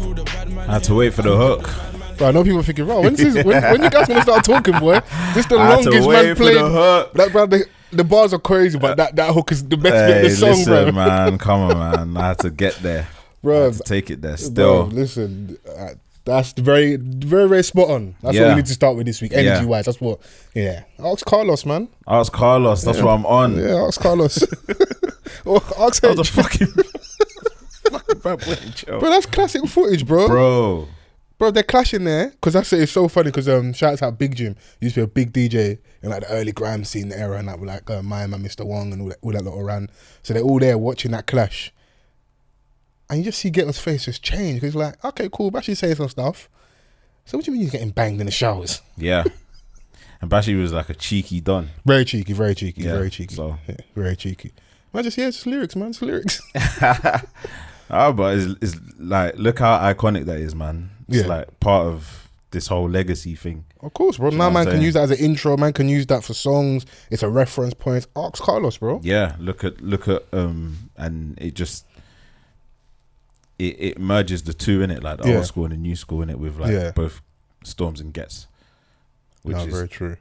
I had to wait for the hook. Bro, I know people are thinking, bro, when you guys want to start talking, boy? This the longest man played. That, bro, the bars are crazy, but that hook is the best bit of the song, listen, bro. Man, come on, man. I had to get there, bro. I had to take it there. Still, bro, listen, that's very, very, very spot on. That's what we need to start with this week, energy wise. That's what. Yeah, ask Carlos, man. Ask Carlos. That's what I'm on. Yeah, ask Carlos. Or ask Haich. Fucking bad boy, bro, that's classic footage, bro. Bro, they're clashing there because it's so funny because shouts out Big Jim. He used to be a big DJ in like the early grime scene era and that with like my man Mr. Wong and all that little ran. So they're all there watching that clash. And you just see Ghetto's face just change because he's like, okay, cool, Bashi saying some stuff. So what do you mean you're getting banged in the showers? Yeah. And Bashi was like a cheeky don. Very cheeky. So. Yeah, very cheeky. Man, just it's lyrics, man. It's lyrics. Oh, but it's like, look how iconic that is, man. It's like part of this whole legacy thing. Of course, bro. Now man can use that as an intro. Man can use that for songs. It's a reference point. Ask Carlos, bro. Yeah, look at and it just it merges the two in it, like the old school and the new school in it, with like both Storms and Gets, which is very true.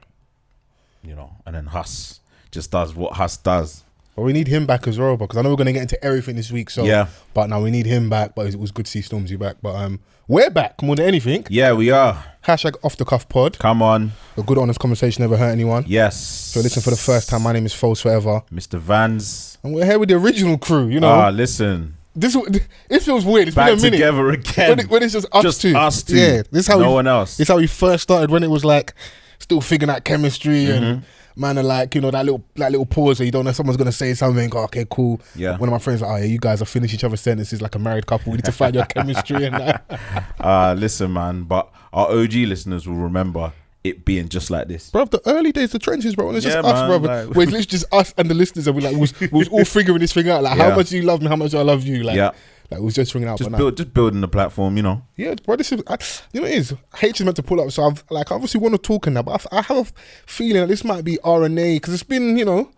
You know, and then Hus just does what Hus does. But we need him back as well, because I know we're going to get into everything this week. So yeah, but now we need him back. But it was good to see Stormzy back. But we're back more than anything. Yeah, we are. Hashtag Offthecuffpod. Come on. A good honest conversation never hurt anyone. Yes. So listen for the first time. My name is Fols Forever. Mr. Vans. And we're here with the original crew. You know. Listen. It feels weird. It's back been a minute. Together again. When it's just us two. Yeah. This is how no one else. This is how we first started, when it was like still figuring out chemistry and. Man, are like, you know, that little pause where you don't know someone's gonna say something. Oh, okay, cool. Yeah. One of my friends like, oh yeah, you guys are finishing each other's sentences like a married couple. We need to find your chemistry and that. Listen, man, but our OG listeners will remember it being just like this, bro. The early days, the trenches, bro. And it's just us, bro. Like, where it's literally just us and the listeners, and we was all figuring this thing out. Like, how much do you love me? How much do I love you? Like, like we was just figuring out. Just building the platform, you know. Yeah, bro. This is, you know, it is. Haich is meant to pull up, so I've like obviously want to talk in that, but I have a feeling that this might be RNA because it's been, you know,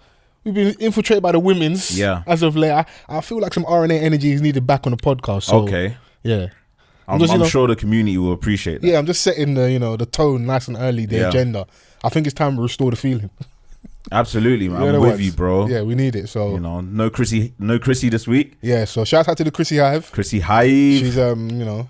we've been infiltrated by the women's. Yeah. As of late, I feel like some RNA energy is needed back on the podcast. So, okay. Yeah. I'm sure the community will appreciate that. Yeah, I'm just setting the tone nice and early, the agenda. I think it's time to restore the feeling. Absolutely, man. I'm with you, bro. Yeah, we need it. So you know, no Chrissy this week. Yeah, so shout out to the Chrissy Hive. Chrissy Hive. She's you know,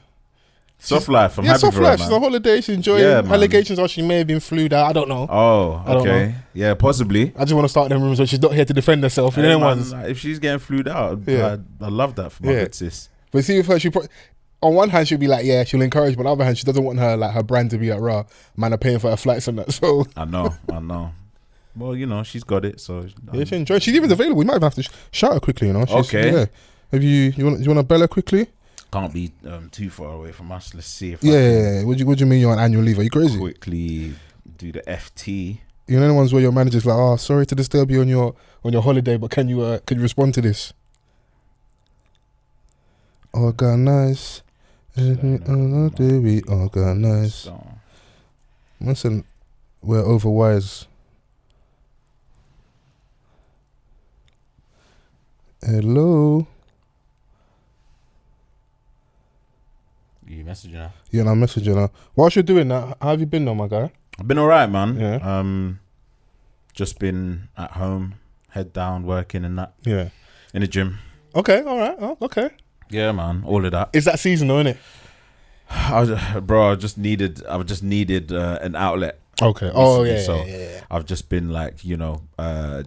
soft life. I'm happy soft for her, life. man. She's on holiday. She's enjoying. Allegations are she may have been flued out. I don't know. Oh, okay. Yeah, possibly. I just want to start them rooms where she's not here to defend herself. You know, ones. If she's getting flued out, I love that for my good sis. But see, with her, on one hand she'll be like, yeah, she'll encourage, but on the other hand, she doesn't want her brand to be like, raw. Man are paying for her flights and that. So I know. Well, you know, she's got it, so yeah, she enjoyed. She's even available. We might even have to shout her quickly, you know. Okay. Yeah. Have you want to bell her quickly? Can't be too far away from us. Let's see if What do you mean you're on annual leave? Are you crazy? Quickly do the FT. You know the ones where your manager's like, oh, sorry to disturb you on your holiday, but can you respond to this? Organize. We organize. Listen, we're overwise. Hello. You messaging her? Yeah, I'm messaging her. Whilst you're doing that, how have you been though, my guy? I've been alright, man. Yeah. Just been at home, head down, working and that. Yeah. In the gym. Okay, alright. Oh, okay. Yeah, man. All of that. It's that season though, isn't it? I just needed an outlet. Okay. Recently, I've just been like, you know,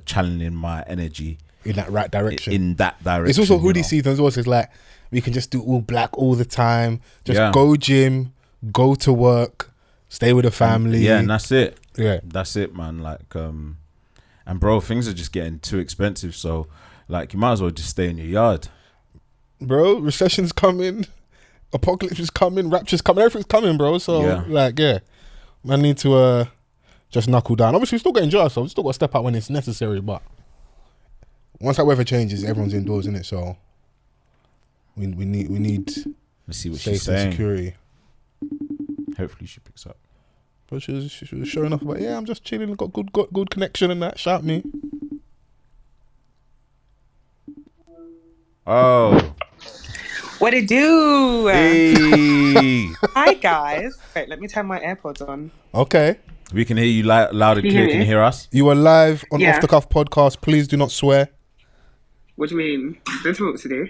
channeling my energy in that right direction. It's also hoodie season as well. So it's like we can just do all black all the time. Just go gym, go to work, stay with the family. Yeah, and that's it. Yeah, that's it, man. Like, and bro, things are just getting too expensive. So, like, you might as well just stay in your yard, bro. Recession's coming, apocalypse is coming, rapture's coming, everything's coming, bro. So, I need to just knuckle down. Obviously, we still got to enjoy ourselves. We still got to step out when it's necessary, but once that weather changes, everyone's indoors, innit? So we need. Let's see what she's saying. Security. Hopefully she picks up. But she was showing off about, I'm just chilling, got good connection and that. Shout me. Oh. What it do? Hey. Hi guys. Wait, let me turn my AirPods on. Okay. We can hear you loud and clear. Can you hear us? You are live on Yeah. Off the Cuff podcast. Please do not swear. What do you mean? Don't tell me what to do.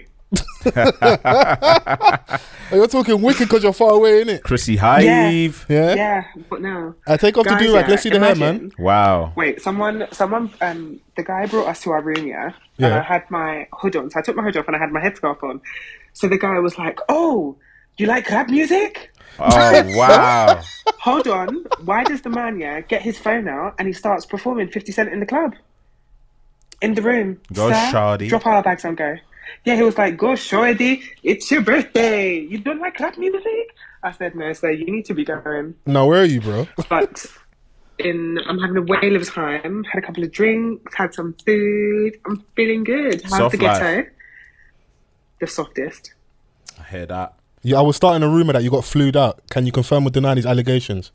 You're talking wicked because you're far away, innit? Chrissy Hive. Yeah. Yeah. What now? Take off Guys, the do-rag. yeah, Let's see the hair, man. Wow. Wait, someone, the guy brought us to our room, yeah? Yeah. And I had my hood on. So I took my hood off and I had my headscarf on. So the guy was like, oh, you like rap music? Oh, wow. Hold on. Why does the man, get his phone out and he starts performing 50 Cent in the club? In the room. Go, Sir, shawty. drop our bags and go. Yeah, he was like, go, shawty. It's your birthday. You don't like rap music? I said, no, sir, you need to be going. No, where are you, bro? But I'm having a whale of a time. Had a couple of drinks, had some food. I'm feeling good. How's Soft the ghetto? life. The softest. I hear that. Yeah, I was starting a rumour that you got flued out. Can you confirm or deny these allegations?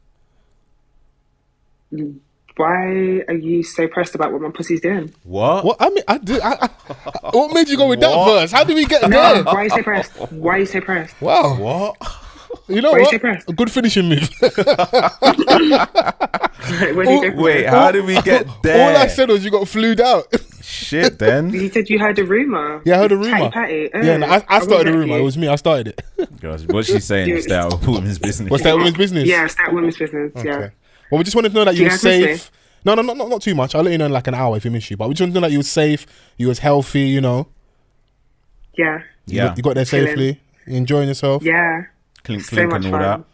Why are you so pressed about what my pussy's doing? What? What? I mean, what made you go with that What? verse? How did we get No, there? why are you so pressed? Why are you so pressed? Wow. What? You know Why are you what? so pressed? A good finishing move. Where do you go from Wait, there? how did we get there? All I said was you got flued out. Shit, then. You said you heard a rumour. Yeah, I heard a rumour. Patty. Yeah, no, I started the rumour. It was me. I started it. Gosh, what's she saying? It's that woman's business. What's that woman's business? Yeah, it's that women's business. Okay. Yeah. Well, we just wanted to know that you Do were you guys miss me? safe. No, not too much. I'll let you know in like an hour if you miss you. But we just wanted to know that you were safe. You was healthy. You know. Yeah. Yeah. You got there Chilling. safely. You enjoying yourself. Yeah. Clink, So clink, much and all fun.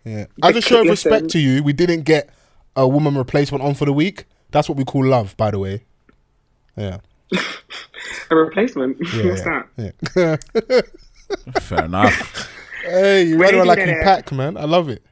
that. Yeah. As a show of Listen. respect to you, we didn't get a woman replacement on for the week. That's what we call love, by the way. Yeah. A replacement. Yeah, What's that? Yeah. Fair enough. Hey, you Where run did around you like get you it? pack, man. I love it.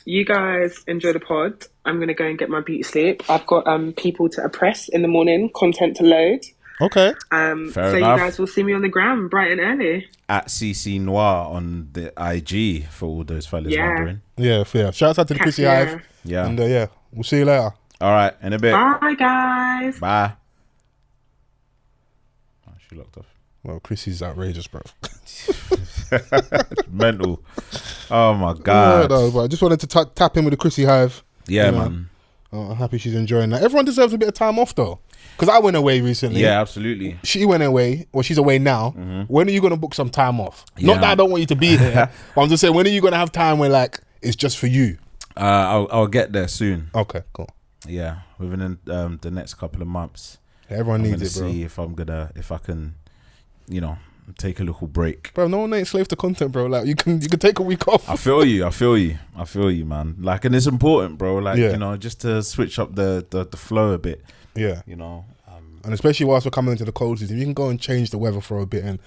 You guys enjoy the pod. I'm gonna go and get my beauty sleep. I've got people to oppress in the morning, content to load. Okay. Fair So enough. you guys will see me on the gram bright and early. At CC Noir on the IG for all those fellas Yeah. wondering. Yeah, fair. Shout out to the Catch Chrissy ya. Hive. Yeah. And yeah, we'll see you later. All right, in a bit. Bye guys. Bye. Oh, she locked off. Well, Chrissy's outrageous, bro. Mental. Oh my Yeah, god. no, but I just wanted to tap in with the Chrissy Hive. Yeah, You know. man. I'm happy she's enjoying that. Everyone deserves a bit of time off, though. Because I went away recently. Yeah, absolutely. She went away. Well, she's away now. When are you going to book some time off? Not Yeah. that I don't want you to be here. But I'm just saying, when are you going to have time where, like, it's just for you? I'll get there soon. Okay, cool. Yeah, within the next couple of months. Everyone I'm needs gonna it, bro. see if I can, take a little break. Bro, no one ain't slave to content, bro. Like, you can take a week off. I feel you, man. Like, and it's important, bro. Like, Yeah. just to switch up the flow a bit. Yeah. And And especially whilst we're coming into the cold season, you can go and change the weather for a bit and,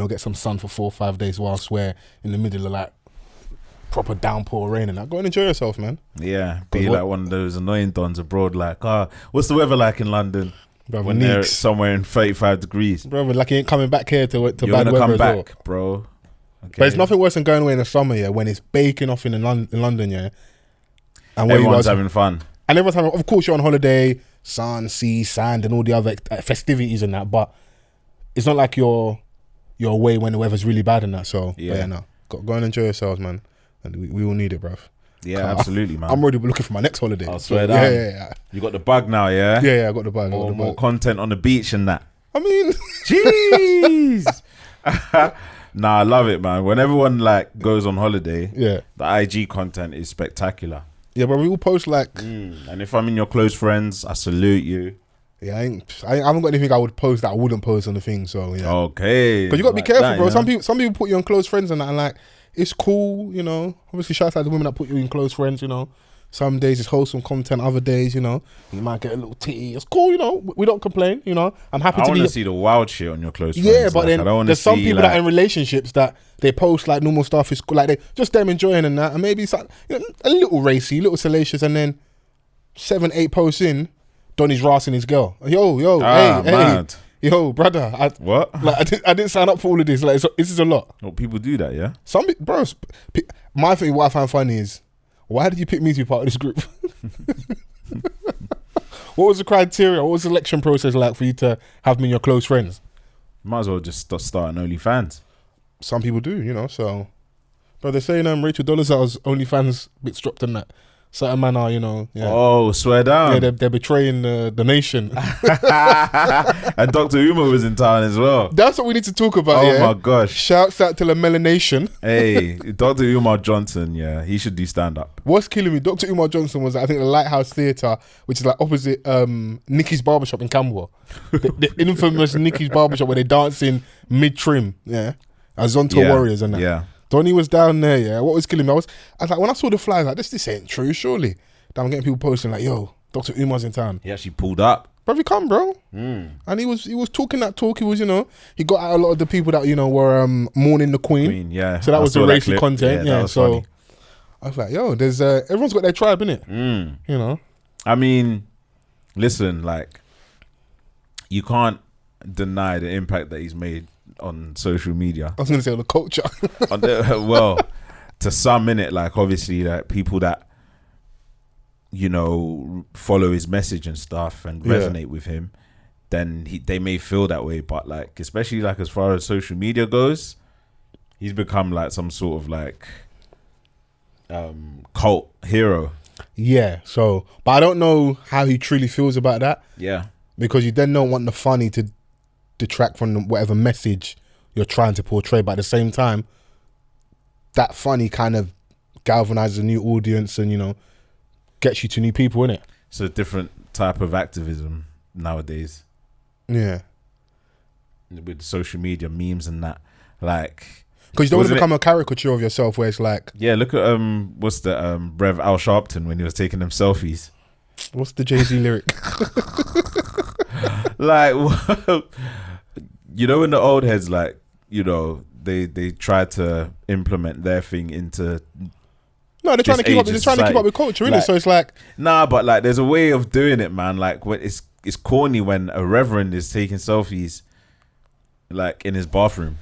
get some sun for 4 or 5 days whilst we're in the middle of, like, proper downpour rain and that. Go and enjoy yourself, man. yeah, be What- like one of those annoying dons abroad. Like, what's the weather like in London? Brother, When they're neeks. somewhere in 35 degrees. Brother, like, you ain't coming back here to You're bad gonna weather come as well. back, bro. Okay. But it's nothing worse than going away in the summer, yeah, when it's baking off in London, yeah. And where Everyone's you are, having fun. and everyone's having, of course, you're on holiday, sun, sea, sand, and all the other festivities and that. But it's not like you're away when the weather's really bad and that. So Yeah. no, go and enjoy yourselves, man. And we all need it, bruv. Yeah, absolutely, man. I'm already looking for my next holiday. I swear So, down. yeah. You got the bug now, yeah? Yeah, I got the bag. More content on the beach and that. I mean, Jeez. Nah, I love it, man. When everyone like goes on holiday, yeah, the IG content is spectacular. yeah, but we all post like, And if I'm in your close friends, I salute you. yeah, I haven't got anything I would post that I wouldn't post on the thing. So yeah, Okay. because you got to be Like careful, that, bro. you know? Some people put you on close friends and that, and like it's cool, Obviously, shout out to the women that put you in close friends, Some days it's wholesome content, other days, you might get a little titty. It's cool, We don't complain, I'm happy I to want be. to see the wild shit on your close friends. Yeah, but like, then I don't wanna there's some see, people like, that are in relationships that they post like normal stuff is like they just them enjoying and that, and maybe it's like, a little racy, little salacious, and then 7-8 posts in, Donnie's rassing his girl. Yo, hey, mad. yo, brother, What? Like I didn't sign up for all of this. Like this is a lot. Well, people do that, yeah? My thing, what I find funny is, why did you pick me to be part of this group? What was the criteria? What was the selection process like for you to have me in your close friends? Might as well just start an OnlyFans. Some people do, you know. So, but they're saying Rachel Dolezal's OnlyFans bits dropped in that. Certain man are, you know. Yeah. Oh, swear down. Yeah, they're betraying the nation. And Dr. Umar was in town as well. That's what we need to talk about. Oh my gosh! Shouts out to the melanation. Hey, Dr. Umar Johnson. Yeah, he should do stand up. What's killing me? Dr. Umar Johnson was, I think, the Lighthouse Theatre, which is like opposite Nicky's Barbershop in Camberwell. the infamous Nicky's Barbershop where they dancing mid trim. Yeah, as Zonto Warriors and that. Yeah. Donnie was down there, yeah. What was killing me? I was like, when I saw the flyers, like, this ain't true, surely. Then I'm getting people posting like, yo, Dr. Umar's in town. He actually pulled up. Bro, he come, bro. And he was talking that talk. He was, you know, he got out a lot of the people that, you know, were mourning the Queen. Yeah. So that was the racy content. Yeah. So funny. I was like, yo, there's everyone's got their tribe, innit? You know. I mean, listen, like, you can't deny the impact that he's made on social media. I was gonna say on the culture. Well, to some minute, like obviously, like people that, you know, follow his message and stuff and resonate with him, then they may feel that way. But like, especially like as far as social media goes, he's become like some sort of like cult hero. Yeah. So, but I don't know how he truly feels about that. Yeah. Because you then don't want the funny to detract from whatever message you're trying to portray, but at the same time, that funny kind of galvanizes a new audience and, you know, gets you to new people, innit? It's a different type of activism nowadays. Yeah. With social media, memes and that. Like, because you don't want to become a caricature of yourself where it's like... Yeah, look at, what's the, Rev Al Sharpton when he was taking them selfies. What's the Jay-Z lyric? Like, you know, when the old heads, like, you know, they try to implement their thing into... No, they're trying to keep up with culture, innit? Like, so it's like... Nah, but like, there's a way of doing it, man. Like, when it's corny when a reverend is taking selfies, like, in his bathroom.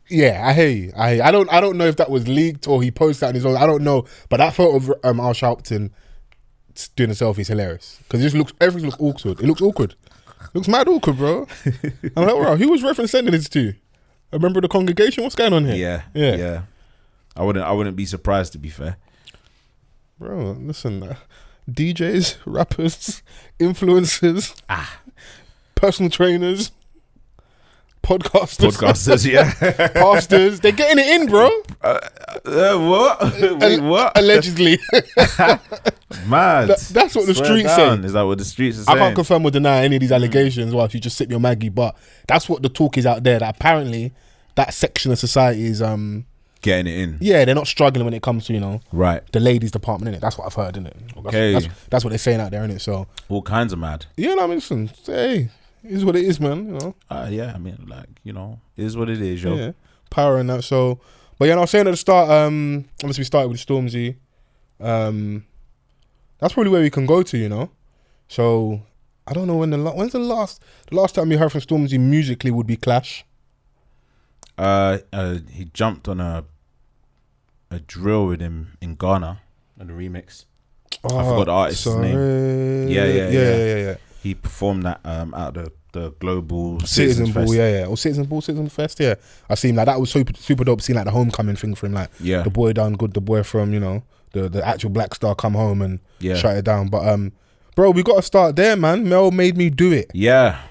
Yeah, I hear you. I don't know if that was leaked or he posted that on his own. I don't know. But that photo of Al Sharpton doing a selfie is hilarious. Because everything looks awkward. It looks awkward. It looks mad awkward, bro. I'm like, wow, who was reference sending this to? A member of the congregation? What's going on here? Yeah. I wouldn't be surprised, to be fair. Bro, listen, DJs, rappers, influencers, personal trainers, podcasters, yeah, pastors, they're getting it in, bro. What? Wait, what? Allegedly. Mad. That's what the streets say. Is that what the streets are saying? I can't confirm or deny any of these allegations while you just sip your Maggie, but that's what the talk is out there, that apparently that section of society is getting it in. Yeah, they're not struggling when it comes to, you know, right, the ladies department, innit? That's what I've heard, innit? Okay. That's what they're saying out there, innit? So all kinds of mad. Yeah, no, I mean, listen, hey, it is what it is, man, you know. Yeah, I mean, like, you know, it is what it is, yo. Yeah, power in that. So, but yeah, I was saying at the start, obviously we started with Stormzy. That's probably where we can go to, you know. So I don't know when's the last time you heard from Stormzy musically would be Clash. He jumped on a drill with him in Ghana on a remix. I forgot the artist's name. Yeah. He performed that out of the global Citizen Ball, Fest. Or Citizen Fest, yeah. I seen like that was super dope. Seeing like the homecoming thing for him, like the boy done good, the boy from, you know, the actual Black Star come home and shut it down. But bro, we got to start there, man. Mel made me do it. Yeah,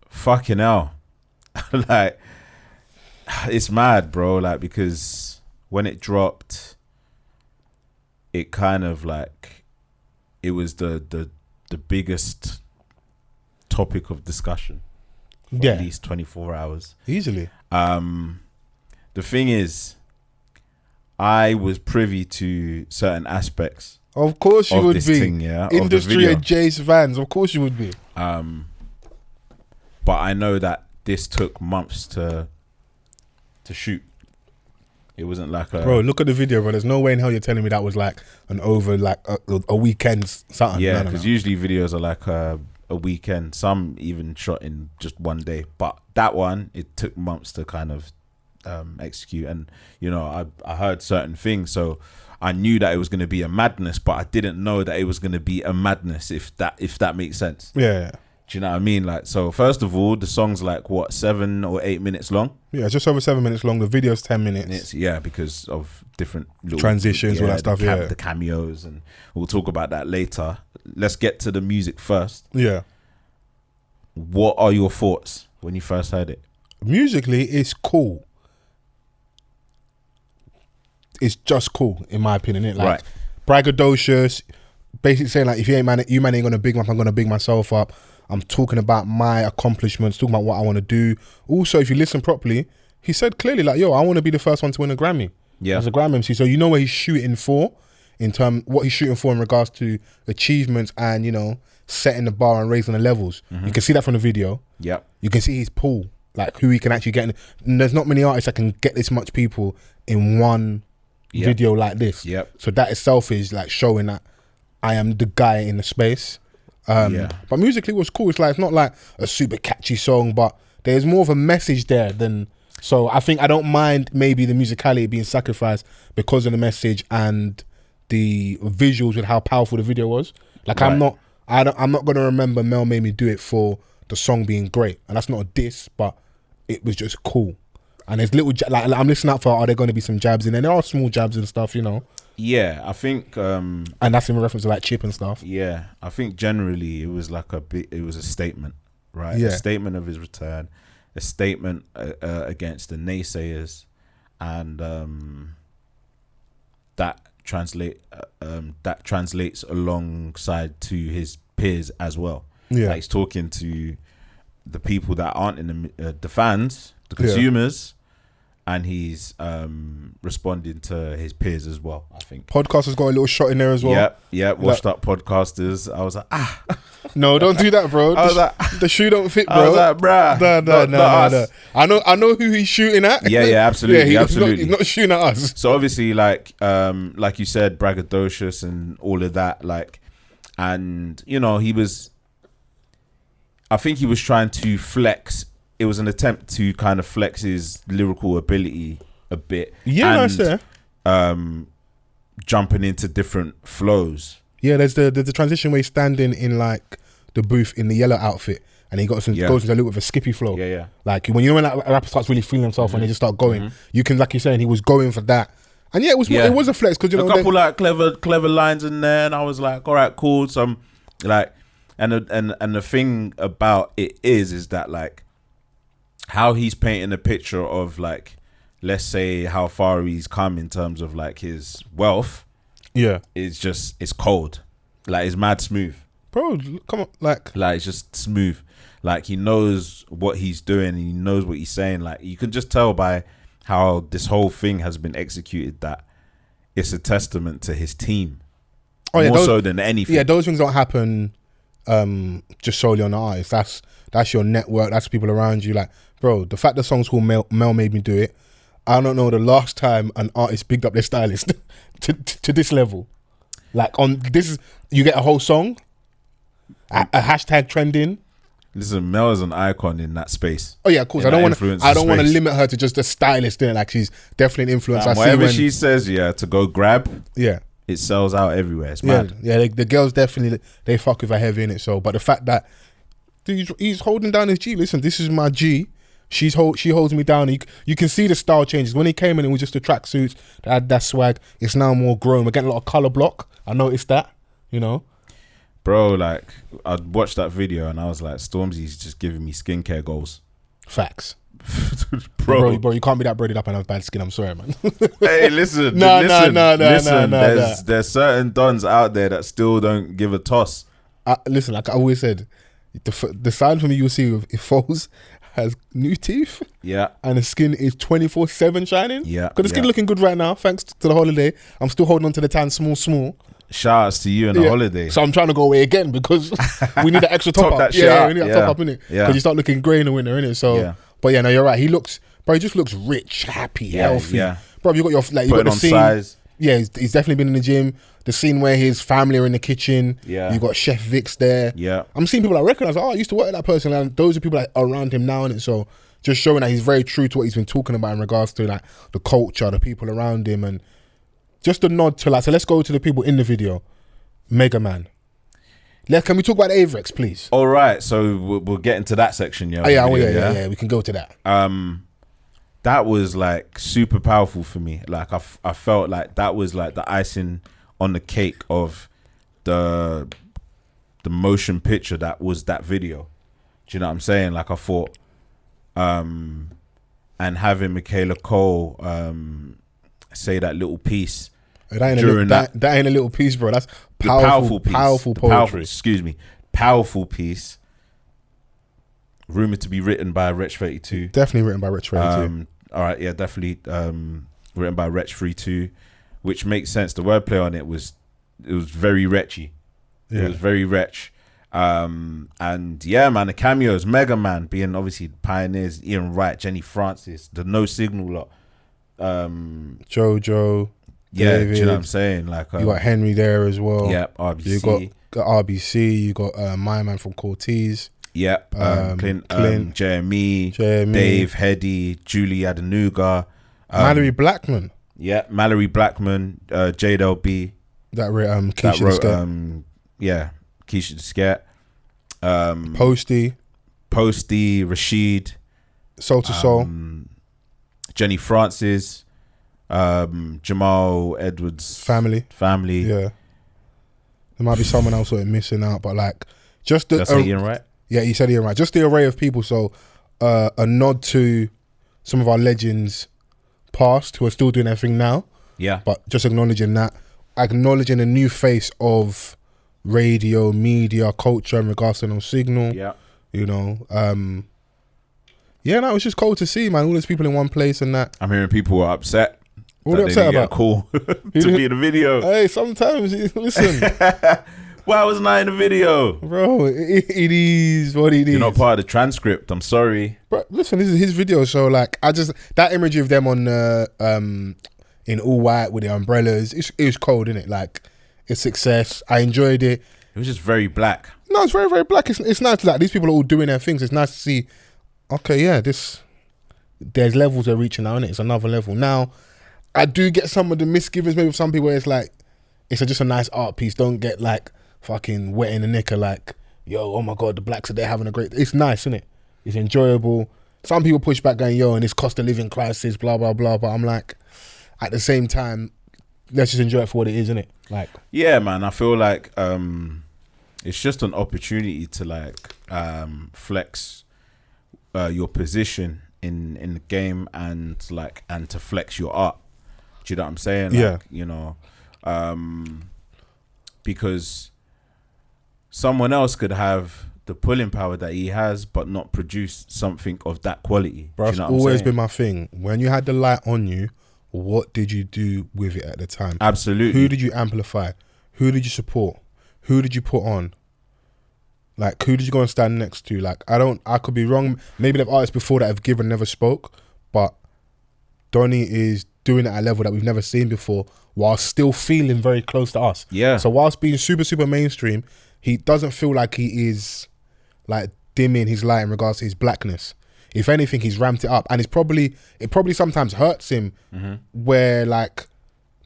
fucking hell, like it's mad, bro. Like, because when it dropped, it kind of like it was the biggest topic of discussion for at least 24 hours easily. The thing is, I was privy to certain aspects. Of course you would be. Thing, Industry adjacent Vans. Of course you would be. But I know that this took months to shoot. It wasn't like bro, look at the video, bro. There's no way in hell you're telling me that was like an over like a weekend something. Yeah, because usually videos are like a weekend. Some even shot in just one day. But that one, it took months to kind of execute. And you know, I heard certain things, so I knew that it was going to be a madness, but I didn't know that it was going to be a madness. If that makes sense. Yeah. Do you know what I mean? Like, so first of all, the song's like what, 7 or 8 minutes long? Yeah, just over 7 minutes long. The video's 10 minutes. Yeah, because of different little transitions, all that stuff. The cameos, and we'll talk about that later. Let's get to the music first. Yeah. What are your thoughts when you first heard it? Musically, it's cool. It's just cool, in my opinion. It like braggadocious, basically saying like, if you man ain't gonna big me up, I'm gonna big myself up. I'm talking about my accomplishments, talking about what I want to do. Also, if you listen properly, he said clearly like, yo, I want to be the first one to win a Grammy. Yeah, as a Grammy MC. So you know where he's shooting for, what he's shooting for in regards to achievements and, you know, setting the bar and raising the levels. You can see that from the video. Yep. You can see his pool, like who he can actually get in. And there's not many artists that can get this much people in one video like this. Yep. So that itself is like showing that I am the guy in the space. But musically it was cool. It's like, it's not like a super catchy song, but there's more of a message there than. So I think I don't mind maybe the musicality being sacrificed because of the message and the visuals with how powerful the video was. Like I'm not going to remember Mel made me do it for the song being great, and that's not a diss, but it was just cool. And there's little like I'm listening out for, are there going to be some jabs in there? There are small jabs and stuff, you know. Yeah, I think, and that's in reference to like Chip and stuff. Yeah, I think generally it was like it was a statement, right? Yeah. A statement of his return, a statement against the naysayers, and that translates alongside to his peers as well. Yeah, like he's talking to the people that aren't in the fans, the consumers. And he's responding to his peers as well, I think. Podcasters got a little shot in there as well. Yeah. Washed up podcasters. I was like, no, don't do that, bro. I was like, the shoe don't fit, bro. I was like, bruh. No. I know who he's shooting at. Yeah, absolutely, absolutely. He's not shooting at us. So obviously, like you said, braggadocious and all of that, like, and you know, I think he was trying to flex. It was an attempt to kind of flex his lyrical ability a bit. Yeah, that's there. Jumping into different flows. Yeah, there's the transition where he's standing in like the booth in the yellow outfit, and he goes into a little bit of a skippy flow. Yeah. Like when when that rapper starts really feeling himself and they just start going, you can, like you're saying, he was going for that. And it was a flex because a couple like clever lines in there, and I was like, all right, cool. Some like, and the thing about it is that like, how he's painting a picture of like, let's say how far he's come in terms of like his wealth. Yeah, it's cold. Like it's mad smooth, bro. Come on, like it's just smooth. Like he knows what he's doing and he knows what he's saying. Like you can just tell by how this whole thing has been executed that it's a testament to his team. More so than anything. Yeah, those things don't happen just solely on the artist. That's your network. That's people around you. Like, bro, the fact the song's called Mel Made Me Do It. I don't know the last time an artist picked up their stylist to this level. Like on this, you get a whole song, a hashtag trending. Listen, Mel is an icon in that space. Oh yeah, of course. I don't want to limit her to just a stylist there. Like she's definitely an influence. Whatever she says, to go grab. Yeah. It sells out everywhere. It's mad. Yeah, the girls definitely, they fuck with her heavy in it. So, but the fact that he's holding down his G. Listen, this is my G. She holds me down. You can see the style changes. When he came in, it was just the tracksuits that had that swag. It's now more grown. We're getting a lot of color block. I noticed that, you know. Bro, like, I watched that video and I was like, Stormzy's just giving me skincare goals. Facts. Bro, you can't be that braided up and have bad skin. I'm sorry, man. Hey, listen. No. There's certain dons out there that still don't give a toss. Listen, like I always said, the sign for me you'll see if Fols has new teeth, and the skin is 24/7 shining, because the skin looking good right now thanks to the holiday. I'm still holding on to the tan small. Shout outs to you and the holiday. So I'm trying to go away again because we need that extra top up. We need that top up in it because you start looking grey in the winter, innit? So, but no, you're right. He just looks rich, happy, healthy. Yeah. Bro, you got your you got the scene. Size. Yeah, he's definitely been in the gym. The scene where his family are in the kitchen. Yeah. You got Chef Vic's there. Yeah. I'm seeing people I recognize. I used to work with that person. And those are people that are around him now, innit? So just showing that he's very true to what he's been talking about in regards to like the culture, the people around him, and just a nod to like. So let's go to the people in the video. Mega Man. Can we talk about the Averex, please? All right, so we'll get into that section, yeah. Yeah. We can go to that. That was like super powerful for me. Like I felt like that was like the icing on the cake of the motion picture that was that video. Do you know what I'm saying? Like I thought, and having Michaela Cole say that little piece. That ain't a little piece, bro. That's powerful poetry. Powerful piece. Rumored to be written by Wretch 32. Definitely written by Wretch 32. All right, yeah, definitely written by Wretch 32, which makes sense. The wordplay on it was very wretchy. Yeah. It was very wretch. And yeah, man, the cameos, Mega Man being obviously pioneers, Ian Wright, Jenny Francis, the No Signal lot, Jojo. Yeah, David, do you know what I'm saying? Like you got Henry there as well. Yeah, RBC. You got RBC. You got my man from Cortez. Yep. Clint, Jeremy, Dave, Hedy, Julie Adenuga, Mallory Blackman. Yeah, Mallory Blackman, JDLB. That Keisha Keisha the Scat. Posty, Rashid, Soul to Soul, Jenny Francis, Jamal Edwards, family. Yeah, there might be someone else who are missing out, but like just the. That's Ian, right? Yeah, you said Ian, right? Just the array of people. So, a nod to some of our legends past who are still doing everything now. Yeah, but just acknowledging a new face of radio, media, culture in regards to No Signal. Yeah, you know. Yeah, no, it was just cool to see, man. All these people in one place and that. I'm hearing people are upset. What are they upset about? Call to be in the video. Hey, sometimes listen. Why wasn't I in the video, bro? It is what it is. You're not part of the transcript. I'm sorry, bro. Listen, this is his video, so like, that imagery of them on in all white with the umbrellas. It was cold, innit? Like, it's success. I enjoyed it. It was just very black. No, it's very, very black. It's nice that these people are all doing their things. It's nice to see. Okay, yeah, there's levels they're reaching now, innit? It's another level. Now, I do get some of the misgivings maybe with some people where it's like, it's just a nice art piece. Don't get like fucking wet in the knicker like, yo, oh my God, the blacks are there having a great... It's nice, isn't it? It's enjoyable. Some people push back going, yo, and it's cost of living crisis, blah, blah, blah. But I'm like, at the same time, let's just enjoy it for what it is, isn't it? Like, yeah, man, I feel like it's just an opportunity to like flex your position in the game and to flex your art. Do you know what I'm saying? Like, yeah. You know, because someone else could have the pulling power that he has, but not produce something of that quality. Bro, it's always been my thing. When you had the light on you, what did you do with it at the time? Absolutely. Who did you amplify? Who did you support? Who did you put on? Like, who did you go and stand next to? Like, I could be wrong. Maybe there are artists before that have given, never spoke, but Donny is doing it at a level that we've never seen before while still feeling very close to us. Yeah. So whilst being super, super mainstream, he doesn't feel like he is like dimming his light in regards to his blackness. If anything, he's ramped it up, and it probably sometimes hurts him where like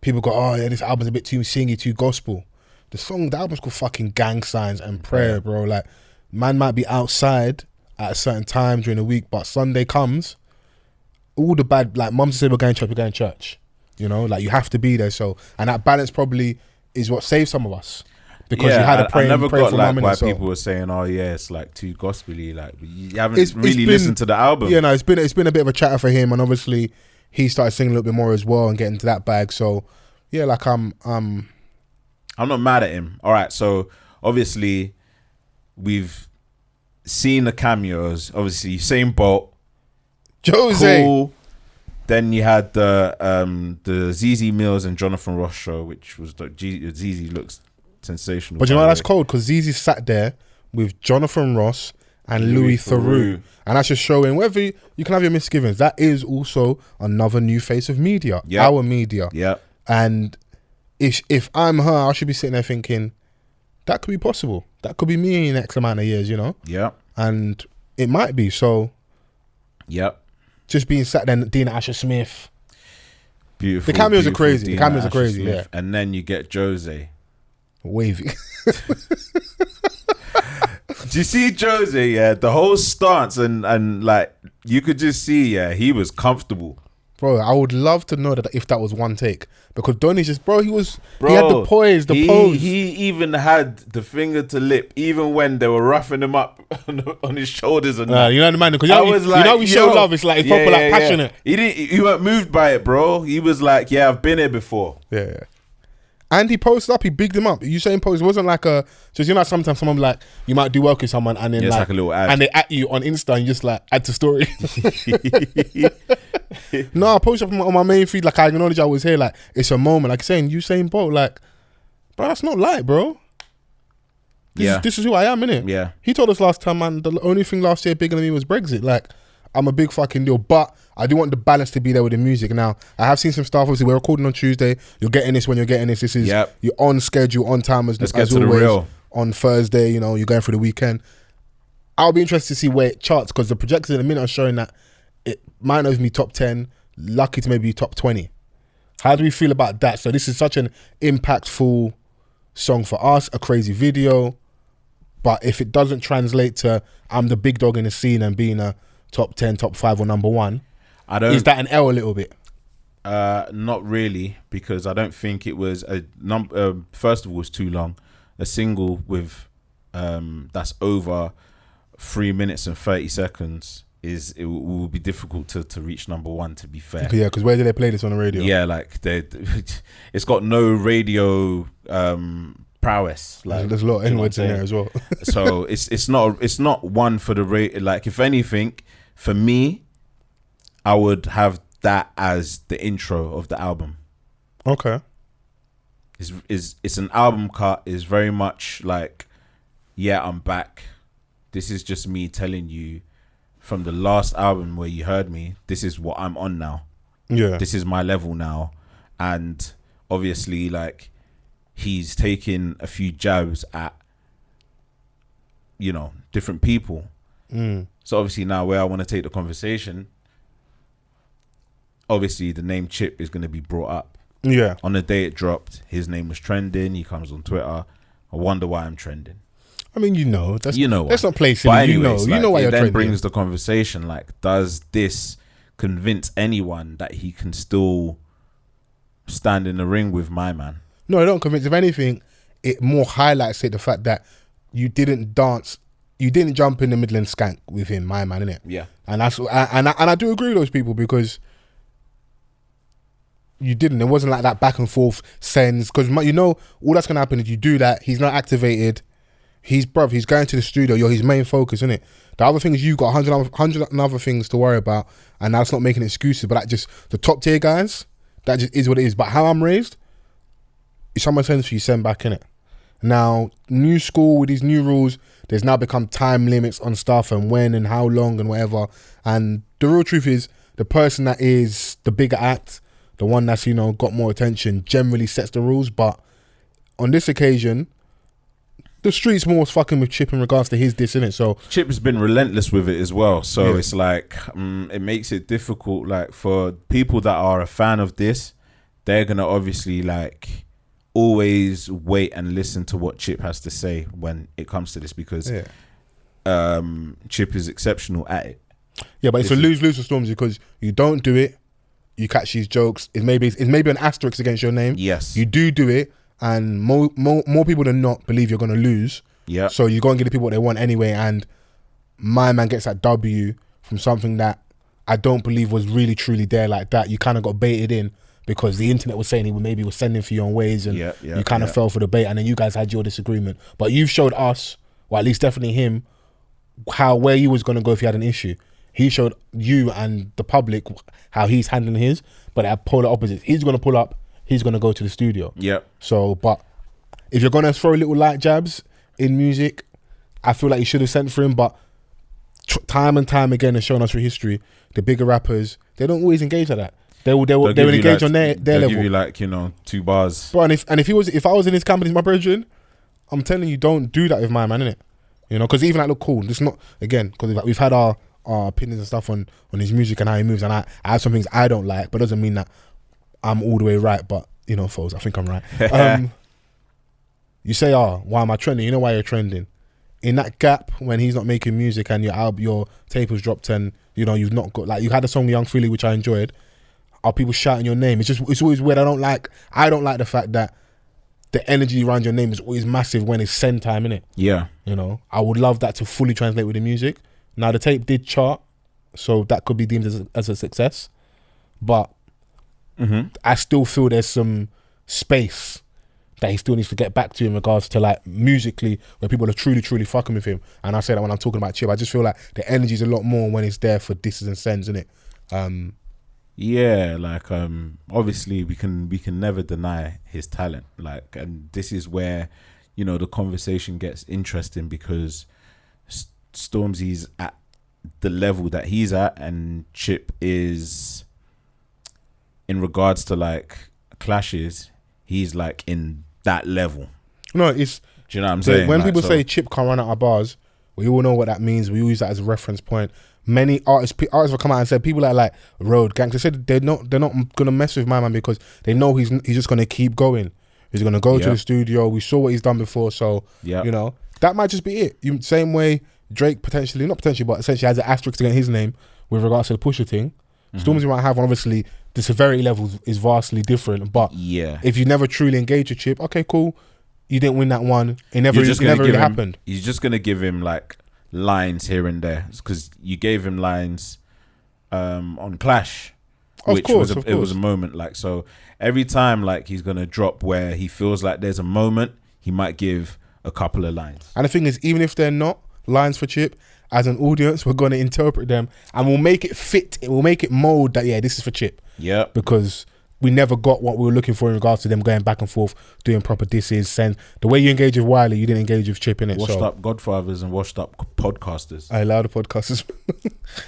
people go, oh yeah, this album's a bit too singy, too gospel. The album's called fucking Gang Signs and Prayer, bro. Like, man might be outside at a certain time during the week, but Sunday comes, all the bad, like mum said, we're going to church. You know, like you have to be there. So, and that balance probably is what saved some of us. Because you had to pray. I never got like why people were saying, "Oh yeah, it's like too gospely." Like you haven't really listened to the album. Yeah, no, it's been a bit of a chatter for him, and obviously he started singing a little bit more as well and getting into that bag. So yeah, like I'm not mad at him. All right, so obviously we've seen the cameos. Obviously, Usain Bolt, Jose. Cool. Then you had the ZZ Mills and Jonathan Ross show, which was ZZ looks sensational. But you know that's cold because ZZ sat there with Jonathan Ross and Louis Theroux, and that's just showing whether you can have your misgivings. That is also another new face of media, our media. Yeah, and if I'm her, I should be sitting there thinking that could be possible. That could be me in X amount of years, you know. Yeah, and it might be. So, yep. Just being sat there, Dina Asher Smith. Beautiful. The cameos are crazy. Dina Asher Smith. Yeah. And then you get Jose. Wavy. you see Jose? Yeah, the whole stance and like you could just see, yeah, he was comfortable. Bro, I would love to know that if that was one take, because Donny's just, he had the poise, the pose. He even had the finger to lip, even when they were roughing him up on his shoulders and that. You know what I mean? Because we show love. It's like it's proper, like passionate. He weren't moved by it, bro. He was like, yeah, I've been here before. Yeah. And he posted up, he bigged him up. You saying post, it wasn't like just, you know, sometimes someone like, you might do work with someone and then like a little ad. And they at you on Insta and you just like add to story. No, I posted up on my main feed, like I acknowledge I was here, like it's a moment, like saying Usain Bolt, like, bro, that's not light, bro. This is who I am, innit? Yeah. He told us last time, man, the only thing last year bigger than me was Brexit. Like, I'm a big fucking deal, but I do want the balance to be there with the music. Now, I have seen some stuff. Obviously, we're recording on Tuesday. You're getting this when you're getting this. This is you're on schedule, on time as Let's get as to always. the real. On Thursday, you know, you're going through the weekend. I'll be interested to see where it charts, because the projectors in a minute are showing that it might not even be top 10, lucky to maybe top 20. How do we feel about that? So this is such an impactful song for us, a crazy video. But if it doesn't translate to I'm the big dog in the scene and being a top 10, top 5 or number 1, is that an L a little bit? Not really, because I don't think it was a first of all, it's too long. A single with that's over 3 minutes and 30 seconds it will be difficult to reach number 1, to be fair. Yeah, because where do they play this on the radio? Yeah, like it's got no radio prowess. Like, there's a lot of N-words in there as well. So it's not one for the radio. Like, if anything, for me, I would have that as the intro of the album. Okay. It's an album cut. It's very much like, yeah, I'm back. This is just me telling you from the last album where you heard me, this is what I'm on now. Yeah. This is my level now. And obviously, like, he's taking a few jabs at, you know, different people. So obviously now where I want to take the conversation, obviously the name Chip is going to be brought up. Yeah. On the day it dropped, his name was trending. He comes on Twitter. I wonder why I'm trending. I mean, that's why. not placing. Anyways, you know why you're then trending. Brings the conversation, like, does this convince anyone that he can still stand in the ring with my man? No, I don't convince. If anything, it more highlights the fact that you didn't jump in the middle and skank with him, my man, innit? Yeah. And I do agree with those people, because you didn't. It wasn't like that back and forth sends, because you know all that's gonna happen is you do that. He's not activated. He's going to the studio. You're his main focus, isn't it? The other thing is you got 100 other things to worry about, and that's not making excuses. But that just the top tier guys, that just is what it is. But how I'm raised, if someone sends for you, send back, innit? Now, new school with these new rules, there's now become time limits on stuff and when and how long and whatever. And the real truth is, the person that is the bigger act, the one that's, you know, got more attention, generally sets the rules. But on this occasion, the street's more fucking with Chip in regards to his diss, innit? So Chip has been relentless with it as well. So it's like, it makes it difficult. Like, for people that are a fan of this, they're gonna obviously like always wait and listen to what Chip has to say when it comes to this, because Chip is exceptional at it. Yeah, but it's a lose-lose for Stormzy, because you don't do it, you catch these jokes. It's maybe an asterisk against your name. Yes, you do it. And more people than not believe you're going to lose. Yeah. So you go and give the people what they want anyway. And my man gets that W from something that I don't believe was really truly there like that. You kind of got baited in because the internet was saying he maybe was sending for you on ways, and you kind of fell for the bait. And then you guys had your disagreement. But you've showed us, or at least definitely him, where he was going to go if he had an issue. He showed you and the public how he's handling his. But at polar opposites, he's going to pull up. He's going to go to the studio. Yeah. So, but if you're going to throw little light jabs in music, I feel like you should have sent for him. But time and time again, and shown us through history, the bigger rappers, they don't always engage like that. They will engage on their level. Give you like, you know, 2 bars. Bro, and if I was in his camp and he's my brethren, I'm telling you, don't do that with my man, innit? You know, because even that look cool. It's not, again, because we've had our opinions and stuff on his music and how he moves, and I have some things I don't like, but doesn't mean that I'm all the way right. But, you know, Fols, I think I'm right. You say, why am I trending? You know why you're trending. in that gap when he's not making music and your tape was dropped and you know you've not got like you had a song with Young Philly which I enjoyed. Are people shouting your name? It's always weird. I don't like the fact that the energy around your name is always massive when it's send time, innit? Yeah. You know, I would love that to fully translate with the music. Now the tape did chart, so that could be deemed as a success. But I still feel there's some space that he still needs to get back to in regards to like musically where people are truly, truly fucking with him. And I say that when I'm talking about Chip, I just feel like the energy is a lot more when it's there for disses and sends, innit? Yeah, like obviously we can never deny his talent, like, and this is where, you know, the conversation gets interesting because Stormzy's at the level that he's at and Chip is, in regards to like clashes, he's like in that level. No, it's, do you know what I'm saying? When like, people say Chip can't run out of bars, we all know what that means. We use that as a reference point. Many artists have come out and said, people like Road Gangster said they're not gonna mess with my man because they know he's just gonna keep going. He's gonna go to the studio. We saw what he's done before, so you know that might just be it. Same way Drake potentially, not potentially, but essentially has an asterisk against his name with regards to the Pusha thing. Stormzy might have one. Obviously, the severity level is vastly different, but if you never truly engage with Chip, okay, cool, you didn't win that one. It never really happened. You're just gonna give him like lines here and there because you gave him lines on Clash, which was a moment, like, so every time like he's gonna drop where he feels like there's a moment, he might give a couple of lines. And the thing is, even if they're not lines for Chip, as an audience we're gonna interpret them and we'll make it fit, we'll make it mold that this is for Chip, because we never got what we were looking for in regards to them going back and forth, doing proper disses. And the way you engage with Wiley, you didn't engage with Chip, in it. Washed up Godfathers and washed up podcasters. I allow the podcasters.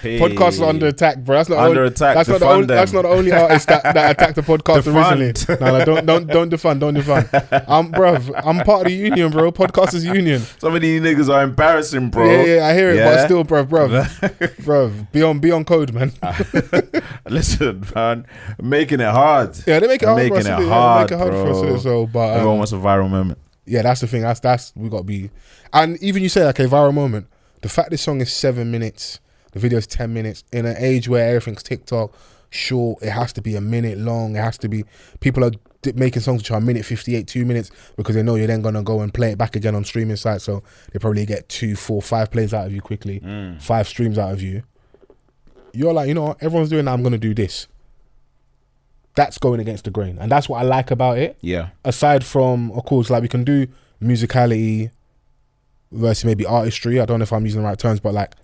Podcasters are under attack, bro. That's not attack. That's not the only artist that attacked the podcast originally. No, don't defund. Bruv, I'm part of the union, bro. Podcasters union. Some of these niggas are embarrassing, bro. Yeah, I hear it, but still, bruv, be on code, man. Listen, man, making it hard. Yeah, they make it hard for us. But everyone wants a viral moment. Yeah, that's the thing. That's we got to be. And even you say like a viral moment. The fact this song is 7 minutes, the video is 10 minutes. In an age where everything's TikTok, short, it has to be a minute long. It has to be. People are making songs which are a minute 58, 2 minutes because they know you're then gonna go and play it back again on streaming sites. So they probably get 2, 4, 5 plays out of you quickly, 5 streams out of you. You're like, you know what? Everyone's doing that. I'm gonna do this. That's going against the grain, and that's what I like about it. Yeah. Aside from, of course, like we can do musicality versus maybe artistry. I don't know if I'm using the right terms, but like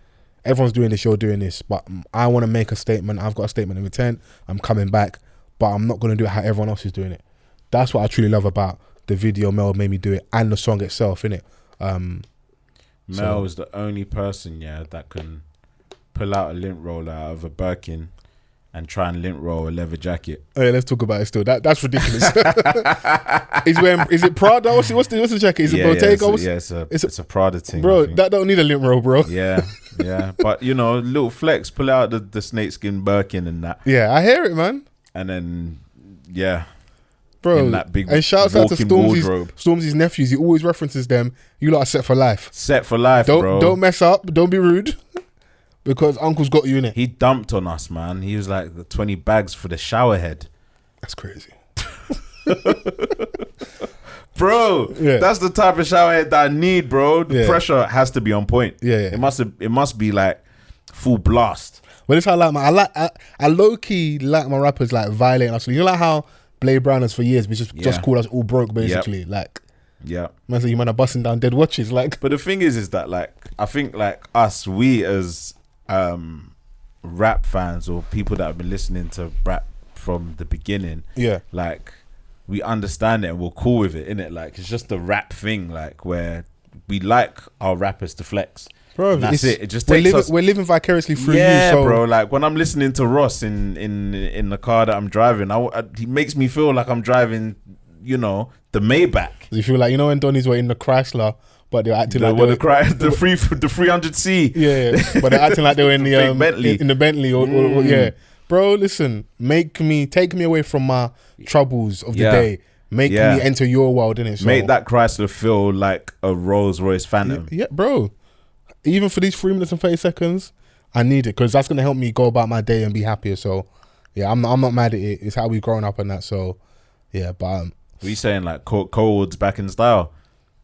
everyone's doing this, you're doing this. But I want to make a statement. I've got a statement of intent. I'm coming back, but I'm not going to do it how everyone else is doing it. That's what I truly love about the video. Mel made me do it, and the song itself, innit? Mel is the only person, that can pull out a lint roller out of a Birkin and try and lint roll a leather jacket. Oh yeah, let's talk about it still. That's ridiculous. He's wearing, is it Prada? What's the jacket? Is it Bottega? It's a Prada thing. Bro, that don't need a lint roll, bro. Yeah. But you know, little flex, pull out the snakeskin Birkin and that. Yeah, I hear it, man. And then, bro, in that big and shouts out to Stormzy's nephews. He always references them. You lot are set for life. Set for life, bro. Don't mess up. Don't be rude. Because Uncle's got you in it. He dumped on us, man. He was like the 20 bags for the shower head. That's crazy. Bro, that's the type of shower head that I need, bro. The pressure has to be on point. Yeah. It must be like full blast. Well, it's how I like I low key like my rappers like violating us. You know, like how Blade Brown has for years, but just called us all broke, basically. Like, man, so you man are busting down dead watches, like. But the thing is that like I think like us, we as rap fans or people that have been listening to rap from the beginning, like we understand it and we're cool with it, innit? Like it's just the rap thing, like where we like our rappers to flex. Bro, that's it. It just takes us. We're living vicariously through you. Yeah, so. Bro. Like when I'm listening to Ross in the car that I'm driving, he makes me feel like I'm driving, you know, the Maybach. You feel like, you know, when Donnies were in the Chrysler, but they were acting like the 300C. Yeah, but they're acting like they were in the Bentley. In the Bentley or. Bro, listen, take me away from my troubles of the day Make me enter your world, innit? So, make that Chrysler feel like a Rolls Royce Phantom. Yeah, bro. Even for these 3 minutes and 30 seconds, I need it because that's gonna help me go about my day and be happier. So, yeah, I'm not mad at it. It's how we've grown up and that. So, yeah, but what are you saying? Like codes back in style.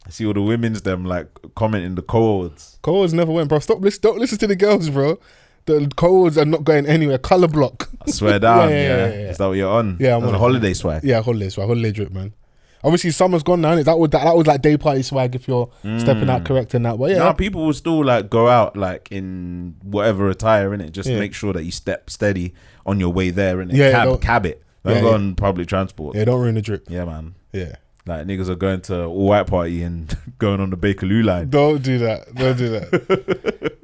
I see all the women's them like commenting the codes. Codes never went, bro. Don't listen to the girls, bro. The codes are not going anywhere. Color block. I swear down. Yeah. Is that what you're on? Yeah, I'm on a holiday swag. Yeah, holiday drip, man. Obviously, summer's gone now. That was like day party swag if you're stepping out correct and that. But yeah, now people will still like go out like in whatever attire in it. Just make sure that you step steady on your way there in it. Yeah, cab it. Don't go on public transport. Yeah, don't ruin the drip. Yeah, man. Yeah. Like niggas are going to all white party and going on the Bakerloo line. Don't do that.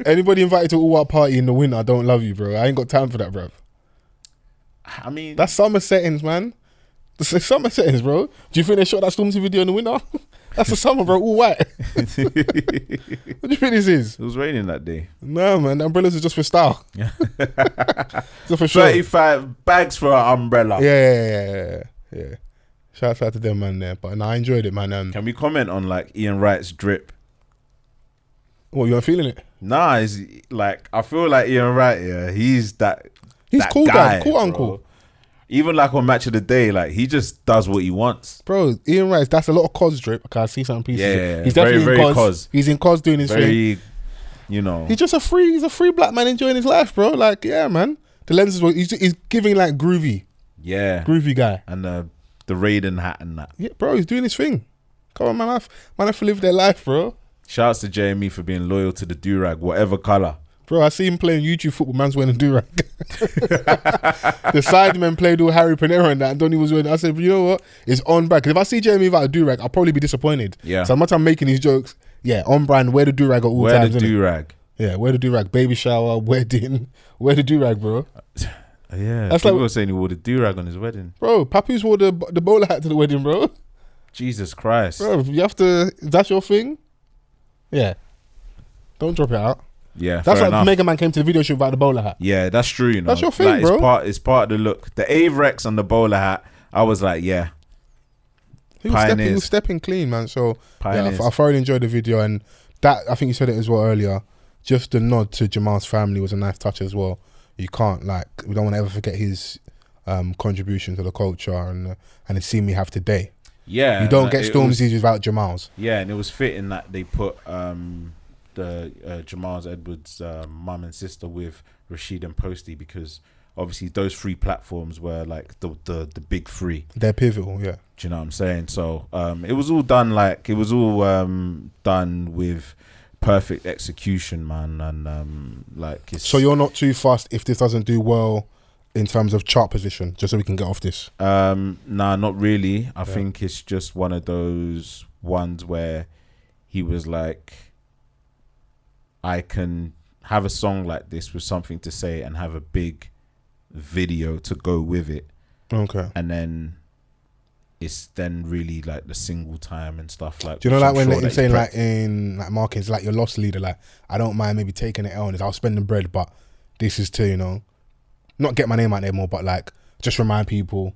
Anybody invited to all white party in the winter, I don't love you, bro. I ain't got time for that, bro. I mean, that's summer settings, man. It's summer settings, bro. Do you think they shot that Stormzy video in the winter? That's the summer, bro. All white. What do you think this is? It was raining that day. No, man. The umbrellas are just for style. Yeah. So for sure. 35 bags for an umbrella. Yeah. Shout out to them, man. There, but no, I enjoyed it, man. Can we comment on like Ian Wright's drip? What, you aren't feeling it? Nah, it's like I feel like Ian Wright. Yeah, he's that. He's that cool, guy, cool bro. uncle. Even like on Match of the Day, like he just does what he wants. Bro, Ian Wright, that's a lot of cos drip. Okay, I see some pieces. Yeah, he's definitely very, in cos. cos. He's in cos doing his thing. You know. He's just he's a free black man enjoying his life, bro. Like, yeah, man. The lenses were, he's giving like groovy. Yeah. Groovy guy. And the Raiden hat and that. Yeah, bro, he's doing his thing. Come on, man. Man have to live their life, bro. Shouts to JME for being loyal to the do-rag, whatever colour. Bro, I see him playing YouTube football. Man's wearing a do-rag. The sidemen played all Harry Panera and that. And Donny was wearing. I said, you know what? It's on brand. Because if I see Jamie without a do-rag, I'll probably be disappointed. Yeah. So much I'm making these jokes. Yeah, on brand. Wear the do-rag at all times. Wear the do-rag. Yeah, wear the do-rag. Baby shower, wedding. Wear the do-rag, bro. Yeah. That's people were saying he wore the do-rag on his wedding. Bro, Papoose wore the bowler hat to the wedding, bro. Jesus Christ. Bro, you have to. That's your thing? Yeah. Don't drop it out. Yeah, that's like enough. Mega Man came to the video shoot without the bowler hat. Yeah, that's true. You know, that's your thing, like, bro. It's part of the look. The Averex on the bowler hat. I was like, yeah. He was stepping clean, man. So yeah, I thoroughly enjoyed the video, and that I think you said it as well earlier. Just the nod to Jamal's family was a nice touch as well. You can't we don't want to ever forget his contribution to the culture and the scene we have today. Yeah, you don't get Stormzy without Jamal's. Yeah, and it was fitting that they put the Jamal's Edwards mum and sister with Rashid and Posty, because obviously those three platforms were like the big three. They're pivotal, yeah. Do you know what I'm saying? So it was all done done with perfect execution, man, and so you're not too fast if this doesn't do well in terms of chart position, just so we can get off this. Nah, not really. I think it's just one of those ones where he was like, I can have a song like this with something to say and have a big video to go with it. Okay. And then it's then really like the single time and stuff like. Do you know, like when they're saying like in like marketing, it's like your loss leader, like I don't mind maybe taking it on, I'll spend the bread, but this is to, you know, not get my name out there more, but like just remind people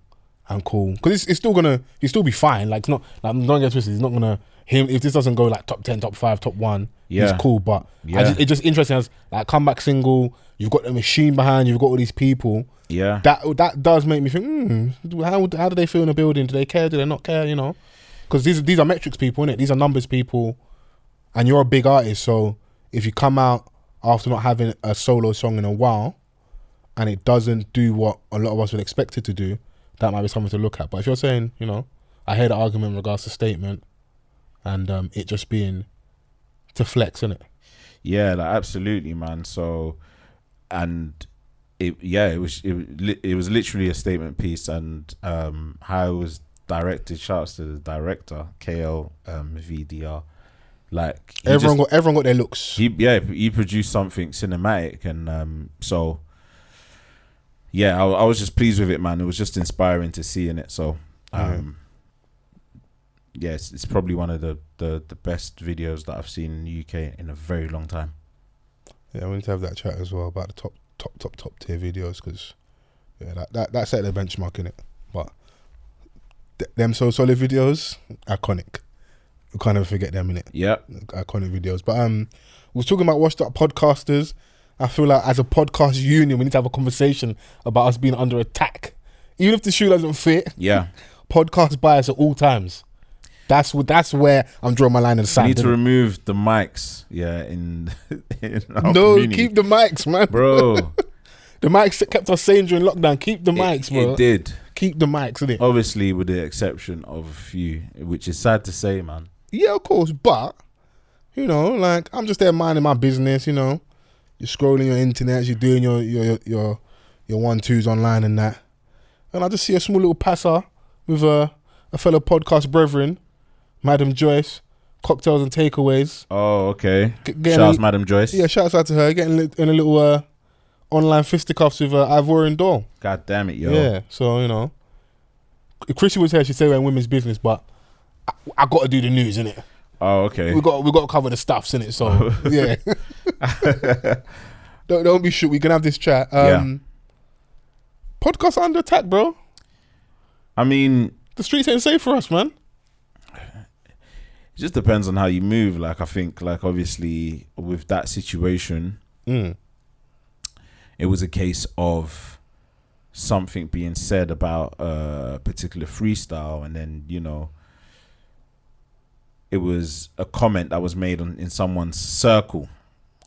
I'm cool, because it's still gonna, he'll still be fine. Like it's not, like, don't get twisted, he's not gonna, if this doesn't go like top 10, top 5, top 1, he's cool. But it's just interesting as like comeback single, you've got the machine behind you, you've got all these people. Yeah, that does make me think, how do they feel in the building? Do they care? Do they not care? You know, because these are metrics people, innit? These are numbers people, and you're a big artist. So if you come out after not having a solo song in a while, and it doesn't do what a lot of us would expect it to do, that might be something to look at. But if you're saying, you know, I hear the argument in regards to statement, and it just being to flex, innit? Yeah, like, absolutely, man. So, and it was literally a statement piece, and how it was directed. Shouts to the director, KL VDR. Like everyone got their looks. He produced something cinematic, and so yeah, I was just pleased with it, man. It was just inspiring to see in it. So yes, it's probably one of the best videos that I've seen in the UK in a very long time. Yeah, we need to have that chat as well about the top tier videos, because that set the benchmark in it. But them So Solid videos, iconic. We can't ever forget them, innit? Yep. Iconic videos. But we was talking about washed up podcasters. I feel like as a podcast union, we need to have a conversation about us being under attack. Even if the shoe doesn't fit, podcast bias at all times. That's where I'm drawing my line in the sand. We need to remove the mics, in our No, community. keep the mics, man. Bro. The mics kept us sane during lockdown. Keep the mics, bro. It did. Keep the mics, innit? Obviously, with the exception of a few, which is sad to say, man. Yeah, of course, but, you know, like, I'm just there minding my business, you know. You're scrolling your internet, you're doing your 1-2s online and that. And I just see a small little passer with a fellow podcast brethren, Madam Joyce, cocktails and takeaways. Oh, okay. Shout out to Madam Joyce. Yeah, shout out to her. Getting in a little online fisticuffs with Ivorian Doll. God damn it, yo. Yeah, so, you know. If Chrissy was here, she'd say we're in women's business, but I got to do the news, innit? Oh, okay. We got to cover the stuffs, innit? So, yeah. Don't be shook. We can have this chat. Podcast under attack, bro. I mean, the streets ain't safe for us, man. It just depends on how you move. Like, I think, like, obviously, with that situation, it was a case of something being said about a particular freestyle, and then, you know, it was a comment that was made in someone's circle,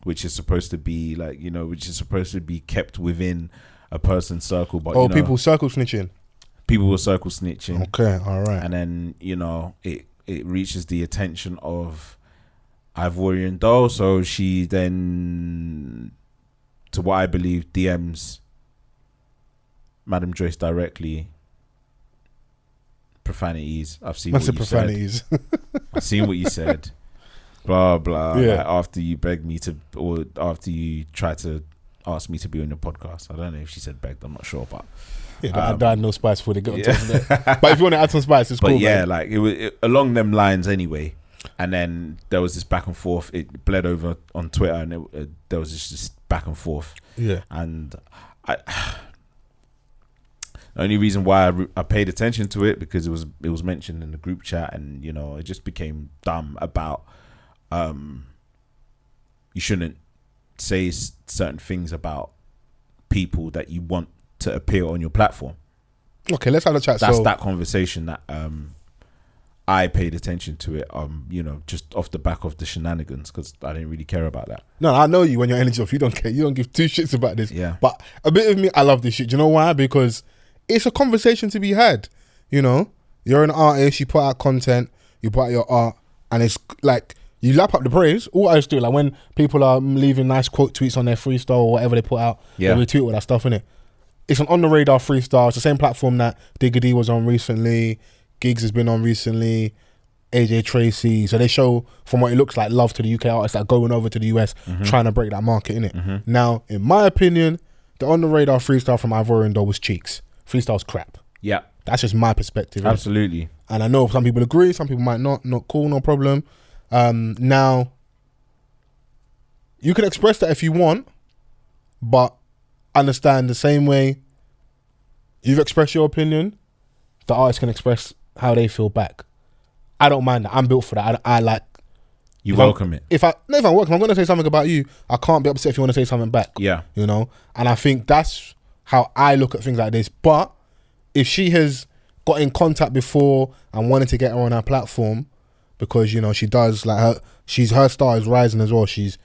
which is supposed to be, like, you know, which is supposed to be kept within a person's circle. But you know, people circle snitching. People were circle snitching. Okay, all right. And then, you know, it reaches the attention of Ivorian Doll. So she then, to what I believe, DMs Madam Joyce directly. Profanities. I've seen what you profanities. said. I've seen what you said. Blah, blah. Yeah. Like, after you begged me to, or after you tried to ask me to be on your podcast. I don't know if she said begged. I'm not sure, but... Yeah, I had no spice before they got on top of that. But if you want to add some spice, it's cool. But yeah, man. like it was along them lines anyway. And then there was this back and forth. It bled over on Twitter, and there was just this back and forth. Yeah. And the only reason why I paid attention to it because it was mentioned in the group chat, and you know, it just became dumb about you shouldn't say certain things about people that you want to appear on your platform. Okay, let's have a chat. That's that conversation that I paid attention to it, you know, just off the back of the shenanigans, because I didn't really care about that. No, I know you when your energy off. You don't care. You don't give two shits about this. Yeah. But a bit of me, I love this shit. Do you know why? Because it's a conversation to be had. You know, you're an artist. You put out content. You put out your art, and it's like you lap up the praise. All artists do, like when people are leaving nice quote tweets on their freestyle or whatever they put out, they retweet all that stuff, innit? It's an on the radar freestyle. It's the same platform that Diggity was on recently. Gigs has been on recently. AJ Tracy. So they show, from what it looks like, love to the UK artists that are going over to the US, trying to break that market, innit? Now, in my opinion, the on the radar freestyle from Ivorian Doll was cheeks. Freestyle's crap. Yeah. That's just my perspective. Absolutely. Innit? And I know some people agree, some people might not. Not cool, no problem. Now, you can express that if you want, but understand the same way you've expressed your opinion, the artist can express how they feel back. I don't mind that. I'm built for that. I like... You welcome it. If I'm welcome, I'm going to say something about you, I can't be upset if you want to say something back. Yeah. You know? And I think that's how I look at things like this. But if she has got in contact before and wanted to get her on her platform, because, you know, she does, like, her star is rising as well. She's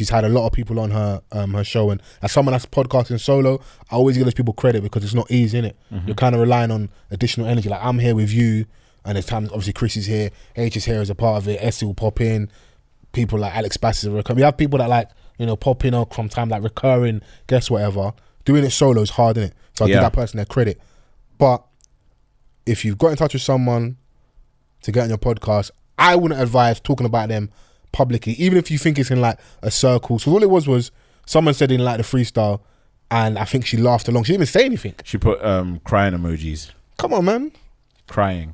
had a lot of people on her her show, and as someone that's podcasting solo, I always give those people credit because it's not easy, innit? You're kind of relying on additional energy. Like, I'm here with you, and there's times, obviously, Chrissy's here, H is here as a part of it, Essie will pop in, people like Alex Bass is recurring. We have people that, like, you know, pop in from time, like recurring guests, whatever. Doing it solo is hard, innit? So I give that person their credit. But if you've got in touch with someone to get on your podcast, I wouldn't advise talking about them publicly, even if you think it's in like a circle. So all it was someone said in like the freestyle, and I think she laughed along. She didn't even say anything. She put crying emojis. Come on, man. Crying,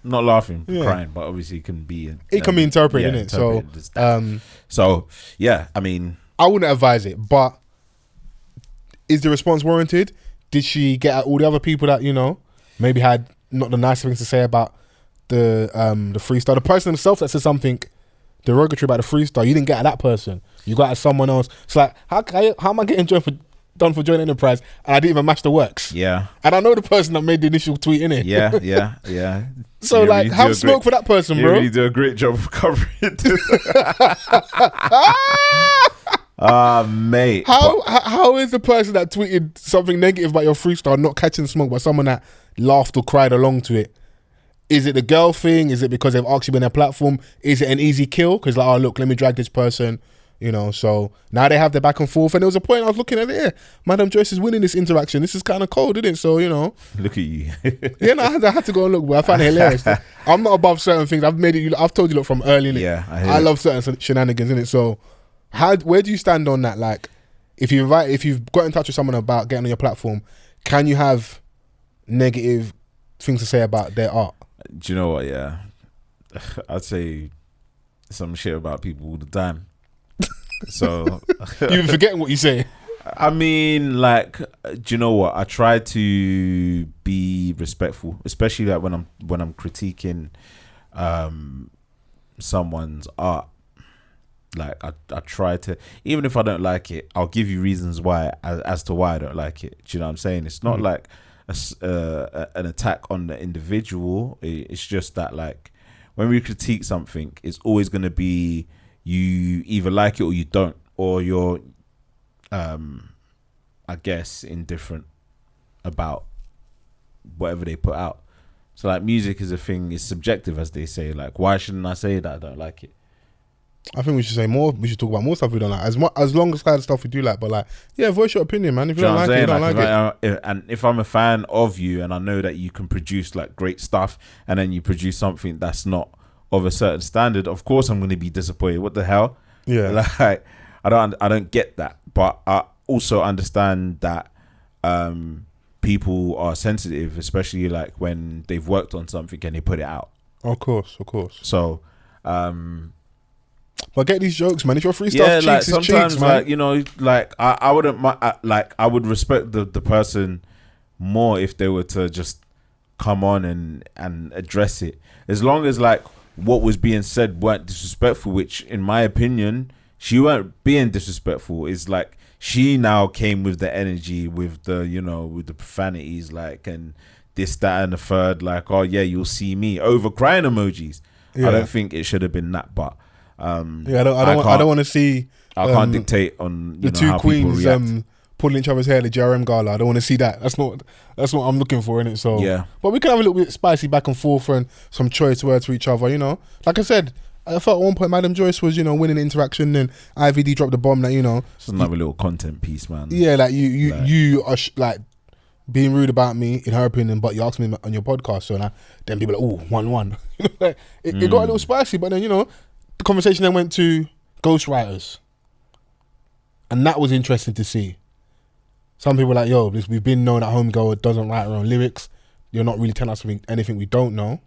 not laughing, crying, but obviously it can be interpreted, innit? So yeah, I mean, I wouldn't advise it, but is the response warranted? Did she get at all the other people that, you know, maybe had not the nice things to say about the freestyle. The person himself that said something derogatory about the freestyle, you didn't get at that person. You got at someone else. It's like, how am I getting done for joint enterprise and I didn't even match the works? Yeah. And I know the person that made the initial tweet, innit? Yeah. So you like, have smoke for that person, bro. You really do a great job of covering it. Mate. How is the person that tweeted something negative about your freestyle not catching smoke by someone that laughed or cried along to it? Is it the girl thing? Is it because they've actually been their platform? Is it an easy kill? Because like, oh look, let me drag this person, you know. So now they have their back and forth, and there was a point I was looking at it. Yeah, Madam Joyce is winning this interaction. This is kind of cold, isn't it? So you know, look at you. Yeah, no, I had to go and look, but I find it hilarious. I'm not above certain things. I've told you look from early. Innit? Yeah, I love certain shenanigans, innit? So where do you stand on that? Like, if you've got in touch with someone about getting on your platform, can you have negative things to say about their art? Do you know what? Yeah, I'd say some shit about people all the time. So you're forgetting what you say. I mean, like, do you know what? I try to be respectful, especially like when I'm critiquing someone's art. Like I try to, even if I don't like it, I'll give you reasons why as to why I don't like it. Do you know what I'm saying? It's not like an attack on the individual. It's just that, like, when we critique something, it's always going to be you either like it or you don't, or you're I guess indifferent about whatever they put out. So like, music is a thing, it's subjective, as they say. Like, why shouldn't I say that I don't like it? I think we should say more. We should talk about more stuff we don't like. As long as kind of stuff we do like, but like, yeah, voice your opinion, man. If you don't like it, you don't like it. And if I'm a fan of you and I know that you can produce like great stuff, and then you produce something that's not of a certain standard, of course I'm going to be disappointed. What the hell? Yeah. Like, I don't get that, but I also understand that people are sensitive, especially like when they've worked on something and they put it out. Of course. So, but get these jokes, man. If your freestyle cheeks, like is sometimes, cheeks, man. like, you know, like I wouldn't like, I would respect the person more if they were to just come on and address it, as long as like what was being said weren't disrespectful. Which, in my opinion, she weren't being disrespectful. It's like she now came with the energy, with the, you know, with the profanities, like, and this, that, and the third. Like, oh yeah, you'll see me, over crying emojis. Yeah. I don't think it should have been that, but. I don't want to see. I can't dictate on the two queens pulling each other's hair at the JRM gala. I don't want to see that. That's what I'm looking for, innit? So yeah. But we can have a little bit spicy back and forth and some choice words to each other. You know, like I said, I felt at one point Madam Joyce was, you know, winning interaction, and IVD dropped the bomb that, you know, it's another little content piece, man. Yeah, like you are like being rude about me, in her opinion, but you asked me on your podcast, so now then people are like, 1-1. It got a little spicy, but then, you know, the conversation then went to ghostwriters, and that was interesting to see. Some people were like, yo, we've been known that homegirl doesn't write her own lyrics. You're not really telling us anything we don't know.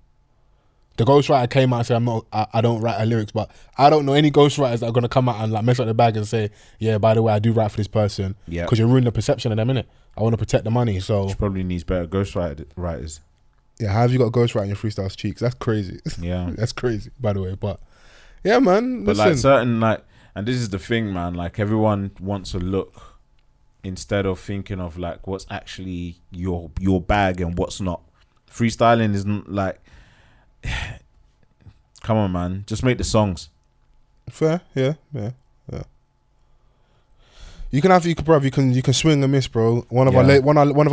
The ghostwriter came out and said, I don't write her lyrics, but I don't know any ghostwriters that are going to come out and like mess up the bag and say, yeah, by the way, I do write for this person. Yeah. Because you're ruining the perception of them, innit? I want to protect the money, so. She probably needs better ghostwriters. Yeah, how have you got ghostwriting your freestyles cheeks? That's crazy. Yeah. That's crazy, by the way, but. Yeah, man. But like certain, like, and this is the thing, man, like everyone wants to look, instead of thinking of like what's actually your bag and what's not. Freestyling isn't like, come on, man, just make the songs. Fair, yeah. You can swing and miss, bro. One of our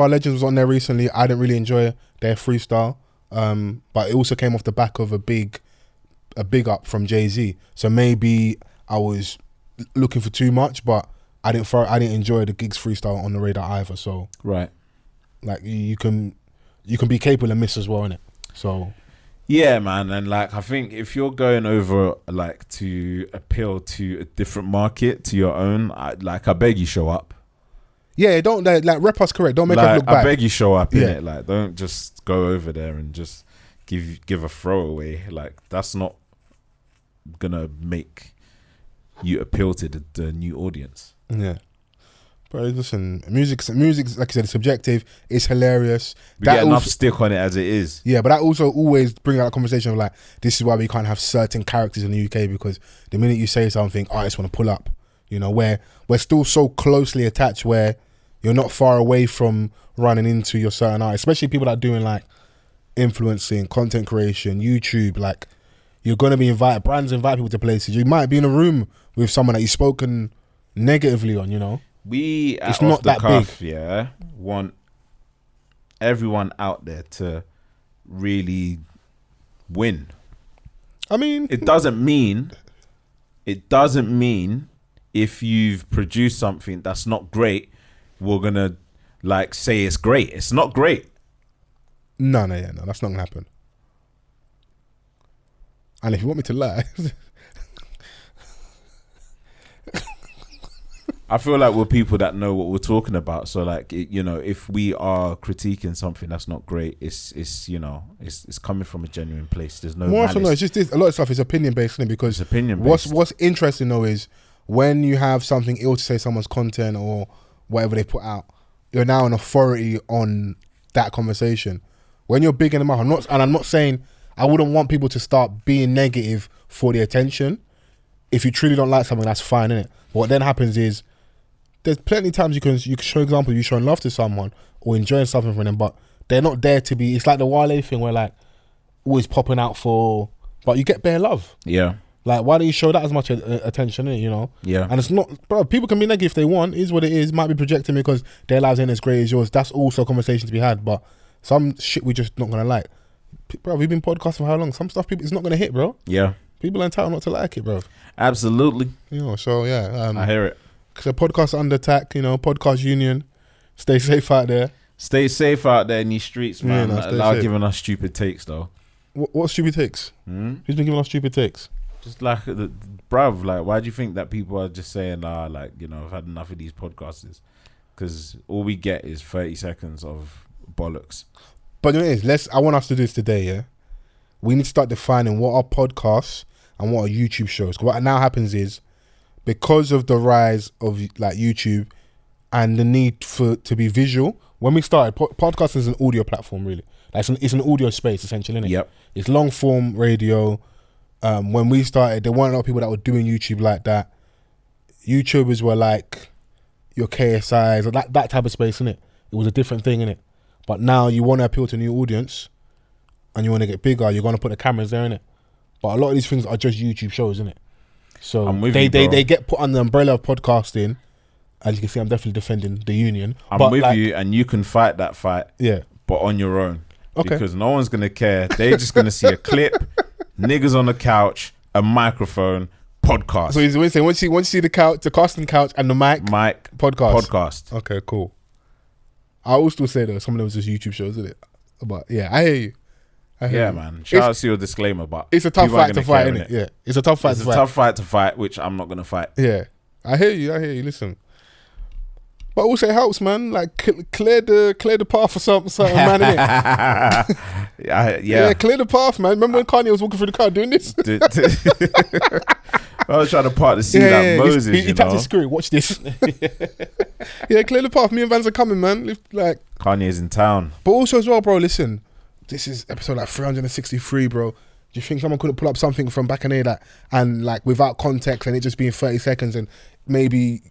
legends was on there recently. I didn't really enjoy their freestyle, but it also came off the back of a big up from Jay-Z. So maybe I was looking for too much, but I didn't enjoy the gigs freestyle on the radar either. So right, like you can be capable of miss as well, innit? So yeah, man. And like, I think if you're going over like to appeal to a different market to your own, I beg you, show up. Yeah, don't like rep us correct. Don't make us look bad. I beg you, show up, innit? Like, don't just go over there and just give a throwaway. Like, that's not gonna make you appeal to the new audience. Yeah, Bro, listen, music's like I said, it's subjective. It's hilarious. We get enough stick on it as it is. Yeah, but that also always brings out a conversation of like, this is why we can't have certain characters in the UK, because the minute you say something, artists want to pull up. You know, where we're still so closely attached, where you're not far away from running into your certain artists, especially people that are doing like influencing, content creation, YouTube. Like, you're going to be invited. Brands invite people to places. You might be in a room with someone that you've spoken negatively on. You know. We at Off the Cuff, yeah, want everyone out there to really win. I mean, it doesn't mean if you've produced something that's not great, we're gonna like say it's great. It's not great. No, that's not gonna happen. And if you want me to lie. I feel like we're people that know what we're talking about. So like, you know, if we are critiquing something that's not great, it's you know, it's coming from a genuine place. There's no more often. No, it's just a lot of stuff is opinion based, isn't it? Because it's opinion based. What's interesting though is when you have something ill to say someone's content or whatever they put out, you're now an authority on that conversation. When you're bigging them up, I'm not saying I wouldn't want people to start being negative for the attention. If you truly don't like something, that's fine, innit? But what then happens is, there's plenty of times you can show example, you showing love to someone or enjoying something from them, but they're not there to be. It's like the Wale thing where like always popping out for, but you get bare love. Yeah. Like, why don't you show that as much attention, you know? Yeah. And it's not, bro, people can be negative if they want. It is what it is. Might be projecting because their lives ain't as great as yours. That's also a conversation to be had. But some shit we just not gonna like. Bro, we've been podcasting for how long? Some stuff it's not gonna hit, bro. Yeah. People are entitled not to like it, bro. Absolutely. You know, so yeah. I hear it. So podcast under attack, you know, podcast union. Stay safe out there. Stay safe out there in these streets, man. Yeah, Allow giving us stupid takes, though. What stupid takes? Who's been giving us stupid takes? Just like, bruv, like, why do you think that people are just saying, like, you know, I've had enough of these podcasters? Because all we get is 30 seconds of bollocks. But you know what it is? I want us to do this today, yeah? We need to start defining what are podcasts and what are YouTube shows. What now happens is, because of the rise of like YouTube and the need to be visual, when we started, podcasting is an audio platform, really. Like it's an audio space, essentially, isn't it? Yep. It's long form radio. When we started, there weren't a lot of people that were doing YouTube like that. YouTubers were like your KSIs, or that type of space, innit? It was a different thing, innit? But now you want to appeal to a new audience and you want to get bigger, you're going to put the cameras there, innit? But a lot of these things are just YouTube shows, innit? So they get put on the umbrella of podcasting. As you can see, I'm definitely defending the union. I'm with you, and you can fight that fight. Yeah, but on your own. Okay. Because no one's gonna care. They're just gonna see a clip, niggas on the couch, a microphone, podcast. So he's saying once you see the couch, the casting couch, and the mic, podcast. Okay, cool. I will still say though, some of them was just YouTube shows, isn't it? But yeah, I hear you. Man. Shout out to your disclaimer, but it's a tough fight to fight, isn't it? Yeah, it's a tough fight. It's a tough fight to fight, which I'm not gonna fight. Yeah, I hear you. Listen, but also it helps, man. Like clear the path for something, man. Innit? Yeah, clear the path, man. Remember when Kanye was walking through the car doing this? I was trying to part the scene like Moses. He tapped his screw. Watch this. Yeah, clear the path. Me and Vans are coming, man. Like Kanye's in town, but also as well, bro. Listen. This is episode like 363, bro. Do you think someone couldn't pull up something from back in there that, and like without context and it just being 30 seconds and maybe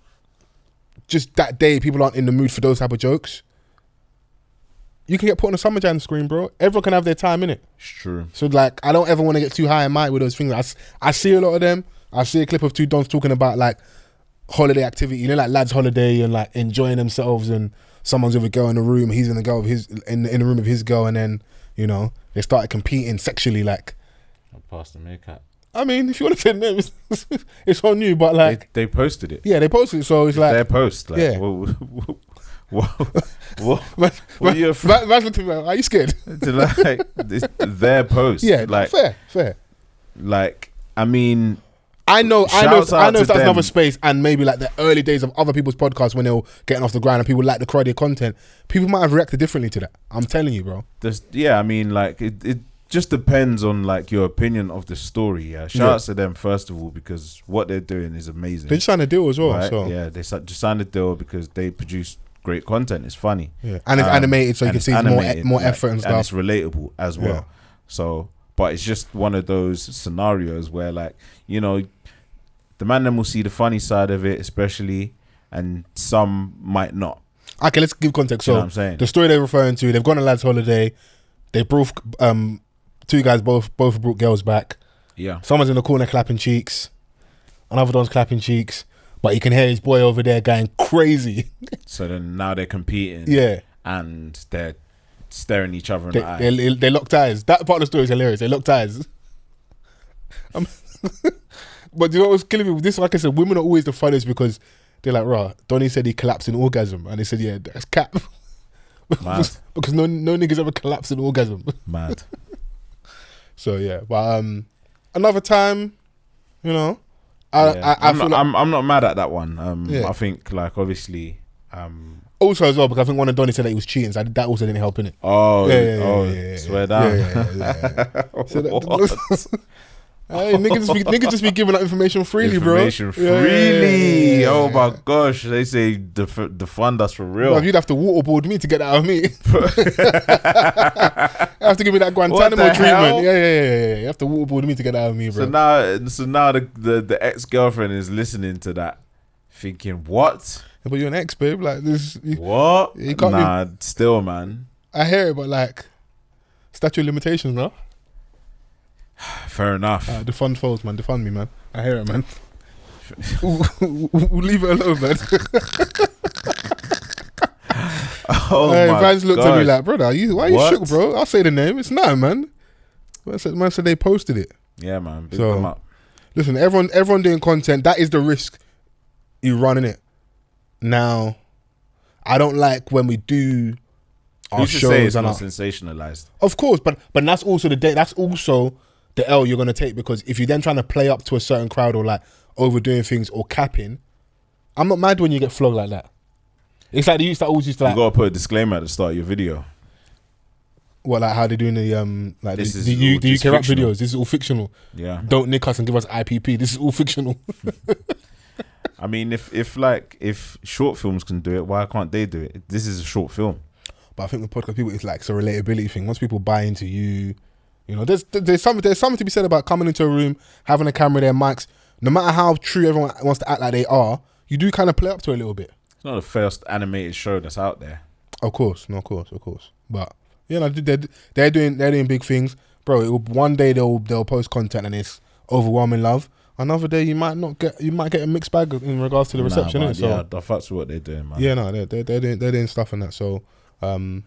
just that day people aren't in the mood for those type of jokes? You can get put on a Summer Jam screen, bro. Everyone can have their time, innit? It's true. So like, I don't ever want to get too high in mind with those things. I see a lot of them. I see a clip of two dons talking about like holiday activity, you know, like lads holiday and like enjoying themselves, and someone's with a girl in the room, he's in the girl of his in the room of his girl, and then, you know, they started competing sexually, like. I passed the makeup. I mean, if you want to say names, it's on you, but like they posted it. Yeah, they posted it, so it's like their post. Like, yeah. What are you afraid? Are you scared? Like their post. Yeah, like fair. Like, I mean, I know if that's them. another space, and maybe like the early days of other people's podcasts when they were getting off the ground and people like the crowded content, people might have reacted differently to that. I'm telling you, bro. I mean, like it just depends on like your opinion of the story. Yeah, shout outs to them first of all, because what they're doing is amazing. They just signed a deal as well, right? so yeah, they just signed a deal because they produce great content. It's funny, and it's animated, so you can see it's more effort and stuff, and it's relatable as well. Yeah. So, but it's just one of those scenarios where, like, you know, the man then will see the funny side of it, especially, and some might not. Okay, let's give context. You know so what I'm saying? The story they're referring to, they've gone on a lads' holiday. They both, two guys both brought girls back. Yeah. Someone's in the corner clapping cheeks. Another one's clapping cheeks. But you can hear his boy over there going crazy. So then now they're competing. Yeah. And they're staring each other in the eye. They locked eyes. That part of the story is hilarious. They locked eyes. But you know what was killing me with this? Like I said, women are always the funniest because they're like, rah, Donnie said he collapsed in orgasm. And they said, yeah, that's cap. Mad. Because no niggas ever collapsed in orgasm. Mad. So yeah, but another time, you know, I'm not mad at that one. I think like obviously. Also as well, because I think one of Donnie said that he was cheating, so that also didn't help in it. Swear down. Hey, niggas just be giving that information freely, bro. Freely. Yeah. Oh my gosh, they say defund us for real. Bro, you'd have to waterboard me to get that out of me. You have to give me that Guantanamo treatment. Yeah. You have to waterboard me to get that out of me, bro. So now the ex-girlfriend is listening to that, thinking, what? Yeah, but you're an ex, babe. Like this. What? You can't still, man. I hear it, but like statute of limitations, no. Fair enough. Defund Fols, man. Defund me, man. I hear it, man. We'll leave it alone, man. Vans looked at me like, brother, why are you shook, bro? I'll say the name. It's not, man. Man said they posted it. Yeah, man. Big them up. Listen, everyone doing content, that is the risk you run in it. Now, I don't like when we do our shows. Say it's not sensationalized. Of course, but that's also the L you're going to take, because if you're then trying to play up to a certain crowd or like overdoing things or capping, I'm not mad when you get flogged like that. It's like they always used to like... You got to put a disclaimer at the start of your video. What, like how they're doing the UK rap videos? This is all fictional. Yeah. Don't nick us and give us IPP. This is all fictional. I mean, if short films can do it, why can't they do it? This is a short film. But I think the podcast people, it's like it's a relatability thing. Once people buy into you, you know, there's something to be said about coming into a room, having a camera there, mics. No matter how true everyone wants to act like they are, you do kind of play up to it a little bit. It's not the first animated show that's out there. Of course. But you know, they're doing big things, bro. One day they'll post content and it's overwhelming love. Another day you might get a mixed bag in regards to the reception. Yeah, the fuck's what they're doing, man. Yeah, no, they're doing stuff in that. So, we're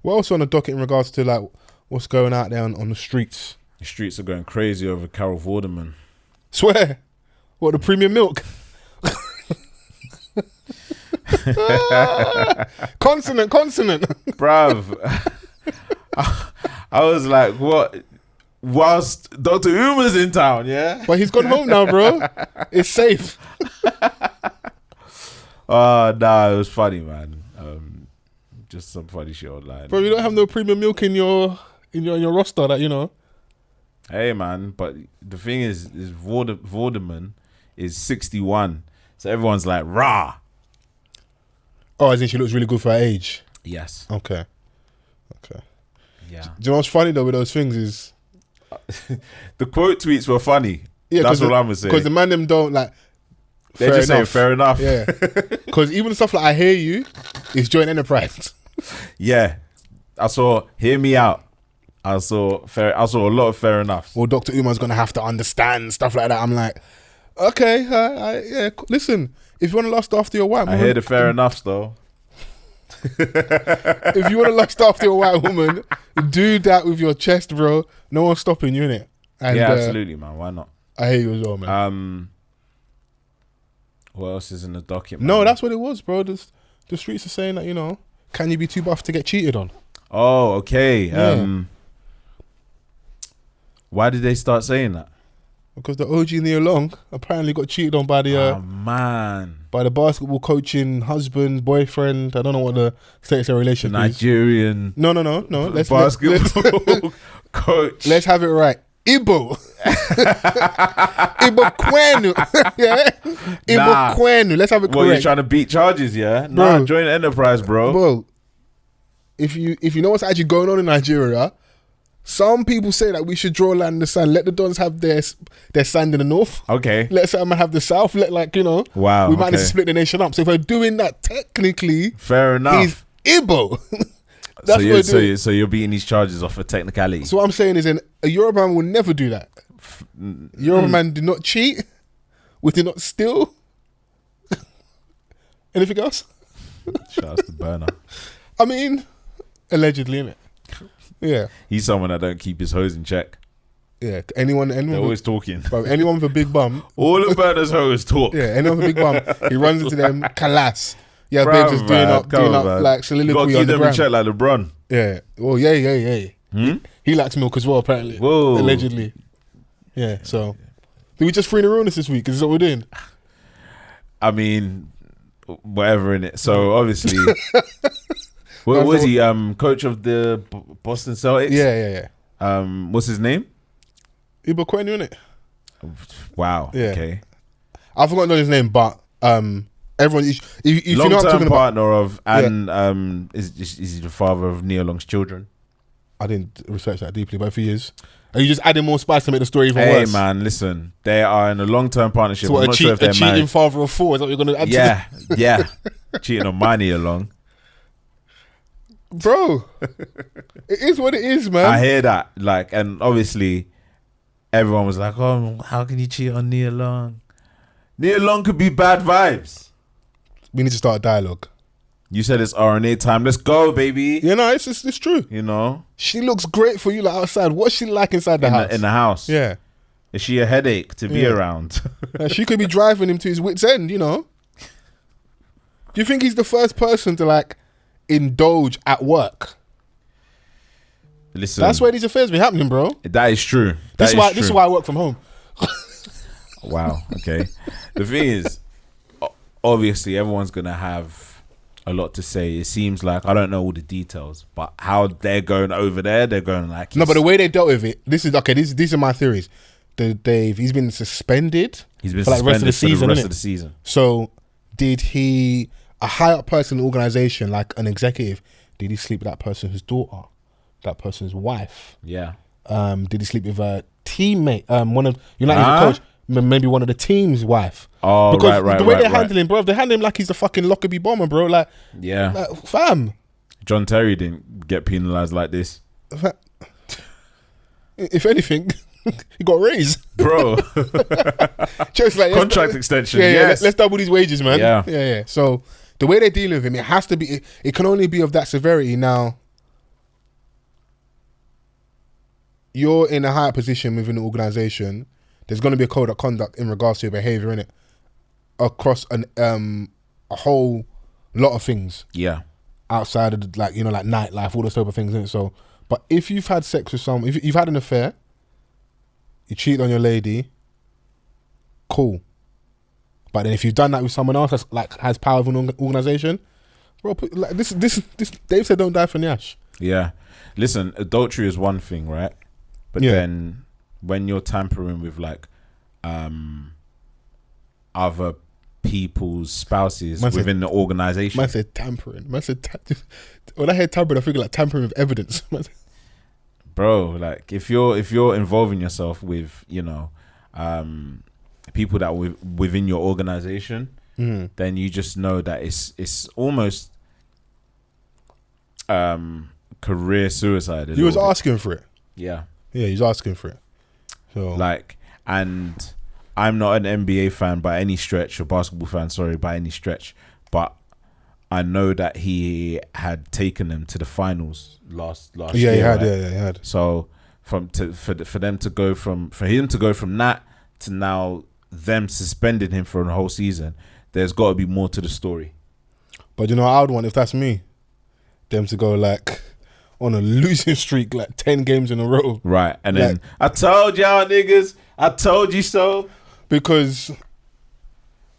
also on the docket in regards to like what's going out there on the streets. The streets are going crazy over Carol Vorderman. Swear, what, the premium milk? Consonant, bruv. I was like, what? Whilst Dr. Umar's in town, yeah? But he's gone home now, bro. It's safe. Nah, it was funny, man. Just some funny shit online. Bro, you don't have no premium milk in your roster, that, you know. Hey, man, but the thing is Vorderman is 61, so everyone's like, rah. Oh, as in she looks really good for her age. Yes. Okay. Yeah. Do you know what's funny though with those things is the quote tweets were funny. Yeah, that's what I'm gonna say. Because the mandem don't like. They're just saying fair enough. Yeah. Because even stuff like I hear you is joint enterprise. Yeah. I saw hear me out. I saw a lot of fair enough. Or Dr. Umar's gonna have to understand stuff like that. I'm like, okay, yeah. Listen, if you want to lust after your white woman, I hear the fair enough though. If you want to lust after a white woman, do that with your chest, bro. No one's stopping you, innit? And, yeah, absolutely, man. Why not? I hear you as well, man. What else is in the docket, man? No, that's what it was, bro. The streets are saying that, you know, can you be too buff to get cheated on? Oh, okay. Yeah. Why did they start saying that? Because the OG Nia Long apparently got cheated on by the... man. by the basketball coaching husband, boyfriend. I don't know what the status of relationship Nigerian. No. Let's basketball coach. Let's have it right. Ibo. Ibo Kwenu. Yeah. Ibo Kwenu. Let's have it correct. Well, you're trying to beat charges, yeah? Bro. Nah, join the enterprise, bro. Bro, if you know what's actually going on in Nigeria, some people say that we should draw land in the sand. Let the Dons have their sand in the north. Okay. Let some have the south. Wow. We might need to split the nation up. So if we're doing that, technically, fair enough. He's Igbo. That's what we're doing. So you're beating these charges off for technicality. So what I'm saying is, a Yoruba man will never do that. Yoruba man do not cheat. We do not steal. Anything else? Shout out to Burner. I mean, allegedly, innit? Yeah. He's someone that don't keep his hoes in check. Yeah. Anyone They're always talking. Bro, anyone with a big bum. All of Burner's hoes talk. Yeah, anyone with a big bum, he runs into them, kalas. Yeah, babe, just doing up like soliloquy on the ground. You gotta keep them in check like LeBron. Yeah. Well, yeah. He likes milk as well, apparently. Whoa. Allegedly. Yeah, so. Did we just free the realness this week? Is this what we're doing? I mean, whatever in it. So, obviously... What was he? Coach of the Boston Celtics? Yeah. What's his name? Ibo Kwenu, innit? Wow. Yeah. Okay. I forgot to know his name, but everyone, if you know what I'm talking partner of, and is he the father of Nia Long's children? I didn't research that deeply, but if he is, are you just adding more spice to make the story even worse? Hey man, listen, they are in a long-term partnership. So I'm not sure if they're cheating married. father of four? Is that what you're going to add? Yeah. Cheating on my Nia Long. Bro, it is what it is, man. I hear that, and obviously, everyone was like, "Oh, how can you cheat on Nia Long? Nia Long could be bad vibes." We need to start a dialogue. You said it's RNA time. Let's go, baby. You know, it's true. You know, she looks great for you, outside. What's she like inside the house? In the house, yeah. Is she a headache to be around? She could be driving him to his wit's end. You know. Do you think he's the first person to indulge at work? Listen, that's where these affairs be happening, bro. That is true. This is why I work from home. Wow. Okay. The thing is, obviously, everyone's gonna have a lot to say. It seems like I don't know all the details, but how they're going over there, they're going like no. But the way they dealt with it, this is okay. These are my theories. He's been suspended. He's been for suspended the rest for the rest of the season. So, did he? A high up person in the organization, like an executive, did he sleep with that person's daughter, that person's wife? Yeah. Did he sleep with a teammate? One of coach, maybe one of the team's wife. Oh, because right. The way they're handling him, bro, they handle him like he's the fucking Lockerbie bomber, bro. Fam. John Terry didn't get penalized like this. If anything. He got raised, bro. Just contract extension. Yeah. Let's double these wages, man. Yeah. So the way they deal with him, it has to be. It can only be of that severity. Now, you're in a higher position within the organization. There's going to be a code of conduct in regards to your behavior, innit? Across a whole lot of things. Yeah. Outside of nightlife, all those type of things, innit? So, but if you've had sex with someone, if you've had an affair. You cheat on your lady, cool. But then if you've done that with someone else that's has power of an organization, bro, this Dave said don't die for Nyash. Yeah. Listen, adultery is one thing, right? But then when you're tampering with other people's spouses within the organization. Man said tampering. When I heard tampering, I figured tampering with evidence. Bro, if you're involving yourself with people that within your organization, then you just know that it's almost career suicide. He was asking for it. Yeah, he's asking for it. So and I'm not an NBA fan by any stretch, or basketball fan, sorry, by any stretch, but I know that he had taken them to the finals last year. He had. So for him to go from that to now them suspending him for a whole season, there's got to be more to the story. But I would want, if that's me, them to go on a losing streak, 10 games in a row. Right, and then I told y'all niggas, I told you so. Because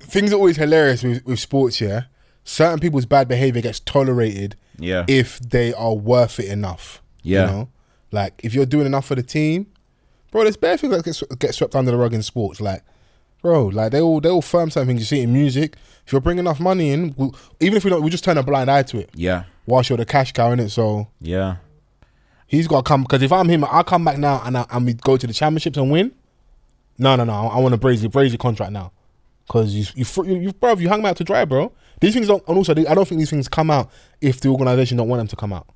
things are always hilarious with sports, yeah. Certain people's bad behaviour gets tolerated if they are worth it enough. Yeah. You know? Like, if you're doing enough for the team, bro, there's bare things that get swept under the rug in sports. Like, bro, like they all firm something. You see it in music. If you're bringing enough money in, even if we don't, we just turn a blind eye to it. Yeah. Whilst you're the cash cow, innit? So yeah, he's got to come. Because if I'm him, I'll come back now and we go to the championships and win. No. I want a Brazy contract now. Because you hung me out to dry, bro. These things don't, and also I don't think these things come out if the organisation don't want them to come out.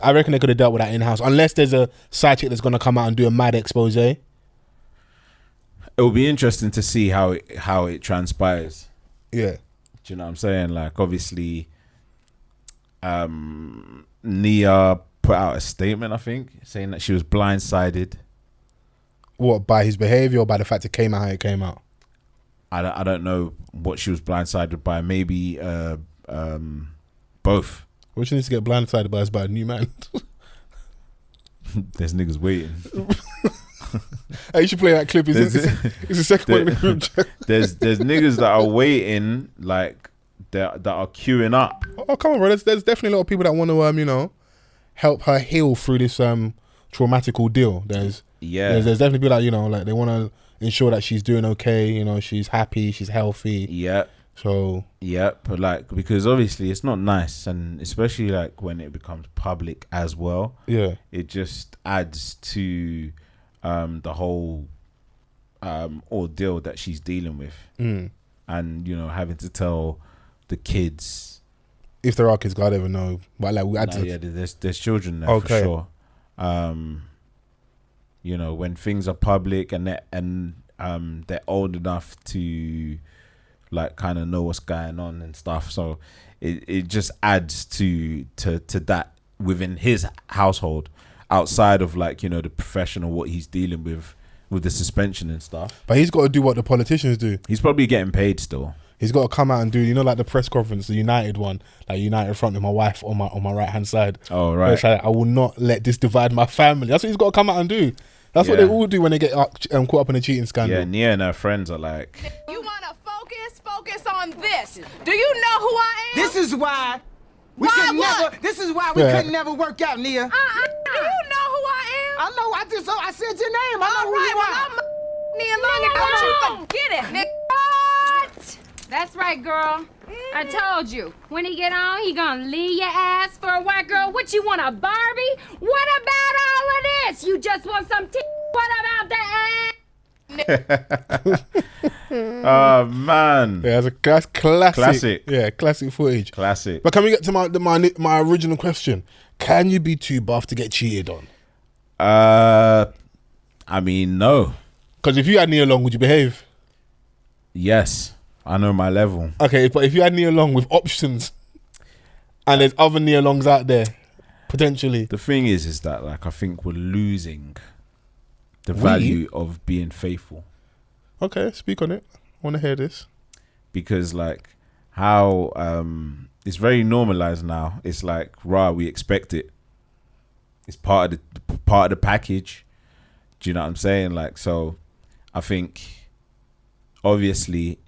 I reckon they could have dealt with that in-house, unless there's a side chick that's going to come out and do a mad expose. It will be interesting to see how it transpires. Yeah. Do you know what I'm saying? Like, obviously, Nia put out a statement, I think, saying that she was blindsided. What, by his behaviour or by the fact it came out how it came out? I don't know what she was blindsided by. Maybe both. What she needs to get blindsided by is by a new man. There's niggas waiting. Hey, you should play that clip. It's the second one in the group chat. There's niggas that are waiting, like that are queuing up. Oh, come on, bro. There's definitely a lot of people that want to help her heal through this traumatic ordeal. There's definitely people that like they want to ensure that she's doing okay. She's happy, she's healthy. Yeah. So but like, because obviously it's not nice, and especially like when it becomes public as well. Yeah. It just adds to the whole ordeal that she's dealing with, and having to tell the kids, if there are kids, God ever know, but like we add there's children there for sure. When things are public and they're old enough to like kind of know what's going on and stuff, so it just adds to that within his household, outside of like the professional, what he's dealing with the suspension and stuff. But he's got to do what the politicians do. He's probably getting paid still. He's got to come out and do like the press conference, the United one, like United in front of my wife on my right hand side. Oh right. It's like, I will not let this divide my family. That's what he's got to come out and do. That's what they all do when they get caught up in a cheating scandal. Yeah, Nia and her friends are like, you want to focus on this. Do you know who I am? This is why we couldn't never work out, Nia. Do you know who I am? I know. I said your name. I know who you are. I'm NiaLong. Don't you forget it, nigga. What? That's right, girl. I told you. When he get on, he gonna leave your ass for a white girl. What, you want a Barbie? What about all of this? You just want some What about the ass? Oh man. Yeah, that's classic. Yeah, classic footage. Classic. But can we get to my original question? Can you be too buff to get cheated on? I mean, no. Because if you had NiaLong, would you behave? Yes. I know my level. Okay, but if you had NiaLong with options, and there's other NiaLongs out there, potentially. The thing is that like I think we're losing the value of being faithful. Okay, speak on it. I want to hear this. Because like how it's very normalized now. It's like, we expect it. It's part of the package. Do you know what I'm saying? Like, so I think obviously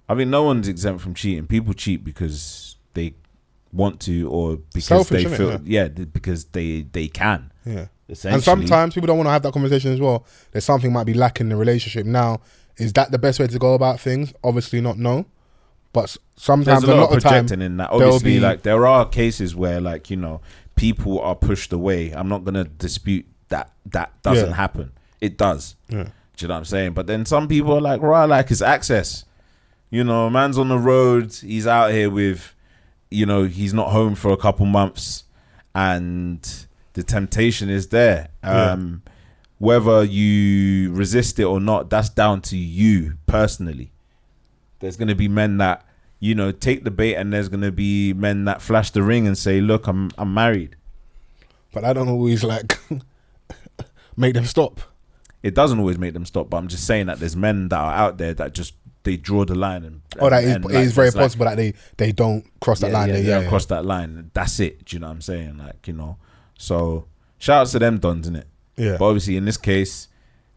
no one's exempt from cheating. People cheat because they want to, or because selfish, they feel because they can. Yeah. And sometimes people don't want to have that conversation as well. There's something might be lacking in the relationship. Now, is that the best way to go about things? Obviously not, no. But sometimes there's a lot of projecting in that. Obviously, like there are cases where like, people are pushed away. I'm not gonna dispute that doesn't happen. It does. Yeah. Do you know what I'm saying? But then some people are like, like it's access. Man's on the road, he's out here with, he's not home for a couple months, and the temptation is there. Whether you resist it or not, that's down to you personally. There's going to be men that, take the bait, and there's going to be men that flash the ring and say, look, I'm married. But I don't always like make them stop. It doesn't always make them stop, but I'm just saying that there's men that are out there that just, they draw the line. It is very possible that they don't cross that line. They don't cross that line. That's it. Do you know what I'm saying? Like, so shout out to them dons, innit? Yeah. But obviously in this case,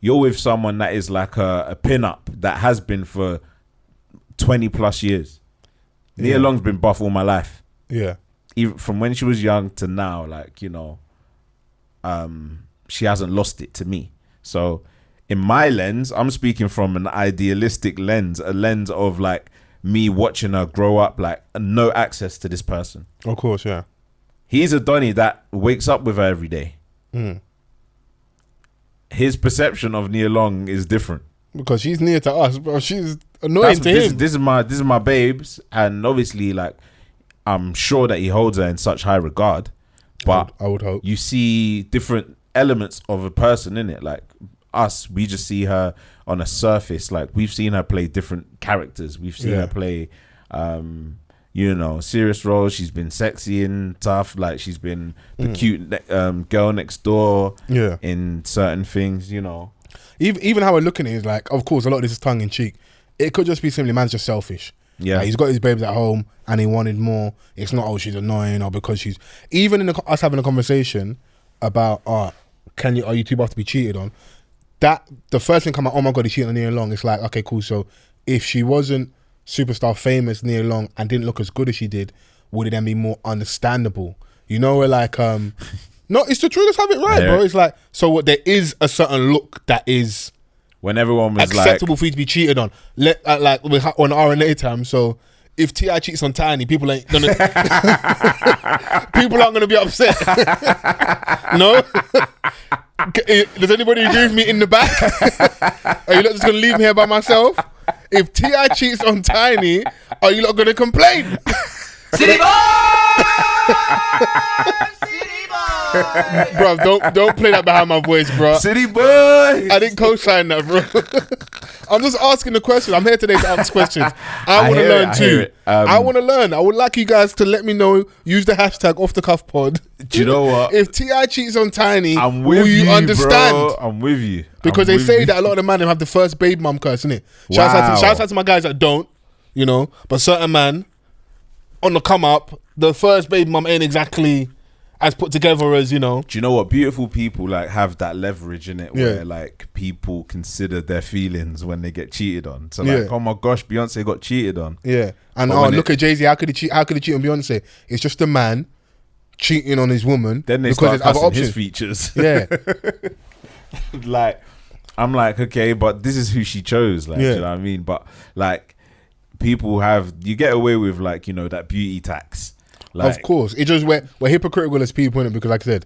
you're with someone that is like a pin-up that has been for 20 plus years. Nia Long's been buff all my life. Yeah. Even from when she was young to now, like, you know, she hasn't lost it to me. So in my lens, I'm speaking from an idealistic lens, a lens of like me watching her grow up, like no access to this person. Of course, yeah. He's a Donny that wakes up with her every day. His perception of Nia Long is different because she's near to us, bro. She's annoying to him. This is my babes, and obviously, like, I'm sure that he holds her in such high regard. But I would hope you see different elements of a person in it. Like us, we just see her on a surface. Like we've seen her play different characters. We've seen her play, you know, serious roles. She's been sexy and tough. Like she's been the cute girl next door. Yeah. In certain things, you know. Even how we're looking at it is like, of course, a lot of this is tongue in cheek. It could just be simply man's just selfish. Yeah, like, he's got his babes at home and he wanted more. It's not, oh, she's annoying or because she's... Even in us having a conversation about, are you too buff to be cheated on? That the first thing come out, oh my God, he's cheating on Nia Long. It's like, okay, cool. So if she wasn't superstar famous Nia Long and didn't look as good as she did, would it then be more understandable? You know, we're like, no, it's the truth. Let's have it right, bro. It's like, so what? There is a certain look that is... When everyone was acceptable for you to be cheated on, like on RNA time. So if T.I. cheats on Tiny, people aren't gonna be upset. No. Does anybody agree with me in the back? Are you not just gonna leave me here by myself? If T.I. cheats on Tiny, are you not gonna complain? City boy! Bro, don't play that behind my voice, bro. City boy. I didn't co-sign that, bro. I'm just asking the question. I'm here today to ask questions. I want to learn too. I want to learn. I would like you guys to let me know. Use the hashtag Offthecuffpod. Do you know what? If T.I. cheats on Tiny, I'm with you, understand? Bro. I'm with you. Because they say that a lot of the man have the first babe mum curse, innit? Shouts out to my guys that don't, you know. But certain man on the come up, the first babe mum ain't exactly as put together as, you know. Do you know what? Beautiful people like have that leverage in it where like people consider their feelings when they get cheated on. So like, oh my gosh, Beyonce got cheated on. Yeah. And look at Jay-Z, how could he cheat on Beyonce? It's just a man cheating on his woman. Then they start cussing his features. Yeah. Like, I'm like, okay, but this is who she chose. Like, do you know what I mean? But like, people you get away with like, you know, that beauty tax. Like, of course, it just we're hypocritical as people, innit? Because like I said,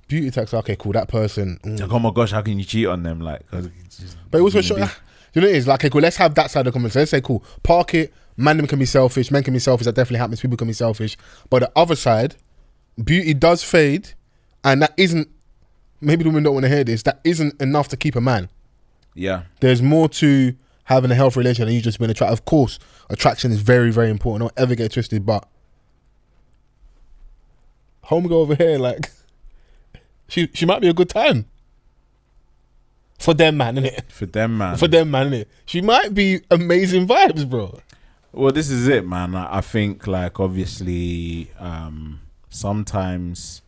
beauty tax. Okay, cool. That person. Like, oh my gosh, how can you cheat on them? Like, but it also shows. You know, it is like, okay, cool. Let's have that side of the conversation. Let's say, cool. Park it. Man can be selfish. Men can be selfish. That definitely happens. People can be selfish. But the other side, beauty does fade, and that isn't. Maybe the women don't want to hear this. That isn't enough to keep a man. Yeah, there's more to having a healthy relationship than you just being attracted. Of course, attraction is very, very important. Don't ever get twisted, but. Homegirl over here, like, she might be a good time. For them, man, innit? For them, man, innit? She might be amazing vibes, bro. Well, this is it, man. I think, like, obviously, sometimes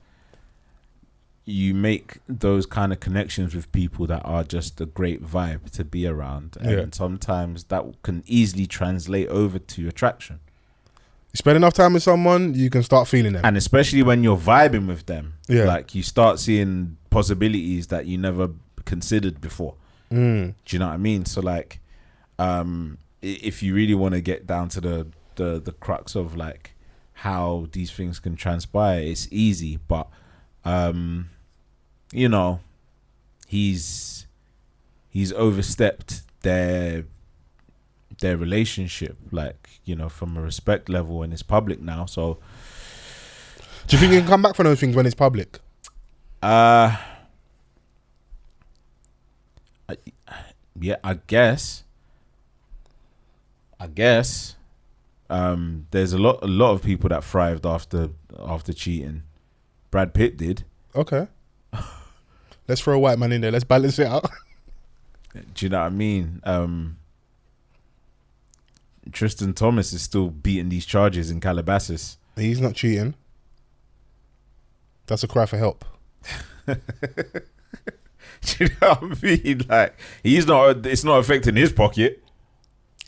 you make those kind of connections with people that are just a great vibe to be around. And sometimes that can easily translate over to attraction. You spend enough time with someone, you can start feeling them. And especially when you're vibing with them, like you start seeing possibilities that you never considered before. Do you know what I mean? So like, if you really want to get down to the crux of like how these things can transpire, it's easy. But, you know, he's overstepped their relationship, like, you know, from a respect level, and it's public now. So do you think you can come back from those things when it's public? Yeah, I guess there's a lot of people that thrived after cheating. Brad Pitt did. Okay. Let's throw a white man in there, let's balance it out. Do you know what I mean? Tristan Thomas is still beating these charges in Calabasas. He's not cheating. That's a cry for help. Do you know what I mean? Like, it's not affecting his pocket.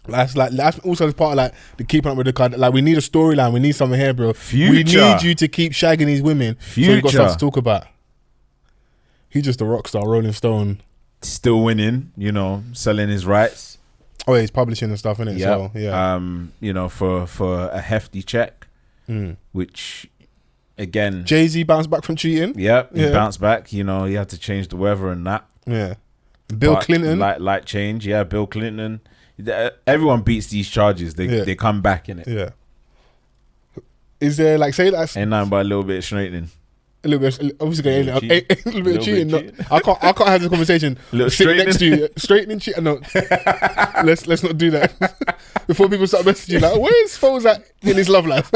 That's also part of like the keeping up with the card. Like, we need a storyline. We need something here, bro. Future. We need you to keep shagging these women. Future. So we got stuff to talk about. He's just a rock star, Rolling Stone. Still winning, you know, selling his rights. Oh, yeah, he's publishing and stuff, innit? Yep. So, yeah. You know, for a hefty check, which, again... Jay-Z bounced back from cheating. Yep, he bounced back. You know, he had to change the weather and that. Yeah. Bill Clinton. Light change. Yeah, Bill Clinton. Everyone beats these charges. They come back, innit? Yeah. Is there, like, say that's... Ain't nothing but a little bit of straightening. A little bit, obviously, a little bit of cheating. No, I can't have this conversation. Sitting next to you, straightening cheating. No, let's not do that. Before people start messaging like, where's Foles at in his love life?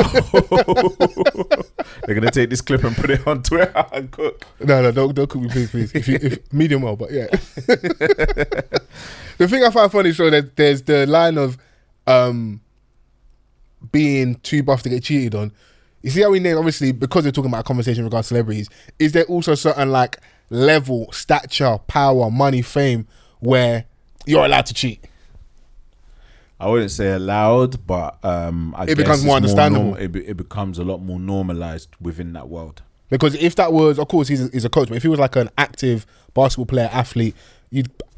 They're gonna take this clip and put it on Twitter and cook. No, don't cook me, please. If medium well, but yeah. The thing I find funny is that there's the line of being too buff to get cheated on. You see how we name, obviously, because we're talking about a conversation in regards to celebrities, is there also certain like level, stature, power, money, fame where you're allowed to cheat? I wouldn't say allowed, but it becomes more understandable. It becomes a lot more normalized within that world. Because if that was, of course, he's a coach, but if he was like an active basketball player, athlete,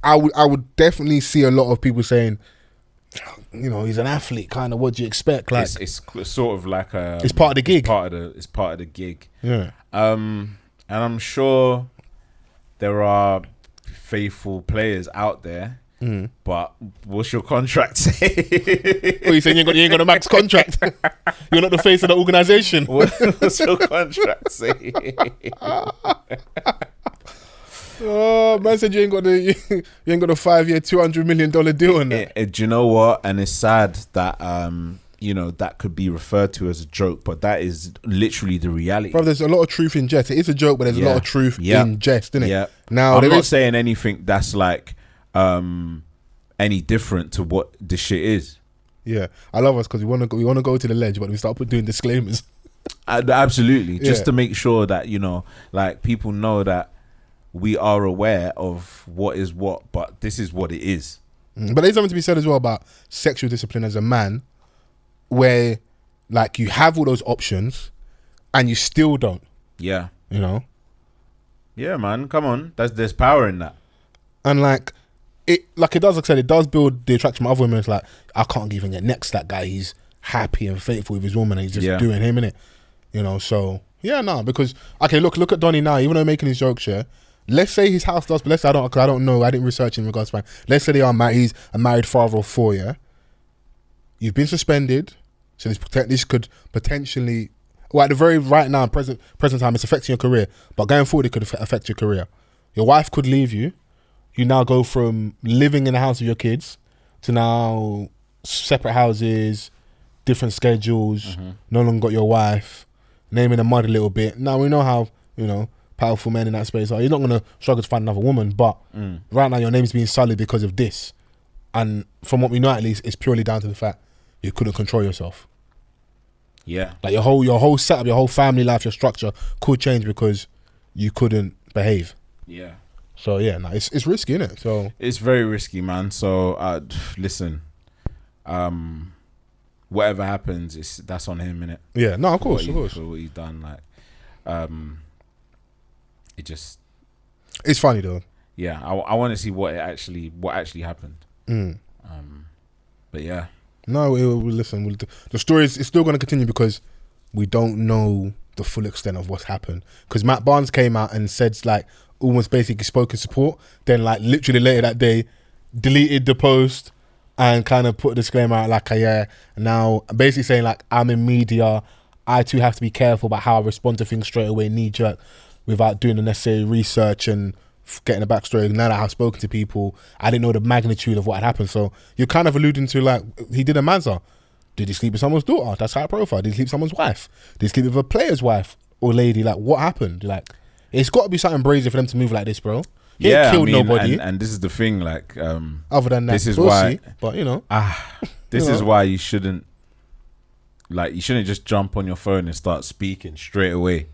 I would definitely see a lot of people saying, you know, he's an athlete, kind of. What do you expect? Like, it's sort of like it's part of the gig. It's part of the gig. Yeah. And I'm sure there are faithful players out there. But what's your contract say? Oh, you saying you ain't got a max contract? You're not the face of the organisation. What's your contract say? Oh, man said you ain't got a 5-year, $200 million deal on that. Do you know what? And it's sad that you know, that could be referred to as a joke, but that is literally the reality. Bro, there's a lot of truth in jest. It is a joke, but there's a lot of truth in jest, isn't it? Yeah. Now, I'm not saying anything that's like any different to what this shit is. Yeah, I love us because we want to go to the ledge, but we start doing disclaimers. Absolutely, just to make sure that, you know, like, people know that we are aware of what is what, but this is what it is. But there's something to be said as well about sexual discipline as a man, where like you have all those options and you still don't. Yeah, you know. Yeah, man, come on, there's power in that. And like it does, like I said, it does build the attraction of other women. It's like, I can't even get next to that guy. He's happy and faithful with his woman, and he's just doing him, innit? You know. So yeah, no, because okay, look at Donny now. Even though making his jokes, yeah. Let's say his house does, but let's say I don't know. I didn't research in regards to. Let's say they are married. He's a married father of 4. Yeah, you've been suspended, so this could potentially, well, at the very right now, present time, it's affecting your career. But going forward, it could affect your career. Your wife could leave you. You now go from living in the house with your kids to now separate houses, different schedules. No longer got your wife. Name in the mud a little bit. Now we know how, you know, powerful men in that space are. You're not going to struggle to find another woman, but right now your name's being sullied because of this. And from what we know, at least, it's purely down to the fact you couldn't control yourself. Yeah. Like your whole setup, your whole family life, your structure could change because you couldn't behave. Yeah. So yeah, no, it's risky, isn't it? So it's very risky, man. So listen, whatever happens, that's on him, innit? Yeah, no, of course. For what he's done, like, it's funny though. Yeah, I want to see what actually happened. But yeah, no, listen. The story is still going to continue because we don't know the full extent of what's happened. Because Matt Barnes came out and said, like, almost basically spoke in support. Then, like, literally later that day, deleted the post and kind of put a disclaimer out, like, now basically saying, like, I'm in media. I too have to be careful about how I respond to things straight away, knee jerk, without doing the necessary research and getting a backstory. Now that I've spoken to people, I didn't know the magnitude of what had happened. So you're kind of alluding to, like, he did a manza. Did he sleep with someone's daughter? That's high profile. Did he sleep with someone's wife? Did he sleep with a player's wife or lady? Like, what happened? Like, it's got to be something brazen for them to move like this, bro. He ain't killed nobody. And this is the thing, like, other than that, this is why. But you know, this is why you shouldn't just jump on your phone and start speaking straight away.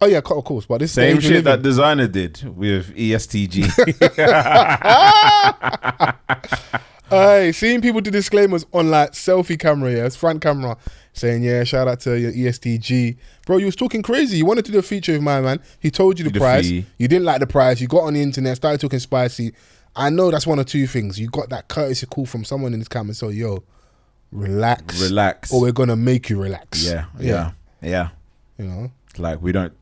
Oh yeah, of course. But this same shit that designer did with ESTG. Hey, seeing people do disclaimers on like selfie camera, it's front camera, saying shout out to your ESTG, bro. You was talking crazy. You wanted to do a feature with my man. He told you the price. You didn't like the price. You got on the internet, started talking spicy. I know that's one of two things. You got that courtesy call from someone in this camera. So relax, or we're gonna make you relax. Yeah. You know, like we don't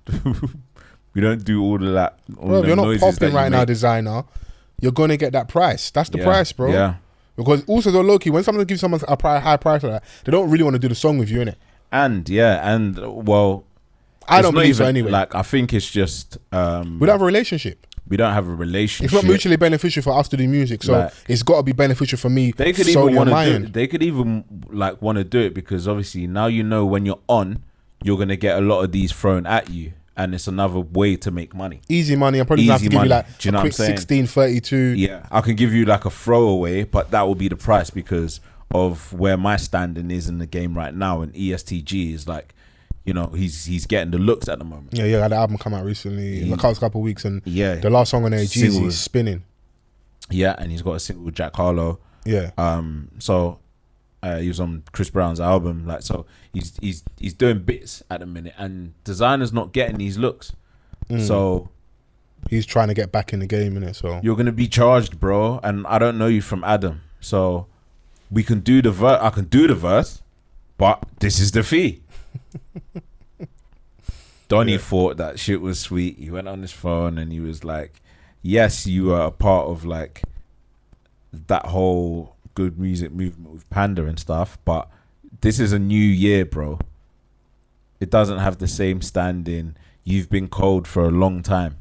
do all of that. Bro, you're not popping right now, designer. You're gonna get that price. That's the price, bro. Yeah. Because also the low key, when someone gives someone a high price like that, they don't really want to do the song with you, innit? And well, I don't believe so anyway. Like I think it's just we don't have a relationship. We don't have a relationship. It's not mutually beneficial for us to do music, so like, it's got to be beneficial for me. They could even want to do it. They could even like want to do it because obviously now you know when you're on, you're gonna get a lot of these thrown at you. And it's another way to make money. Easy money. I'm probably going to have to give you like a quick 1632. Yeah, I can give you like a throwaway, but that will be the price because of where my standing is in the game right now. And ESTG is like, you know, he's getting the looks at the moment. Yeah, had the album come out recently, like a couple of weeks, and the last song on there, Jeezy's spinning. Yeah, and he's got a single with Jack Harlow. Yeah. So he was on Chris Brown's album, like so. He's doing bits at the minute, and designer's not getting these looks, so he's trying to get back in the game, innit? So you're gonna be charged, bro. And I don't know you from Adam, so we can do the verse. I can do the verse, but this is the fee. Donnie thought that shit was sweet. He went on his phone and he was like, "Yes, you are a part of like that whole good music movement with Panda and stuff, but." This is a new year, bro. It doesn't have the same standing. You've been cold for a long time.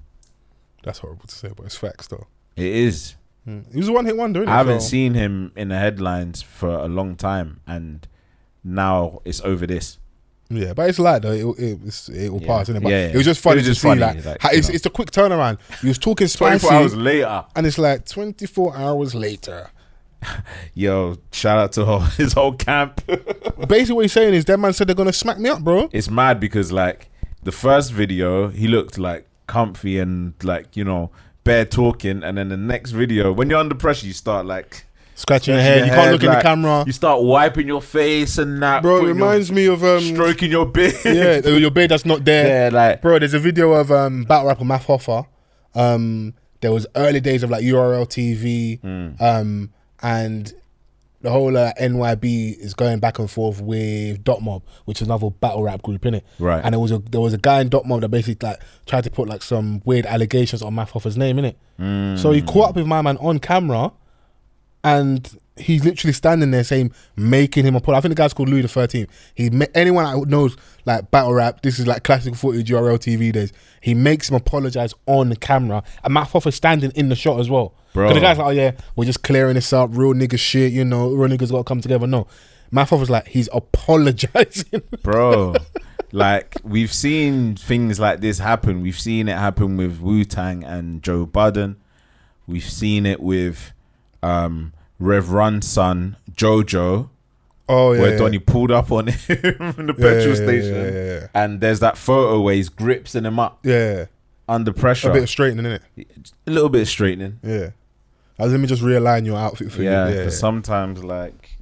That's horrible to say, but it's facts, though. It is. He was a one-hit wonder, innit? I haven't seen him in the headlines for a long time, and now it's over this. Yeah, but it's like though, it will pass, innit? But it was just funny to see, like it's a quick turnaround. He was talking spicy. 24 hours later. And it's like 24 hours later. Yo, shout out to his whole camp. Basically what he's saying is that man said they're gonna smack me up, bro. It's mad because like the first video he looked like comfy and like, you know, bare talking, and then the next video when you're under pressure you start like scratching your head, you can't look in the camera, you start wiping your face and that, bro. It reminds me of stroking your beard. Yeah, your beard that's not there. Yeah, like bro, there's a video of battle rapper Math Hoffa. There was early days of like URL TV, and the whole NYB is going back and forth with Dot Mob, which is another battle rap group, innit? Right. And there was a guy in Dot Mob that basically like tried to put like some weird allegations on Math Hoffa's name, innit? So he caught up with my man on camera, and he's literally standing there saying, making him apologize. I think the guy's called Louis the 13th. Anyone that knows like battle rap, this is like classic footage, URL TV days. He makes him apologize on the camera, and Math Hoffa's standing in the shot as well. Bro. Because the guy's like, oh yeah, we're just clearing this up, real nigga shit, you know, real niggas gotta come together. No, Math Hoffa's like, he's apologizing. Bro, like we've seen things like this happen. We've seen it happen with Wu-Tang and Joe Budden. We've seen it with Rev Run's son, Jojo. Oh yeah, where Donnie pulled up on him in the petrol station. And there's that photo where he's gripsing him up. Yeah. Under pressure. A bit of straightening, innit? A little bit of straightening. Yeah. Let me just realign your outfit for you. Yeah, because sometimes like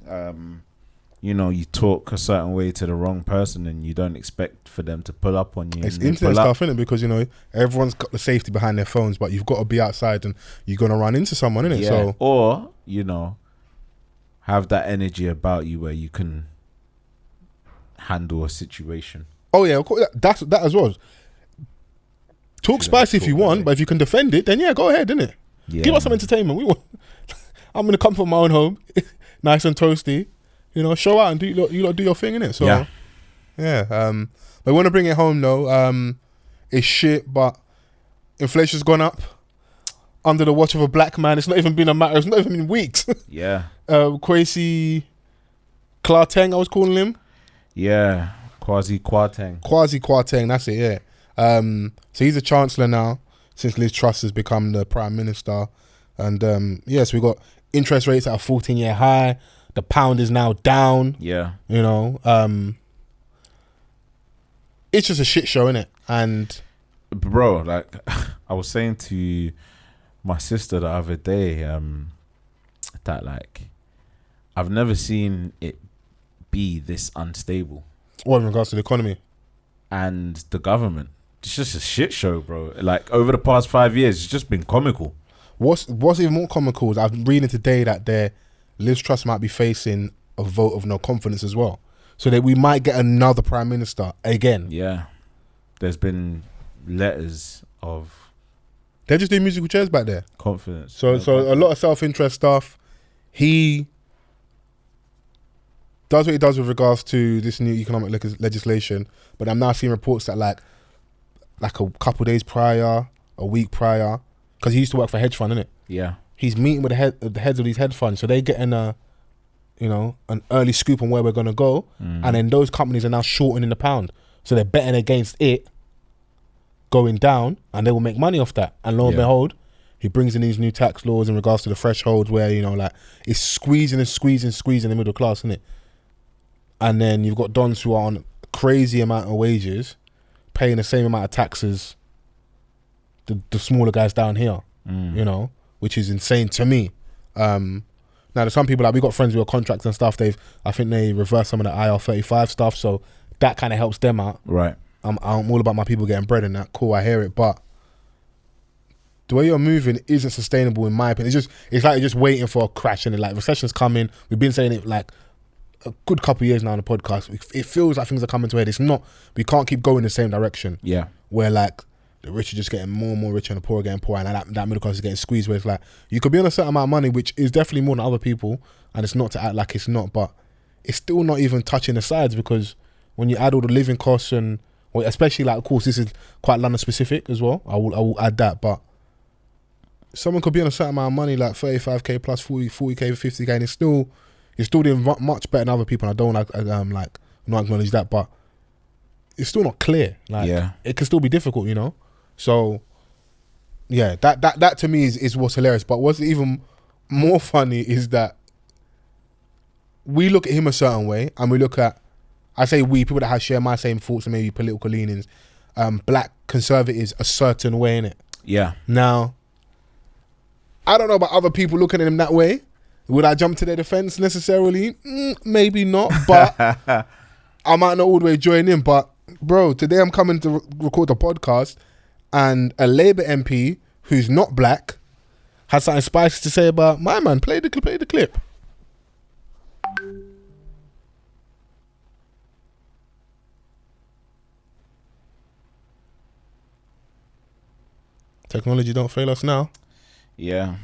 you know, you talk a certain way to the wrong person and you don't expect for them to pull up on you. It's internet stuff, innit? Because, you know, everyone's got the safety behind their phones, but you've got to be outside and you're going to run into someone, innit? Yeah. So, or, you know, have that energy about you where you can handle a situation. Oh yeah, of course, that as well. Talk spicy if you want, but if you can defend it, then yeah, go ahead, innit? Yeah. Give us some entertainment. We want. I'm in the comfort of my own home, nice and toasty. You know, show out and you lot do your thing, innit? So yeah. But we want to bring it home though. It's shit, but inflation's gone up. Under the watch of a black man, it's not even been a matter. It's not even been weeks. Yeah. Kwasi Kwarteng, I was calling him. Yeah, Kwasi Kwarteng. Kwasi Kwarteng, that's it. Yeah. So he's a chancellor now since Liz Truss has become the prime minister, and so we got interest rates at a 14-year high. The pound is now down. Yeah. You know, it's just a shit show, innit? And bro, like I was saying to my sister the other day, that like I've never seen it be this unstable. What, in regards to the economy and the government? It's just a shit show, bro. Like over the past 5 years, it's just been comical. What's even more comical is I'm reading today that Liz Truss might be facing a vote of no confidence as well, so that we might get another prime minister again. Yeah, there's been letters of they're just doing musical chairs back there. Confidence. So a lot of self-interest stuff. He does what he does with regards to this new economic legislation, but I'm now seeing reports that like a couple days prior, a week prior, because he used to work for a hedge fund, innit? Yeah. He's meeting with the heads of these hedge funds, so they're getting an early scoop on where we're gonna go, and then those companies are now shortening the pound, so they're betting against it going down, and they will make money off that. And lo and behold, he brings in these new tax laws in regards to the thresholds where like it's squeezing the middle class, innit? And then you've got dons who are on a crazy amount of wages, paying the same amount of taxes the smaller guys down here, which is insane to me. Now there's some people, like we got friends who are contracts and stuff, I think they reverse some of the IR35 stuff, so that kind of helps them out. Right. I'm all about my people getting bread and that. Cool, I hear it, but the way you're moving isn't sustainable in my opinion. It's like you're just waiting for a crash, and like recession's coming. We've been saying it like a good couple of years now on the podcast. It feels like things are coming to a head. It's not. We can't keep going the same direction. Yeah. Where like the rich are just getting more and more richer and the poor are getting poorer, and that middle class is getting squeezed. Where it's like you could be on a certain amount of money, which is definitely more than other people, and it's not to act like it's not, but it's still not even touching the sides, because when you add all the living costs and especially like, of course, this is quite London specific as well. I will add that, but someone could be on a certain amount of money, like 35k plus 40k, 50k, and you're still doing much better than other people. And I don't not acknowledge that, but it's still not clear. Like, it can still be difficult, So, yeah, that to me is what's hilarious. But what's even more funny is that we look at him a certain way, and we look at, I say we, people that share my same thoughts and maybe political leanings, black conservatives a certain way, innit? Yeah. Now, I don't know about other people looking at him that way. Would I jump to their defense necessarily? Maybe not, but I might not all the way join in. But bro, today I'm coming to record a podcast, and a Labour MP who's not black has something spicy to say about my man. Play the clip. Technology don't fail us now. Yeah.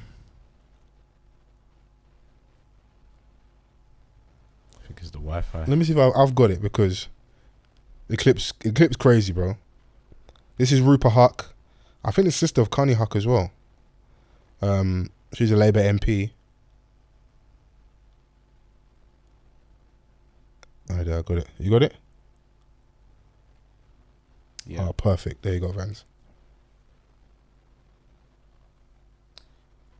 I think it's the Wi-Fi. Let me see if I've got it, because the clip's crazy, bro. This is Rupa Huq. I think it's sister of Kanye Huq as well. She's a Labour MP. I got it. You got it? Yeah. Oh, perfect. There you go, Vans.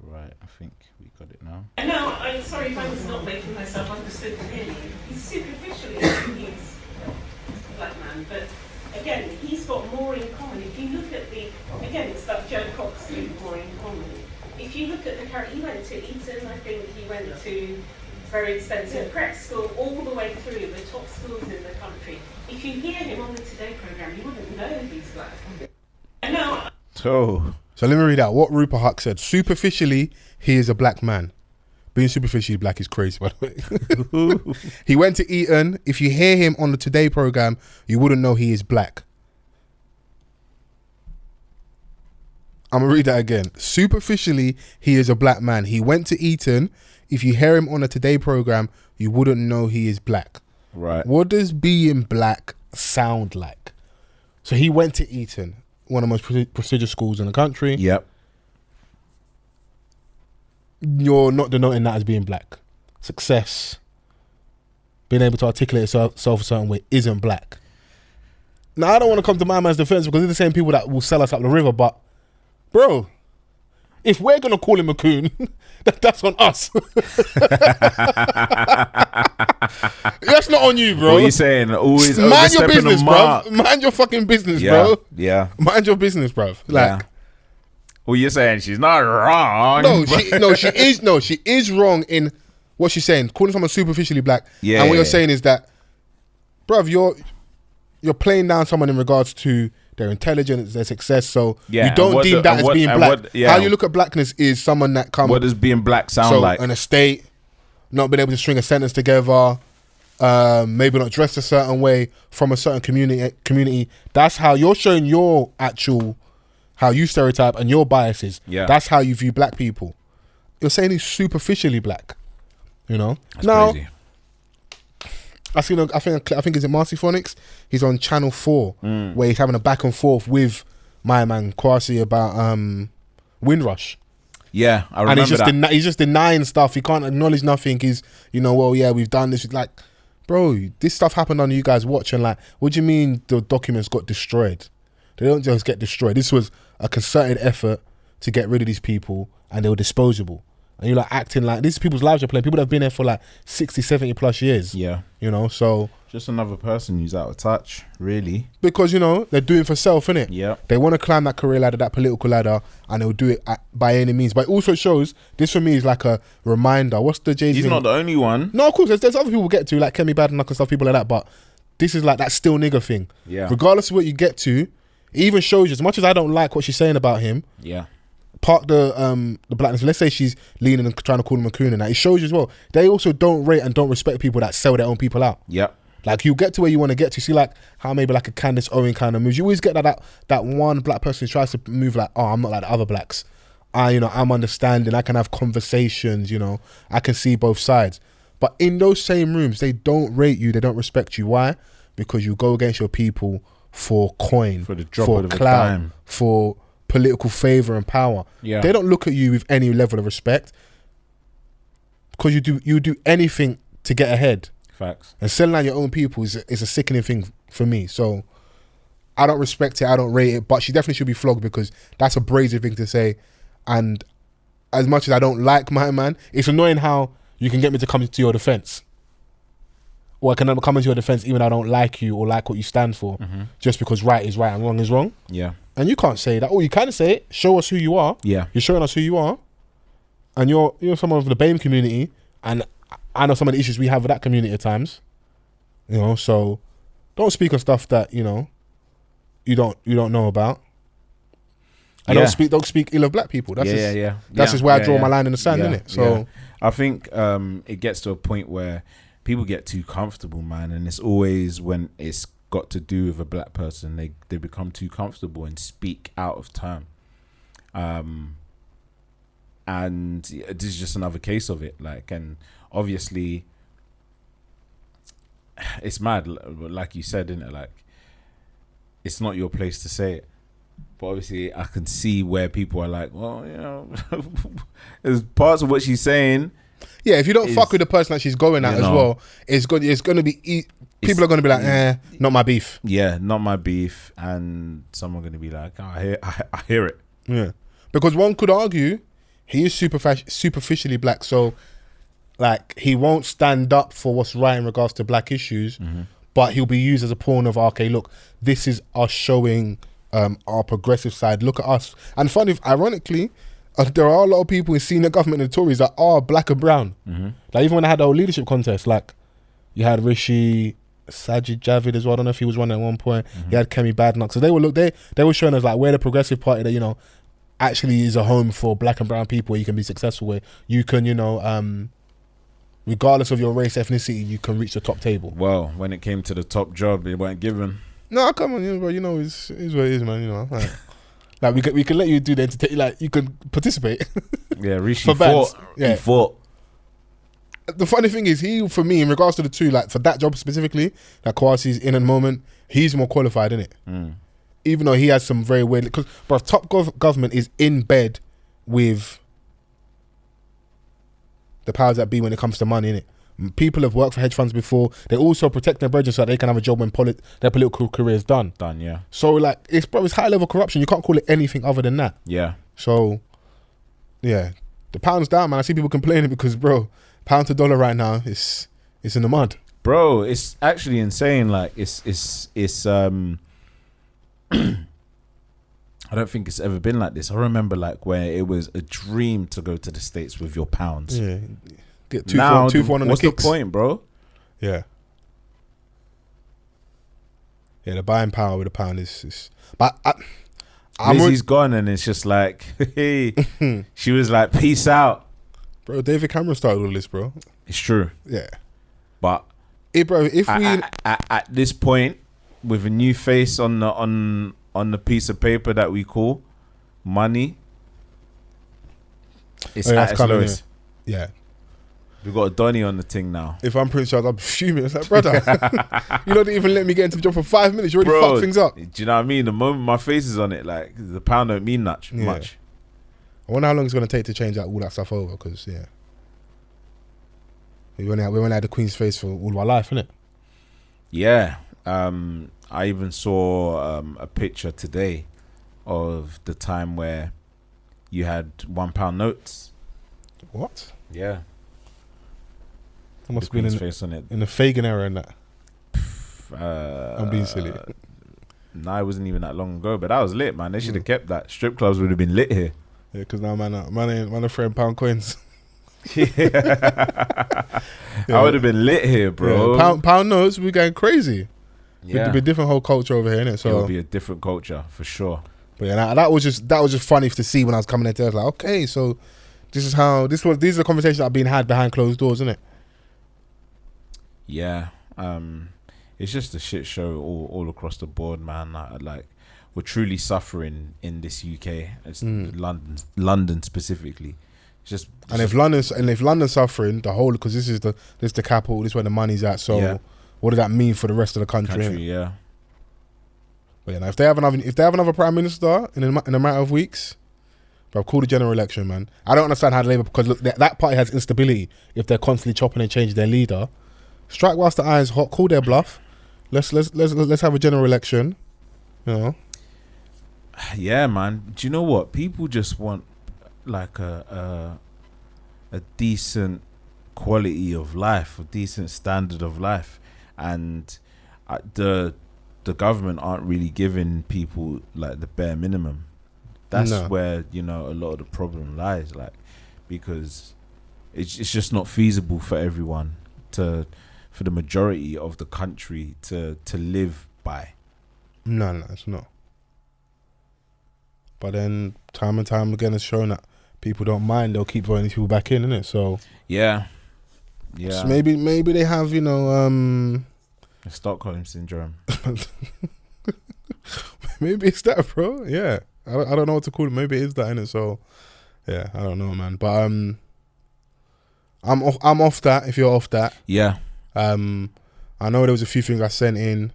Right, I think we got it now. No, I'm sorry if I'm not making myself understood clearly. He's superficially he's a black man, but again, he's got more in common. If you look at it's that Joe Cox thing, more in common. If you look at the character, he went to Eton, I think he went to very expensive prep school, all the way through the top schools in the country. If you hear him on the Today programme, you wouldn't know he's black. No. So let me read out what Rupa Huq said. Superficially, he is a black man. Being superficially black is crazy, by the way. He went to Eton. If you hear him on the Today programme, you wouldn't know he is black. I'm going to read that again. Superficially, he is a black man. He went to Eton. If you hear him on the Today programme, you wouldn't know he is black. Right. What does being black sound like? So he went to Eton, one of the most prestigious schools in the country. Yep. You're not denoting that as being black. Success, being able to articulate yourself a certain way, isn't black. Now, I don't want to come to my man's defense, because they're the same people that will sell us up the river, but bro, If we're gonna call him a coon, that's on us. That's not on you, bro. What are you saying? Always mind your business, bro. Mind your fucking business, bro. Yeah. Mind your business, bro. Like, well, you're saying she's not wrong. She is wrong in what she's saying. Calling someone superficially black. Yeah. And what you're saying is that, bruv, you're playing down someone in regards to their intelligence, their success. So you don't deem that as being black. How you look at blackness is someone that comes. What does being black sound like? An estate, not being able to string a sentence together, maybe not dressed a certain way from a certain community. That's how you're showing your actual, how you stereotype and your biases. Yeah. That's how you view black people. You're saying he's superficially black. You know? That's now, crazy. I think is it Marcy Phonics? He's on Channel 4 where he's having a back and forth with my man Kwasi about Windrush. Yeah, I remember and he's just denying stuff. He can't acknowledge nothing. He's, we've done this. Like, bro, this stuff happened on you guys' watch, and like, what do you mean the documents got destroyed? They don't just get destroyed. This was a concerted effort to get rid of these people, and they were disposable. And you're like acting like these people's lives are playing. People that have been there for like 60, 70 plus years. Yeah. So just another person who's out of touch, really. Because, they're doing it for self, innit? Yeah. They want to climb that career ladder, that political ladder, and they'll do it by any means. But it also shows, this for me is like a reminder. What's the Jay-Z? He's not the only one. No, of course, there's other people we get to, like Kemi Badenoch and stuff, people like that. But this is like that still nigger thing. Yeah. Regardless of what you get to, it even shows you, as much as I don't like what she's saying about him. Yeah. Park the blackness. Let's say she's leaning and trying to call him a coon and that. It shows you as well. They also don't rate and don't respect people that sell their own people out. Yep. Like, you get to where you want to get to. See, like, how maybe like a Candace Owen kind of moves. You always get that one black person who tries to move like, oh, I'm not like the other blacks. I'm understanding. I can have conversations, I can see both sides. But in those same rooms, they don't rate you. They don't respect you. Why? Because you go against your people for coin, for the drop for of a clout, dime, for political favor and power. Yeah. They don't look at you with any level of respect because you do anything to get ahead. Facts. And selling out your own people is a sickening thing for me. So I don't respect it. I don't rate it. But she definitely should be flogged because that's a brazen thing to say. And as much as I don't like my man, it's annoying how you can get me to come to your defense. Or I can never come into your defense even though I don't like you or like what you stand for, just because right is right and wrong is wrong. Yeah. And you can't say that. Or you can say it. Show us who you are. Yeah. You're showing us who you are. And you're someone of the BAME community. And I know some of the issues we have with that community at times. So don't speak on stuff that, you don't know about. And don't speak ill of black people. That's That's just where I draw my line in the sand, innit? So I think it gets to a point where people get too comfortable, man, and it's always when it's got to do with a black person, they become too comfortable and speak out of turn. And this is just another case of it. Like, and obviously it's mad, like you said, isn't it? Like, it's not your place to say it. But obviously I can see where people are like, well, there's parts of what she's saying. Yeah, if you don't fuck with the person that she's going at as well, it's going to be... People are going to be like, not my beef. Yeah, not my beef. And someone going to be like, oh, I hear it. Yeah. Because one could argue he is superficially black. So, like, he won't stand up for what's right in regards to black issues, but he'll be used as a pawn of, okay, look, this is us showing our progressive side. Look at us. And funny, ironically, there are a lot of people in senior government and the Tories that are black and brown. Like, even when I had our leadership contest, like, you had Rishi, Sajid Javid as well. I don't know if he was running at one point. You had Kemi Badenoch. So they were showing us like we're the progressive party that actually is a home for black and brown people where you can be successful, where you can regardless of your race, ethnicity, you can reach the top table. Well, when it came to the top job, it weren't given. No, come on, bro. It's what it is, man. Like we can let you do the entertainment. Like, you can participate. Yeah, Rishi fought. Yeah. He fought. The funny thing is, he, for me, in regards to the two, like for that job specifically, that Kwasi's in at the moment, he's more qualified, innit? Even though he has some very weird... Because, bro, top government is in bed with the powers that be when it comes to money, innit? People have worked for hedge funds before. They also protect their brethren so that they can have a job when their political career is done. Yeah. So, like, it's high level corruption. You can't call it anything other than that. Yeah. So, Yeah, the pound's down, man. I see people complaining because, bro, pound to dollar right now it's in the mud, bro. It's actually insane. Like it's I don't think it's ever been like this. I remember like where it was a dream to go to the States with your pounds. Yeah, get now, two for one on what's the kicks. The point, bro? Yeah, the buying power with the pound is. But Lizzie's gone, and it's just like, hey, she was like, peace out, bro. David Cameron started all this, bro. It's true. Yeah, but bro, if we at this point with a new face on the piece of paper that we call money, it's at its lowest. Yeah. We got a Donny on the thing now. If I'm Prince Charles, I'm fuming. It's like, brother, you don't even let me get into the job for 5 minutes. You already fucked things up. Do you know what I mean? The moment my face is on it, like the pound don't mean much. I wonder how long it's going to take to change all that stuff over. Because we only had the Queen's face for all of our life, innit? Yeah. I even saw a picture today of the time where you had £1 notes. What? Yeah. That must have been in the Fagin era and that. I'm being silly. Nah, it wasn't even that long ago, but that was lit, man. They should have kept that. Strip clubs would have been lit here. Yeah, because now man are throwing pound coins. I would have been lit here, bro. Yeah, pound notes, we're going crazy. Yeah, it'd be a different whole culture over here, innit? So it would be a different culture for sure. But yeah, that was just funny to see when I was coming into it. I was like, okay, so these are the conversations that are being had behind closed doors, isn't it? Yeah, it's just a shit show all across the board, man. Like we're truly suffering in this UK. It's London specifically. If London's suffering, the whole, because this is the capital, this is where the money's at. So what does that mean for the rest of the country? Yeah. But if they have another prime minister in a matter of weeks, bro, call the general election, man. I don't understand how Labour, because look, that party has instability. If they're constantly chopping and changing their leader, strike whilst the iron's hot. Call their bluff. Let's have a general election. You know. Yeah, man. Do you know what? People just want like a decent quality of life, a decent standard of life, and the government aren't really giving people like the bare minimum. That's where, you know, a lot of the problem lies, like, because it's just not feasible for everyone for the majority of the country to live by. No, it's not. But then time and time again, it's shown that people don't mind. They'll keep voting these people back in, innit? So yeah. So maybe they have, you know, Stockholm syndrome. Maybe it's that, bro. Yeah, I don't know what to call it. Maybe it is that, innit? So yeah, I don't know, man. But I'm off that. If you're off that, yeah. I know there was a few things I sent in.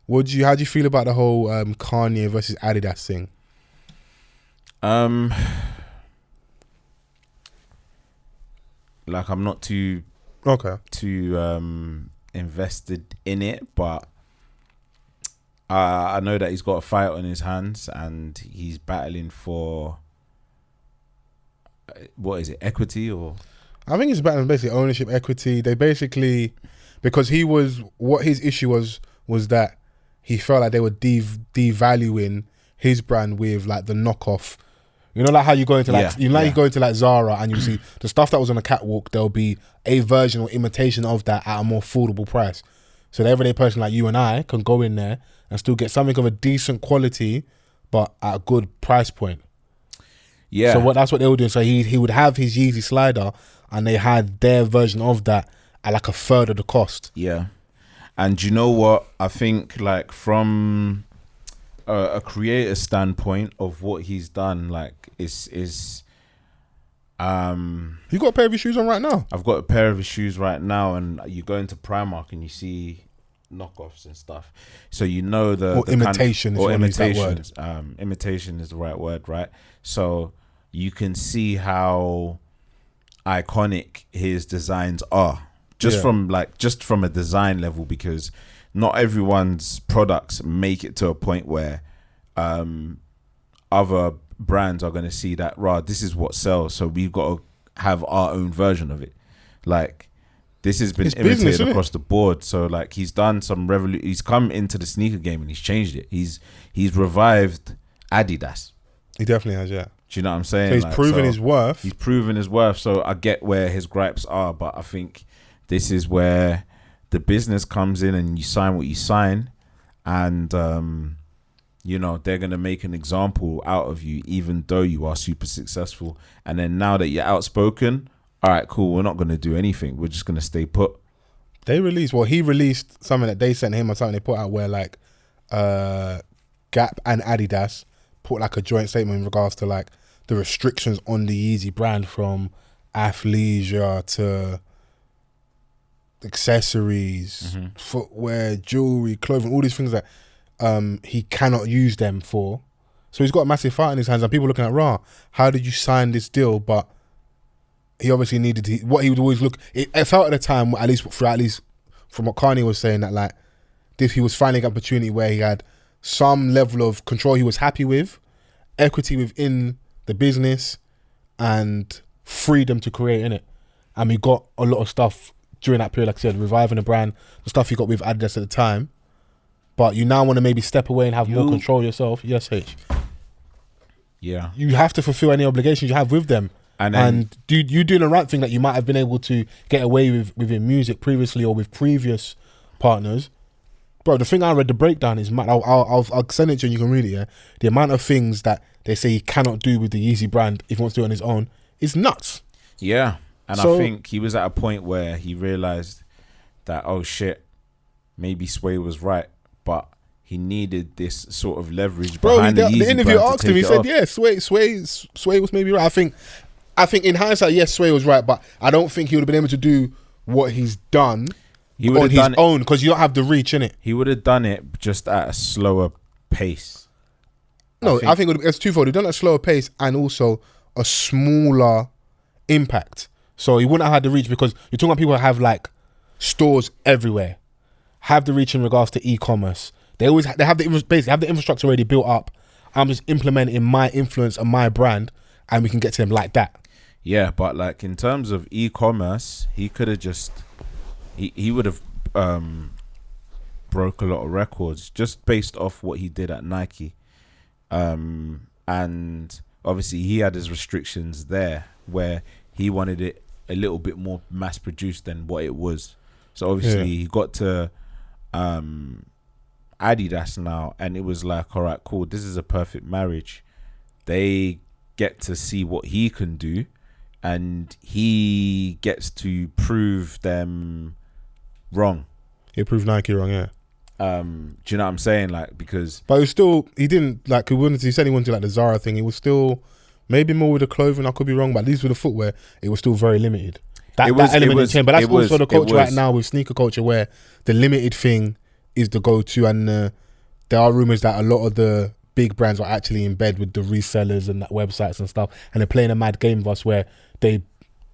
How do you feel about the whole Kanye versus Adidas thing? Like, I'm not too invested in it, but I know that he's got a fight on his hands and he's battling for what is it, equity? Or I think he's battling basically ownership, equity. They basically, because what his issue was that he felt like they were devaluing his brand with like the knockoff. You know, like how you go into you go into like Zara and you see the stuff that was on the catwalk, there'll be a version or imitation of that at a more affordable price. So the everyday person like you and I can go in there and still get something of a decent quality, but at a good price point. Yeah. So that's what they were doing. So he would have his Yeezy slider and they had their version of that at like a third of the cost. Yeah. And you know what? I think like from a creator standpoint of what he's done, like is you got a pair of his shoes on right now? I've got a pair of his shoes right now, and you go into Primark and you see knockoffs and stuff, so you know the imitation kind of, or imitations. Imitation is the right word, right? So you can see how iconic his designs are from a design level, because not everyone's products make it to a point where other brands are going to see that, this is what sells, so we've got to have our own version of it. Like, this has been imitated across the board. So like, he's done some he's come into the sneaker game and he's changed it. He's revived Adidas. He definitely has, yeah. Do you know what I'm saying? So he's proven his worth. He's proven his worth. So I get where his gripes are, but I think this is where the business comes in and you sign what you sign, and you know, they're gonna make an example out of you, even though you are super successful. And then now that you're outspoken, all right, cool, we're not gonna do anything. We're just gonna stay put. He released something that they sent him or something they put out where like Gap and Adidas put like a joint statement in regards to like the restrictions on the Yeezy brand, from athleisure to accessories, footwear, jewelry, clothing, all these things that he cannot use them for. So he's got a massive fight in his hands, and people looking at, how did you sign this deal? But he obviously needed what he would always look. It felt at the time, at least from what Kanye was saying, that like this, he was finding an opportunity where he had some level of control he was happy with, equity within the business, and freedom to create in it. And we got a lot of stuff during that period, like I said, reviving the brand, the stuff you got with Adidas at the time. But you now want to maybe step away and have more control yourself. Yes, H. Yeah. You have to fulfill any obligations you have with them. And you doing the right thing that you might have been able to get away with within music previously or with previous partners. Bro, the thing I read, the breakdown is mad. I'll send it to you and you can read it, yeah? The amount of things that they say he cannot do with the Yeezy brand if he wants to do it on his own is nuts. Yeah. And I think he was at a point where he realised that, oh shit, maybe Sway was right, but he needed this sort of leverage behind the Yeezy the interview brand asked him, he said, yeah, Sway was maybe right. I think in hindsight, yes, Sway was right, but I don't think he would have been able to do what he's done on his own, because you don't have the reach in it. He would have done it just at a slower pace. No, I think it's twofold. He'd done it at a slower pace and also a smaller impact. So he wouldn't have had the reach, because you're talking about people that have like stores everywhere, have the reach in regards to e-commerce. They have the infrastructure already built up. I'm just implementing my influence and my brand, and we can get to them like that. Yeah, but like in terms of e-commerce, he could have just he would have broke a lot of records just based off what he did at Nike, and obviously he had his restrictions there where he wanted it a little bit more mass produced than what it was. So obviously he got to Adidas now, and it was like, all right, cool, this is a perfect marriage. They get to see what he can do, and he gets to prove them wrong. He proved Nike wrong, yeah. Do you know what I'm saying? Like, because but it was still, he didn't like, he said he wanted to like the Zara thing. He was still maybe more with the clothing, I could be wrong, but at least with the footwear, it was still very limited. That element changed, but that's also the culture right now with sneaker culture, where the limited thing is the go-to, and there are rumors that a lot of the big brands are actually in bed with the resellers and that websites and stuff, and they're playing a mad game with us where they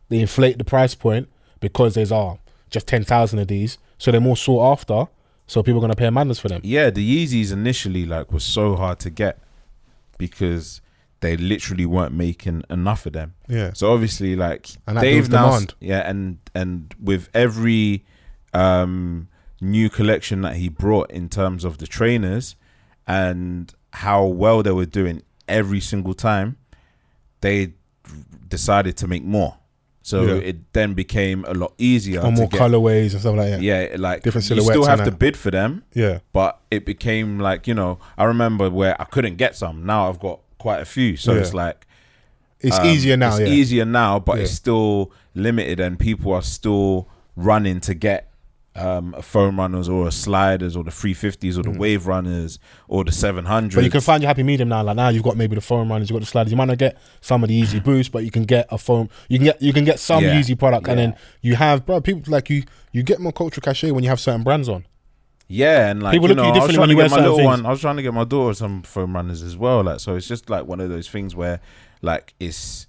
inflate the price point because there's just 10,000 of these, so they're more sought after, so people are going to pay madness for them. Yeah, the Yeezys initially like was so hard to get because they literally weren't making enough of them. Yeah. So obviously, like, and they've now demand. Yeah, and with every new collection that he brought in terms of the trainers and how well they were doing every single time, they decided to make more. So it then became a lot easier on more colorways and stuff like that. Yeah, like different silhouettes. You still have to bid for them. Yeah. But it became like, you know, I remember where I couldn't get some. Now I've got quite a few. So it's like it's easier now. It's easier now, but it's still limited, and people are still running to get a foam runners or a sliders or the 350s or the wave runners or the 700s. But you can find your happy medium now. Like now you've got maybe the foam runners, you've got the sliders. You might not get some of the Yeezy Boost, but you can get a foam. You can get some Yeezy product, and then you have people like you get more cultural cachet when you have certain brands on. Yeah, and like people look at you differently when you wear certain things. I was trying to get my daughter some foam runners as well. Like, so it's just like one of those things where like it's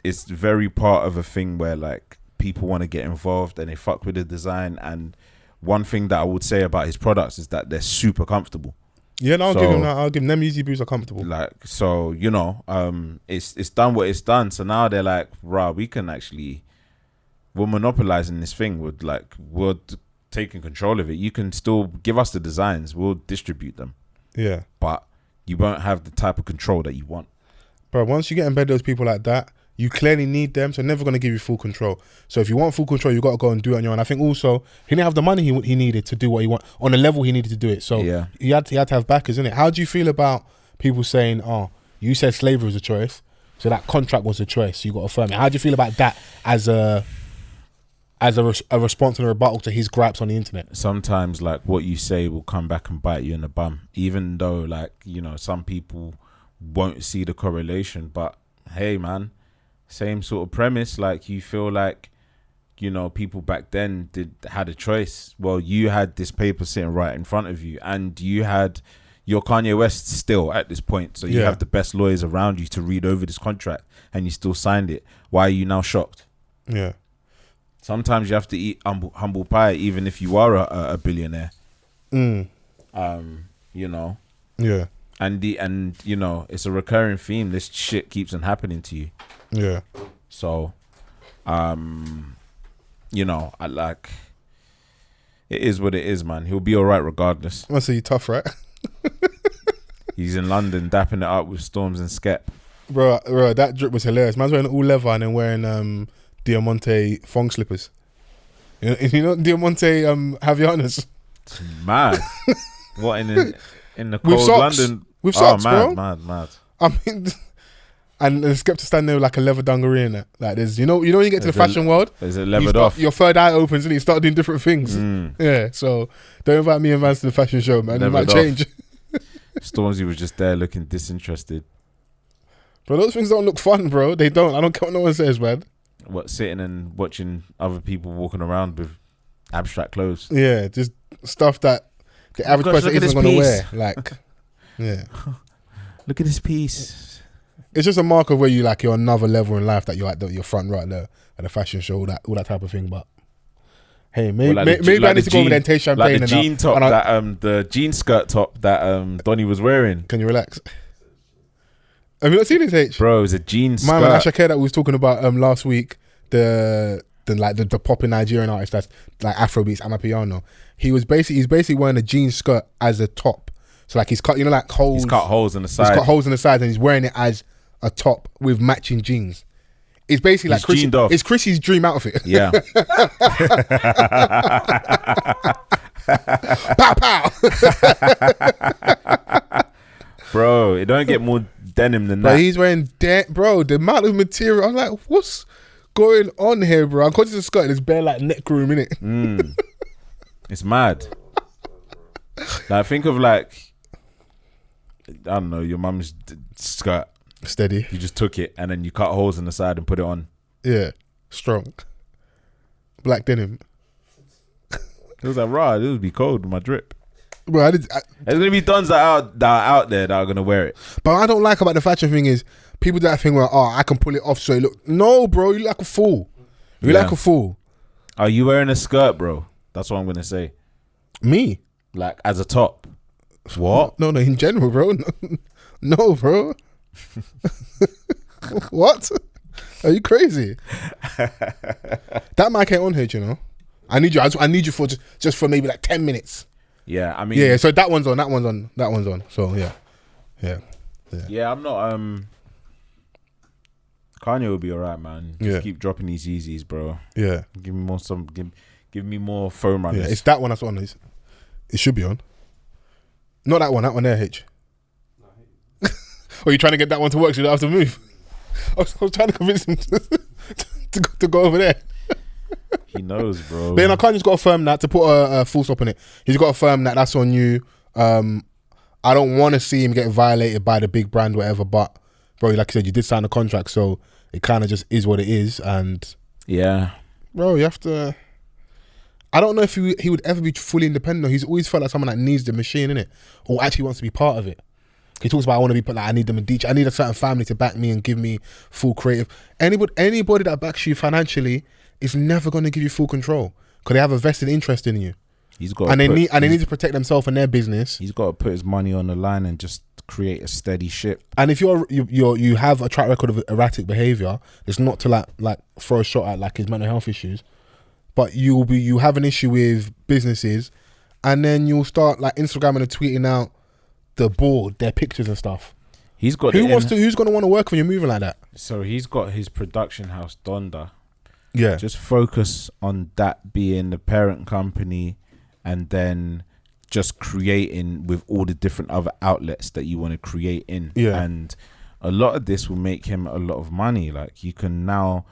very part of a thing where like people want to get involved and they fuck with the design. And one thing that I would say about his products is that they're super comfortable. Yeah, no, I'll give him that. I'll give them Yeezy boots are comfortable. Like, so, you know, it's done what it's done. So now they're like, we can actually, we're monopolizing this thing. We're taking control of it. You can still give us the designs. We'll distribute them. Yeah. But you won't have the type of control that you want. Bro, once you get in bed with those people like that, you clearly need them, so they're never going to give you full control. So if you want full control, you got to go and do it on your own. I think also, he didn't have the money he needed to do what he want on the level he needed to do it. So he had to have backers, innit? How do you feel about people saying, oh, you said slavery was a choice, so that contract was a choice, so you got to affirm it. How do you feel about that as a response and a rebuttal to his gripes on the internet? Sometimes, like, what you say will come back and bite you in the bum, even though, like, you know, some people won't see the correlation. But hey, man, same sort of premise. Like, you feel like, you know, people back then had a choice. Well, you had this paper sitting right in front of you, and you had your KanyeWest still at this point, so you have the best lawyers around you to read over this contract, and you still signed it. Why are you now shocked? Yeah. Sometimes you have to eat humble pie, even if you are a billionaire. You know. Yeah. And you know, it's a recurring theme. This shit keeps on happening to you. Yeah. So, you know, it is what it is, man. He'll be all right regardless. I say you tough, right? He's in London dapping it up with Storms and Skep. Bro, that drip was hilarious. Man's wearing all leather and then wearing Diamante thong slippers. You know Diamante Havaianas? It's mad. What in the cold London? With socks, bro. Mad. I mean, and there's Skep to stand there with like a leather dungaree in that. Like there's, you know when you get to the fashion world, there's a levered off. Your third eye opens and you start doing different things. Yeah, so don't invite me and Vans to the fashion show, man. It might change. Stormzy was just there looking disinterested. But those things don't look fun, bro. They don't. I don't care what no one says, man. What, sitting and watching other people walking around with abstract clothes? Yeah, just stuff that the average person isn't going to wear. Like, yeah. Look at this piece. It's just a mark of where you're another level in life, that you're at your front right there at the fashion show, all that type of thing. But hey, maybe I need to go over there and taste champagne. Like the jean top, the jean skirt top that Donnie was wearing. Can you relax? Have you not seen this, H? Bro, it was a jean skirt. Man, Ashake that we was talking about last week, the popping Nigerian artist that's like Afrobeats, Amapiano. He's basically wearing a jean skirt as a top. So like he's cut, you know, like holes. He's cut holes in the side. He's cut holes in the sides and he's wearing it as a top with matching jeans. It's basically like it's Chrissy's dream outfit. Yeah. Pow pow. Bro, it don't get more denim than that. But he's wearing bro, the amount of material. I'm like, what's going on here, bro? I'm conscious of skirt and it's bare like neck room, innit? It's mad. Like, think of like, I don't know, your mum's skirt. Steady. You just took it and then you cut holes in the side and put it on. Yeah, strong. Black denim. It was like, right, this would be cold with my drip. Bro, there's gonna be dons that are out there that are gonna wear it. But what I don't like about the fashion thing is people do that thing where, I can pull it off so it look. No, bro, you look like a fool. You like a fool. Are you wearing a skirt, bro? That's what I'm gonna say. Me? Like as a top? What? No, in general, bro. No, bro. What? Are you crazy? That mic ain't on here, you know. I need you for just for maybe like 10 minutes. Yeah, I mean, yeah. So that one's on. So yeah. Yeah, I'm not. Kanye will be alright, man. Just keep dropping these Yeezys, bro. Yeah. Give me more give me more foam runners. Yeah, it's that one that's on. It should be on. Not that one. That one there, H. Or you trying to get that one to work so you don't have to move? I was trying to convince him to go over there. He knows, bro. But then I can't just got to affirm that to put a full stop on it. He's got to affirm that that's on you. I don't want to see him get violated by the big brand, whatever. But bro, like I said, you did sign a contract, so it kind of just is what it is. And yeah, bro, you have to. I don't know if he would ever be fully independent. He's always felt like someone that needs the machine, innit? Or actually wants to be part of it. He talks about, I want to be put like, I need them in I need a certain family to back me and give me full creative. Anybody that backs you financially is never going to give you full control because they have a vested interest in you. they need to protect themselves and their business. He's got to put his money on the line and just create a steady ship. And if you have a track record of erratic behavior, it's not to like throw a shot at like his mental health issues, but you have an issue with businesses, and then you'll start like Instagramming and tweeting out the board, their pictures and stuff. He's got who's going to want to work when you're moving like that? So he's got his production house Donda. Yeah, just focus on that being the parent company, and then just creating with all the different other outlets that you want to create in. Yeah. And a lot of this will make him a lot of money. Like you can now,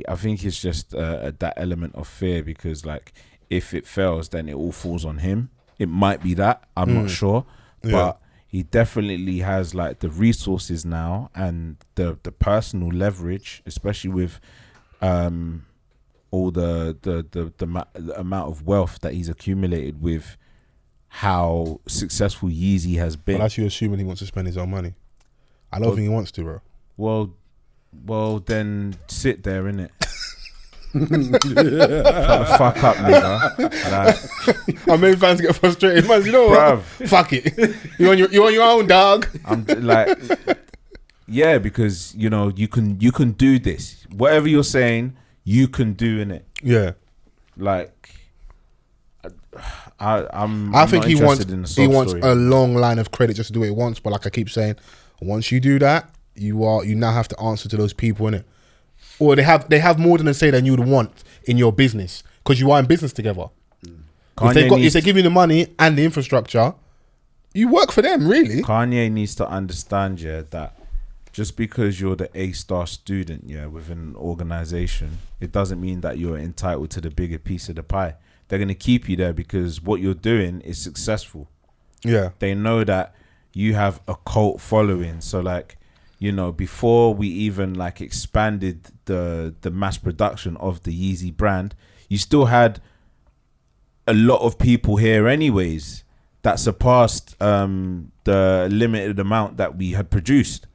I think it's just that element of fear, because like if it fails, then it all falls on him. It might be that, I'm not sure, but he definitely has like the resources now and the personal leverage, especially with all the amount of wealth that he's accumulated with how successful Yeezy has been. But that's you assuming he wants to spend his own money. I don't think he wants to, bro. Well, then sit there, innit? Shut the fuck up, nigga. I made fans get frustrated, man. You know what? Fuck it. You on your own, dog. I'm like, yeah, because you know you can do this. Whatever you're saying, you can do, innit? Yeah. Like, I think he wants a long line of credit just to do it once. But like I keep saying, once you do that, you now have to answer to those people, innit? Or they have more than a say than you would want in your business, because you are in business together. If they give you the money and the infrastructure, you work for them, really. Kanye needs to understand, that just because you're the A-star student, within an organization, it doesn't mean that you're entitled to the bigger piece of the pie. They're going to keep you there because what you're doing is successful. Yeah. They know that you have a cult following. So like, you know, before we even like expanded the mass production of the Yeezy brand, you still had a lot of people here anyways that surpassed the limited amount that we had produced.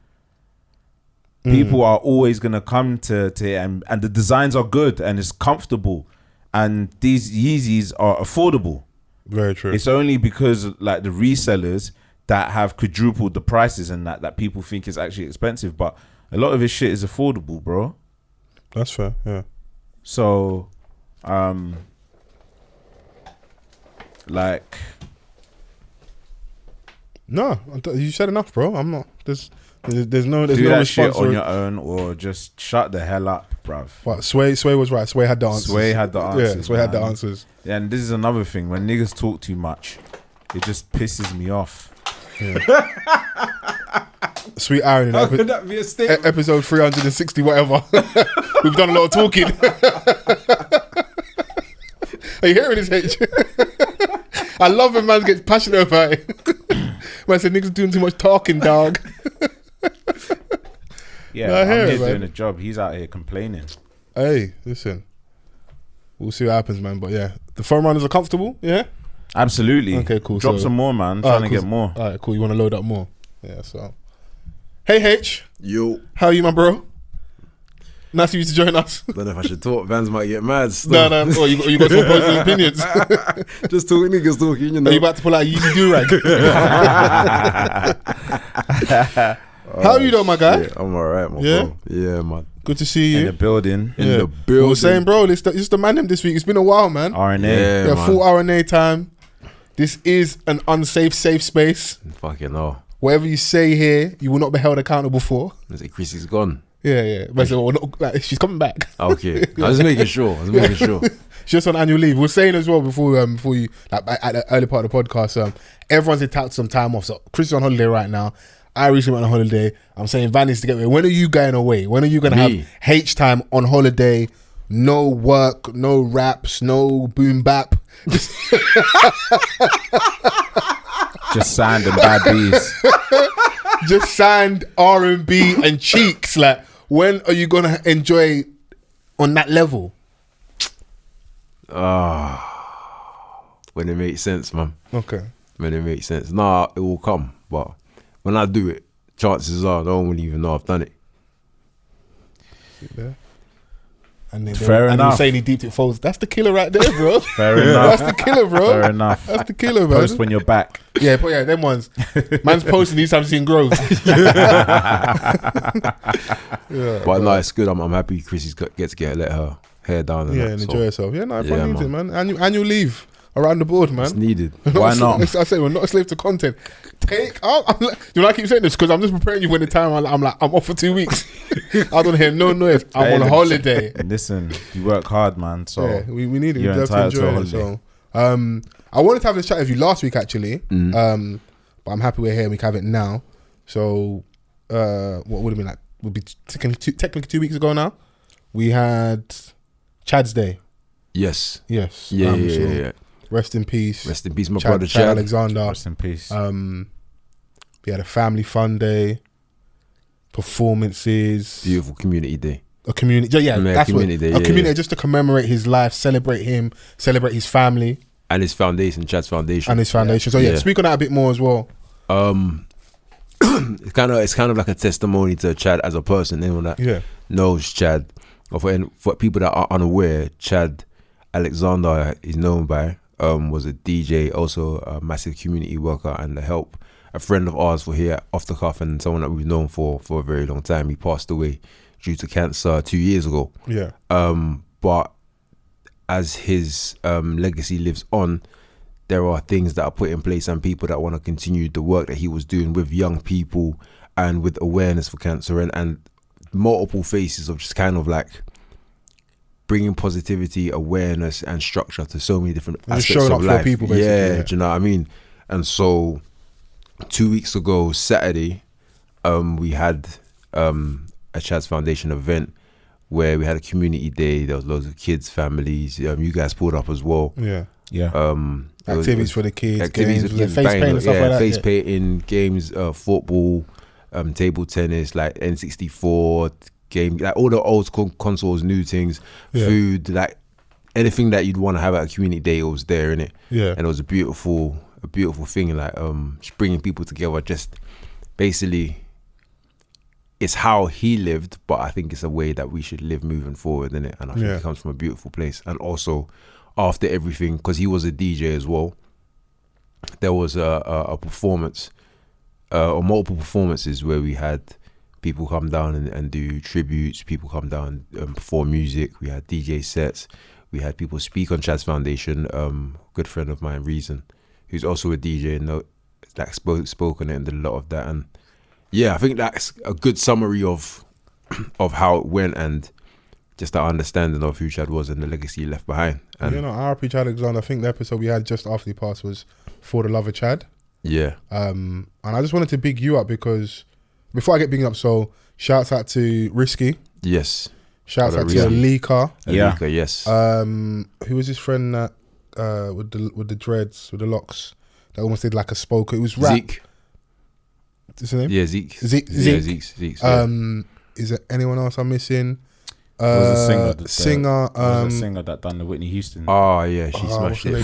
People are always going to come to it, and the designs are good and it's comfortable. And these Yeezys are affordable. Very true. It's only because like the resellers that have quadrupled the prices and that people think it's actually expensive, but a lot of this shit is affordable, bro. That's fair, yeah. So, like, no, you said enough, bro. I'm not. There's no do that response shit on your own, or just shut the hell up, bruv. But Sway was right. Sway had the answers. Sway had the answers. Yeah, Sway had the answers. Yeah, and this is another thing. When niggas talk too much, it just pisses me off. Yeah. Sweet irony. How could that be a statement? Episode 360, whatever. We've done a lot of talking. Are you hearing this, H? I love when man gets passionate about it. Man said niggas doing too much talking, dog. Yeah, I'm here doing a job. He's out here complaining. Hey, listen. We'll see what happens, man. But yeah, the foam runners are comfortable, yeah? Absolutely. Okay, cool. Drop some more, man. Trying to get more. All right, cool. You want to load up more? Yeah, so. Hey, H. Yo. How are you, my bro? Nice of you to join us. Don't know if I should talk. Vans might get mad. Still. No. Oh, you got some opposing opinions. Just talking, niggas talking, you know. Are you about to pull out a Yeezy do-rag? How are you though, my guy? Shit, I'm alright, my bro. Yeah, man. Good to see you. In the building. In the building. We were saying, bro, it's the mandem this week. It's been a while, man. RNA. Yeah, full RNA time. This is an unsafe, safe space. Fucking hell. Whatever you say here, you will not be held accountable for. Is it Chrissy's gone? Yeah. But she's coming back. Okay. I was making sure. She's just on annual leave. We were saying as well before you, like at the early part of the podcast, everyone's entitled to some time off. So Chris is on holiday right now. I recently went on holiday. I'm saying Van needs to get away. When are you going away? When are you going to have H time on holiday? No work, no raps, no boom bap. Just sand and bad bees. Just sand, R&B and cheeks. Like, when are you going to enjoy on that level? When it makes sense, man. Okay. When it makes sense. Nah, it will come. But when I do it, chances are I don't even know I've done it. Yeah. And then Fair and enough. saying he deeped it Foles. That's the killer right there, bro. Fair enough. That's the killer, bro. Fair enough. That's the killer, man. Post when you're back. Yeah, but yeah, them ones. Man's posting these times seeing growth. But no, it's good. I'm happy Chrissy's gets to let her hair down. And enjoy herself. Yeah, no, everyone needs it, man. Annual leave around the board, man. It's needed. Why not? I say we're not a slave to content. You know, I keep saying this because I'm just preparing you when the time I'm off for 2 weeks. I don't hear no noise. I'm on holiday. Listen, you work hard, man. So yeah, we need it. You're We have to entitled to a enjoy it. holiday. So, I wanted to have this chat with you last week actually, but I'm happy we're here and we can have it now. So, what would have been like? Would be technically 2 weeks ago now. We had Chad's Day. Yes. Yeah. Rest in peace. Rest in peace, my brother Chad Alexander. Rest in peace. We had a family fun day, performances, beautiful community day. A community, that's community day. A community just to commemorate his life, celebrate him, celebrate his family and his foundation, Chad's foundation, So speak on that a bit more as well. It's kind of like a testimony to Chad as a person. Anyone that knows Chad, or for people that are unaware, Chad Alexander is known by was a DJ, also a massive community worker, and a friend of ours for here off the cuff, and someone that we've known for a very long time. He passed away due to cancer 2 years ago. But as his legacy lives on, there are things that are put in place and people that want to continue the work that he was doing with young people and with awareness for cancer and multiple faces of just kind of like bringing positivity, awareness and structure to so many different aspects of life. People, do you know what I mean? And so 2 weeks ago, Saturday, we had a Chad's Foundation event where we had a community day. There was loads of kids, families. You guys pulled up as well. Activities for the kids, activities games, for kids, face painting, stuff like that. Face painting, games, football, table tennis, like N64 game, like all the old consoles, new things, food, like anything that you'd want to have at a community day, it was there, innit? And it was a beautiful thing, like just bringing people together. Just basically, it's how he lived, but I think it's a way that we should live moving forward, innit? And I think it comes from a beautiful place. And also, after everything, because he was a DJ as well, there was a performance, or multiple performances where we had people come down and do tributes, people come down and perform music. We had DJ sets, we had people speak on Chad's Foundation. Good friend of mine, Reason, who's also a DJ, and that spoke on it and did a lot of that. And I think that's a good summary of how it went and just that understanding of who Chad was and the legacy he left behind. And R.I.P. Chad Alexander. I think the episode we had just after he passed was For the Love of Chad. And I just wanted to big you up because before I get bigging up, so shouts out to Risky. Yes. Shouts out to Alika. Alika, yes. Who was his friend that with the dreads, with the locks, that almost did like a spoken? It was rap. Zeke. What's his name? Yeah, Zeke. Zeke. Yeah, Zeke. Is there anyone else I'm missing? Was a singer that done the Whitney Houston. Oh yeah, she smashed it.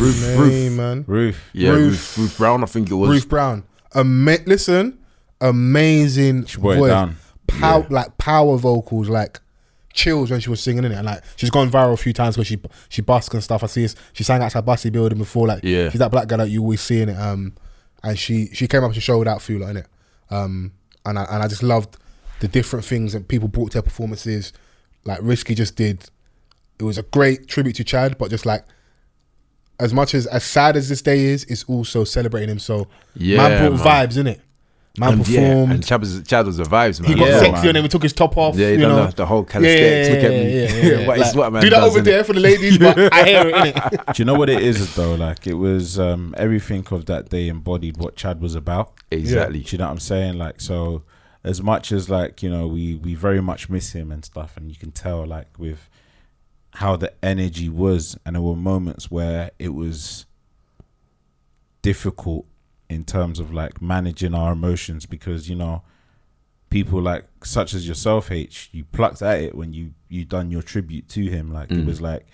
Ruth Brown, I think it was. Ruth Brown. Listen, amazing voice. Like power vocals, like chills when she was singing in it, and like she's gone viral a few times because she busked and stuff. I see she sang outside Bussy building before. Like she's that black girl that you always see in it. And she came up and showed out for you, like, in it. And I just loved the different things that people brought to their performances. Like Risky just did. It was a great tribute to Chad, but just like as much as sad as this day is, it's also celebrating him. So man brought vibes, innit? Man performed. And Chad was the vibes, man. He got sexy on him. He took his top off. Yeah, he done the whole calisthenics. Look at me. What is what man do that does, over there for the ladies, but I hear it, innit? Do you know what it is though? Like it was everything of that day embodied what Chad was about. Exactly. Do you know what I'm saying? Like, so as much as like, you know, we very much miss him and stuff, and you can tell like with how the energy was, and there were moments where it was difficult in terms of like managing our emotions, because, you know, people like such as yourself, H, you plucked at it when you done your tribute to him. Like it was like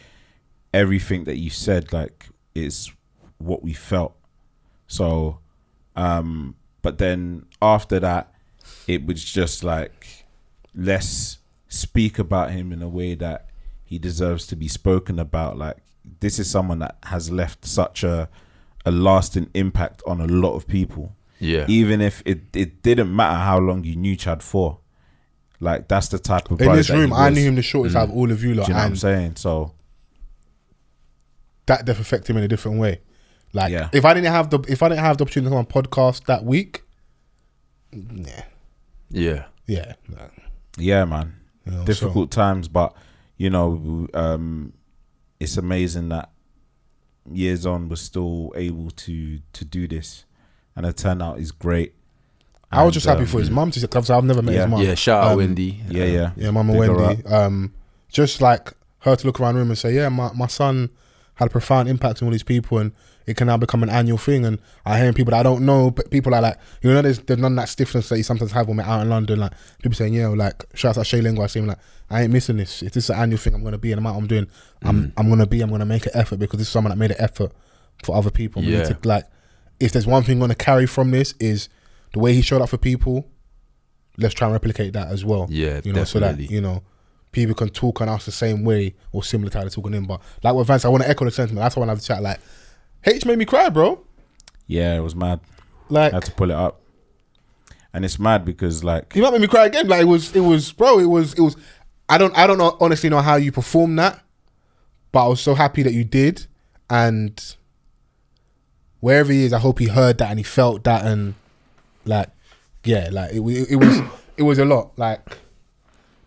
everything that you said like is what we felt. So but then after that it was just like, let's speak about him in a way that he deserves to be spoken about. Like, this is someone that has left such a lasting impact on a lot of people. Yeah. Even if it didn't matter how long you knew Chad for. Like, that's the type of in this room. I knew him the shortest out of all of you lot. Do you know what I'm saying? So that def affected him in a different way. Like, if I didn't have the opportunity to come on podcast that week, yeah, man. You know, difficult times, but you know, it's amazing that years on we're still able to do this, and the turnout is great. I was just happy for his mum, because I've never met his mum. Yeah, shout out Wendy. Yeah, Mama Wendy. Just like her to look around the room and say, my son had a profound impact on all these people, and it can now become an annual thing. And I hear people that I don't know, but people are like, you know, there's none of that stiffness that you sometimes have when we're out in London. Like, people saying, like, shout out Shay Lingua saying, like, I ain't missing this. If this is an annual thing I'm going to be, and I'm doing, I'm going to make an effort, because this is someone that made an effort for other people. We need to, like, if there's one thing I'm going to carry from this is the way he showed up for people, let's try and replicate that as well. Yeah, you know, definitely. So that, you know, people can talk on us the same way or similar to how they're talking in. But like with Vance, I want to echo the sentiment. That's why I want to have a chat. Like, H made me cry, bro. Yeah, it was mad. Like, I had to pull it up, and it's mad because like he might make me cry again. Like it was, bro. It was. I don't know, honestly know how you performed that, but I was so happy that you did, and wherever he is, I hope he heard that and he felt that, and like, yeah, like it was a lot. Like,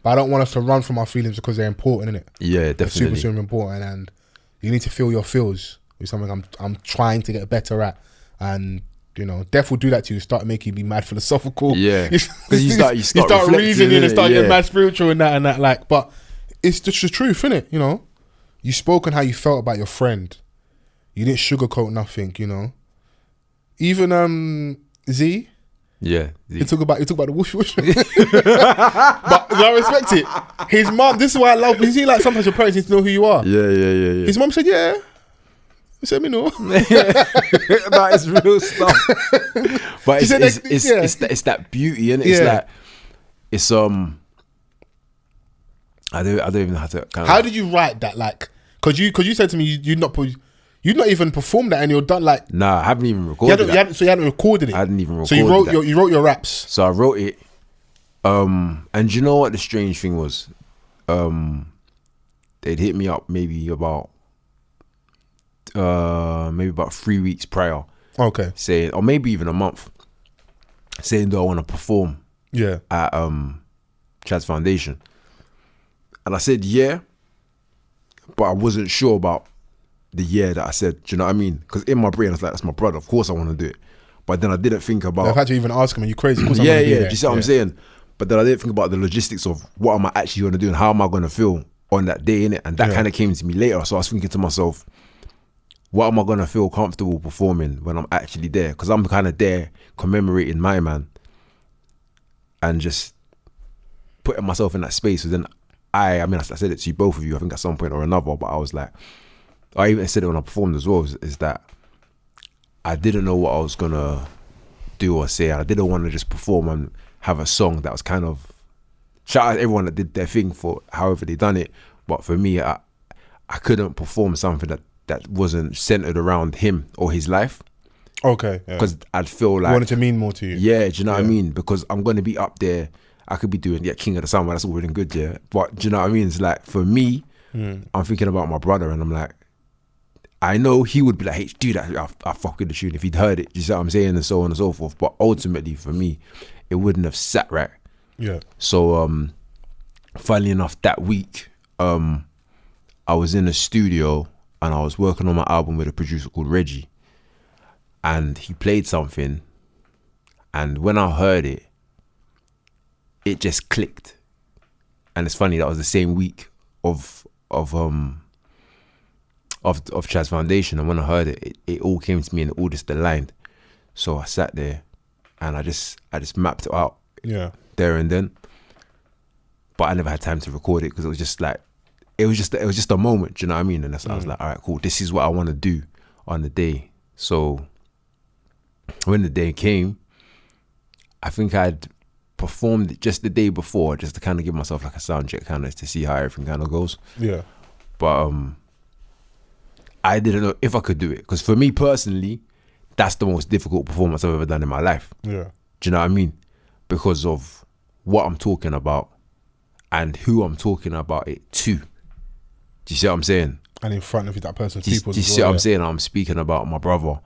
but I don't want us to run from our feelings because they're important, innit? Yeah, definitely. They're super important, and you need to feel your feels. It's something I'm trying to get better at, and you know, death will do that to you. Start making you be mad philosophical. Yeah, because you start reasoning and start getting mad spiritual and that. Like, but it's just the truth, innit? You know, you spoke on how you felt about your friend. You didn't sugarcoat nothing. You know, even Z. Yeah, he talk about the whoosh whoosh. But I respect it. His mum. This is why I love. You see, like sometimes your parents need to know who you are. Yeah. His mum said, "Yeah." He said, "Me know." That is real stuff. But it's that beauty, and it's like it's I don't even know how to. How did you write that? Like, cause you said to me you'd not even performed that, and you're done. Like, nah, I haven't even recorded it. So you hadn't recorded it. I hadn't even recorded. So you wrote your raps. So I wrote it. And you know what the strange thing was? They'd hit me up maybe about 3 weeks prior. Okay. Saying, or maybe even a month, saying, do I want to perform? Yeah. At Chad's Foundation. And I said, yeah, but I wasn't sure about the year that I said. Do you know what I mean? Because in my brain I was like, that's my brother, of course I want to do it. But then I didn't think about, I've had to even ask him, are you crazy? Do you see what I'm saying? But then I didn't think about the logistics of what am I actually going to do and how am I going to feel on that day, innit? And that kind of came to me later. So I was thinking to myself, what am I going to feel comfortable performing when I'm actually there? Because I'm kind of there commemorating my man and just putting myself in that space. So then I said it to you, both of you, I think at some point or another, but I was like, I even said it when I performed as well, is that I didn't know what I was going to do or say. I didn't want to just perform and have a song that was kind of, shout out everyone that did their thing for however they done it. But for me, I couldn't perform something that wasn't centered around him or his life. Okay. Because I'd feel like, you wanted to mean more to you. Yeah, do you know what I mean? Because I'm going to be up there. I could be doing King of the Summer, that's all really good, yeah. But do you know what I mean? It's like, for me, I'm thinking about my brother and I'm like, I know he would be like, hey, do that. I fuck with the tune if he'd heard it. You see what I'm saying? And so on and so forth. But ultimately, for me, it wouldn't have sat right. Yeah. So, funnily enough, that week, I was in a studio and I was working on my album with a producer called Reggie. And he played something. And when I heard it, it just clicked. And it's funny, that was the same week of Chad's Foundation, and when I heard it, it all came to me and it all just aligned. So I sat there and I just mapped it out there and then. But I never had time to record it because it was just like, it was just a moment, do you know what I mean? And I was like, all right, cool, this is what I want to do on the day. So when the day came, I think I'd performed it just the day before, just to kind of give myself like a sound check, kind of to see how everything kind of goes. Yeah. But I didn't know if I could do it, because for me personally, that's the most difficult performance I've ever done in my life. Yeah. Do you know what I mean? Because of what I'm talking about and who I'm talking about it to. Do you see what I'm saying? And in front of that person's Do you people. see what I'm saying? I'm speaking about my brother,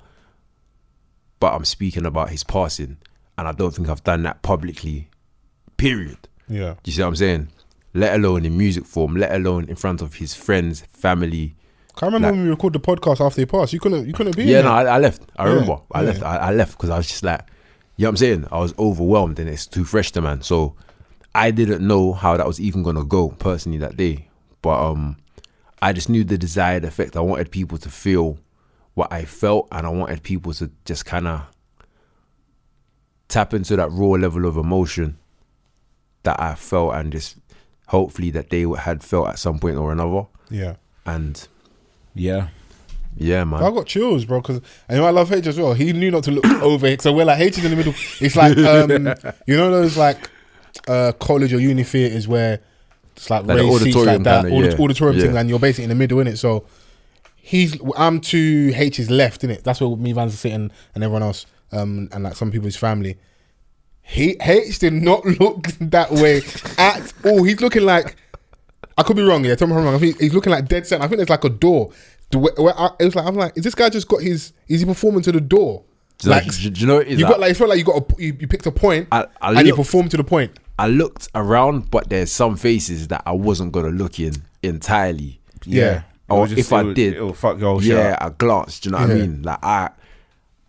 but I'm speaking about his passing, and I don't think I've done that publicly, period. Yeah. Do you see what I'm saying? Let alone in music form, let alone in front of his friends, family. I remember when we recorded the podcast after he passed. You couldn't be. Yeah, no, I left. I Yeah. remember. I left because I was just like, you know what I'm saying? I was overwhelmed and it's too fresh to man. So I didn't know how that was even gonna go personally that day. But I just knew the desired effect. I wanted people to feel what I felt, and I wanted people to just kind of tap into that raw level of emotion that I felt, and just hopefully that they had felt at some point or another. Yeah. And yeah, man. I got chills, bro, because I love H as well. He knew not to look over it. So we're like, H is in the middle. It's like, you know those like college or uni theatres where it's like raised seats like that, auditorium thing, and you're basically in the middle, innit? So I'm to H's left, innit? That's where me, Vans are sitting, and everyone else, and like some people's family. H did not look that way at all. He's looking like, I could be wrong, yeah. Tell me if I'm wrong. I think he's looking like dead set. I think there's like a door. I'm like, is this guy just got is he performing to the door? Like, do you know what it is? It felt like you picked a point and you performed to the point. I looked around, but there's some faces that I wasn't gonna look in entirely. Yeah. Or if I did, it'll fuck your whole shit up. I glanced. Do you know what I mean? Like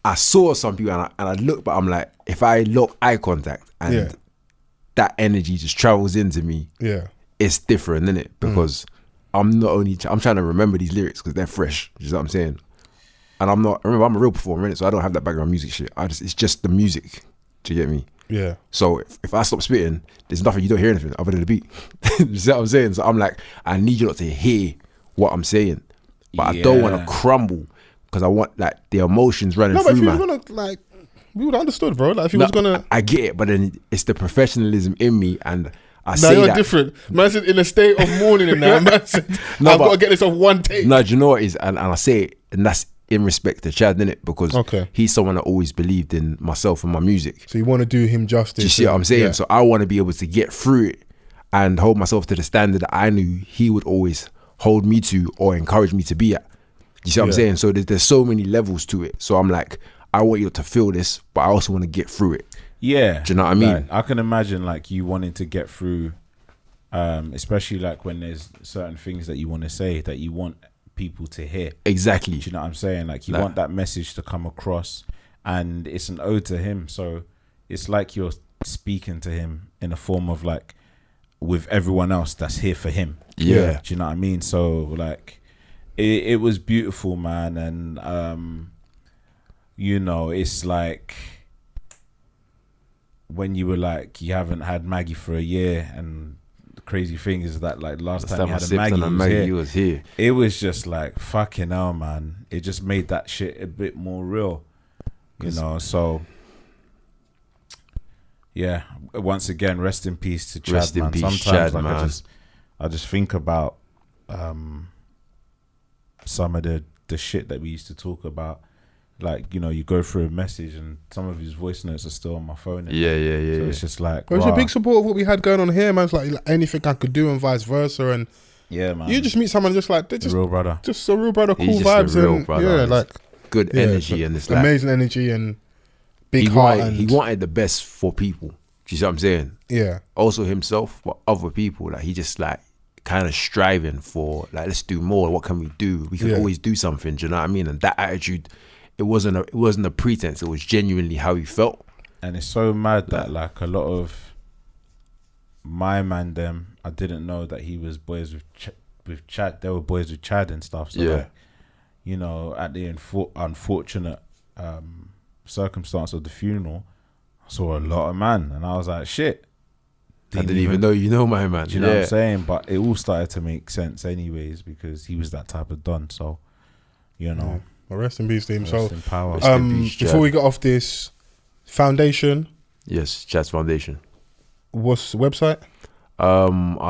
I saw some people and I looked, but I'm like, if I look eye contact and that energy just travels into me, it's different, isn't it? Because I'm trying to remember these lyrics because they're fresh. You know what I'm saying? And I'm a real performer, innit? So I don't have that background music shit. It's just the music. Do you get me? Yeah. So if I stop spitting, there's nothing, you don't hear anything other than the beat. You see what I'm saying? So I'm like, I need you not to hear what I'm saying, but I don't want to crumble because I want like the emotions running through. No, but if you was gonna like, we would have understood, bro. Like if he was gonna, I get it, but then it's the professionalism in me, and I say you're that different. Man said in a state of mourning in there. Man said, I've got to get this off one take. No, do you know what it is? And I say it, and that's in respect to Chad, innit? Because he's someone that always believed in myself and my music. So you want to do him justice. Do you see what I'm saying? Yeah. So I want to be able to get through it and hold myself to the standard that I knew he would always hold me to or encourage me to be at. You see what I'm saying? So there's so many levels to it. So I'm like, I want you to feel this, but I also want to get through it. Yeah. Do you know what I mean? Like, I can imagine like you wanting to get through, especially like when there's certain things that you want to say that you want people to hear. Exactly. Do you know what I'm saying? Like you want that message to come across, and it's an ode to him. So it's like you're speaking to him in a form of like with everyone else that's here for him. Yeah. Do you know what I mean? So like it was beautiful, man. And you know, it's like when you were like, you haven't had Maggie for a year, and the crazy thing is that like last time you had a Maggie, he was here. It was just like fucking hell, man. It just made that shit a bit more real, you know. So yeah, once again, rest in peace to Chad, rest man. In peace, Sometimes Chad, like man. I just think about some of the shit that we used to talk about. Like, you know, you go through a message and some of his voice notes are still on my phone. Yeah. So it's just like, it was a big support of what we had going on here, man. It's like anything I could do and vice versa. And yeah, man. You just meet someone just like, they're just a real brother. Just a real brother, cool He's just vibes. a real and brother. Yeah, like good energy and it's like amazing energy and big heart. He wanted the best for people. Do you see what I'm saying? Yeah. Also himself, but other people. Like he just like kind of striving for like, let's do more. What can we do? We can always do something. Do you know what I mean? And that attitude, it wasn't a pretense. It was genuinely how he felt. And it's so mad that like a lot of my mandem, I didn't know that he was boys with Chad. They were boys with Chad and stuff. So like, you know, at the unfortunate circumstance of the funeral, I saw a lot of man, and I was like, shit. I didn't even know you know my man. Do you know what I'm saying? But it all started to make sense anyways because he was that type of don. So, you know. Well, rest in peace to him. Rest in power. Before we get off this, foundation. Yes, Chad's foundation. What's the website? I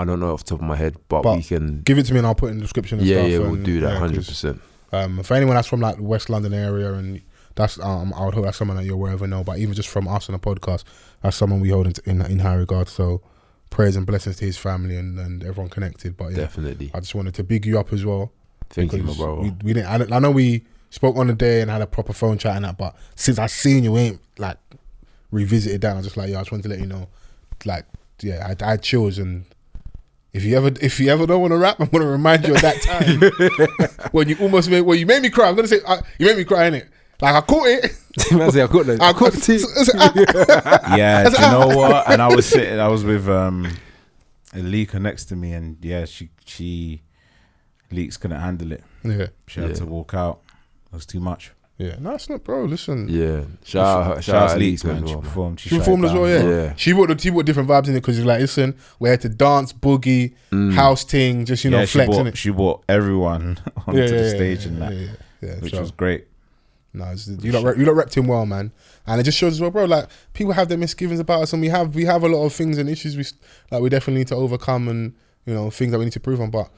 don't know off the top of my head, but we can give it to me and I'll put it in the description. And yeah, stuff. yeah, we'll do that 100%. For anyone that's from like the West London area, and that's I would hope that's someone that you'll wherever know. But even just from us on the podcast, that's someone we hold in high regard. So prayers and blessings to his family and everyone connected. But yeah, definitely, I just wanted to big you up as well. Thank you, my bro. We didn't. I know we spoke on the day and had a proper phone chat and that, but since I seen you, we ain't like revisited that. I just like, I just wanted to let you know, like, yeah, I had chills. And if you ever don't want to rap, I'm gonna remind you of that time when you made me cry. I'm gonna say you made me cry, innit? Like I caught it. I caught it. Yeah, do you know what? And I was with Alika next to me, and yeah, she Leaks couldn't handle it. Yeah, she had to walk out. It was too much. Yeah, no, it's not, bro. Listen. Yeah, shout out Leaks, man. She performed. She performed as well. Yeah. She brought different vibes in it because you're like, listen, we had to dance, boogie, house ting, just flex in it. She brought everyone onto the stage and that, which was great. No, you lot repped him well, man, and it just shows as well, bro. Like people have their misgivings about us, and we have a lot of things and issues we definitely need to overcome, and things that we need to prove on, but.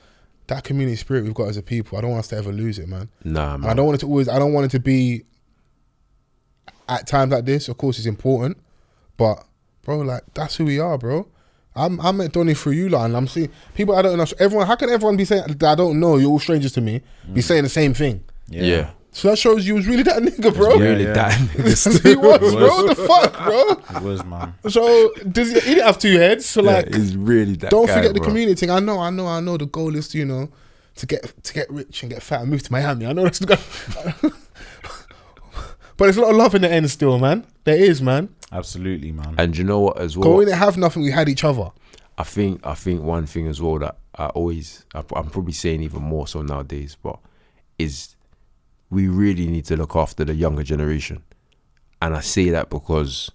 That community spirit we've got as a people, I don't want us to ever lose it, man. Nah, man. I don't want it to be at times like this. Of course, it's important, but bro, like that's who we are, bro. I met Donnie through you lot, and I'm seeing people I don't know. Everyone, how can everyone be saying that I don't know? You're all strangers to me. Be saying the same thing. Yeah. So that shows you was really that nigga, bro. Really that nigga. He was, bro. What the fuck, bro? It was, man. So he didn't have two heads. So like, he's really that. Don't guy, forget the bro. community thing. I know. The goal is to to get rich and get fat and move to Miami. I know that's the goal. But there's a lot of love in the end still, man. There is, man. Absolutely, man. And you know what as well? We didn't have nothing. We had each other. I think one thing as well that I'm probably saying even more so nowadays, but is we really need to look after the younger generation. And I say that because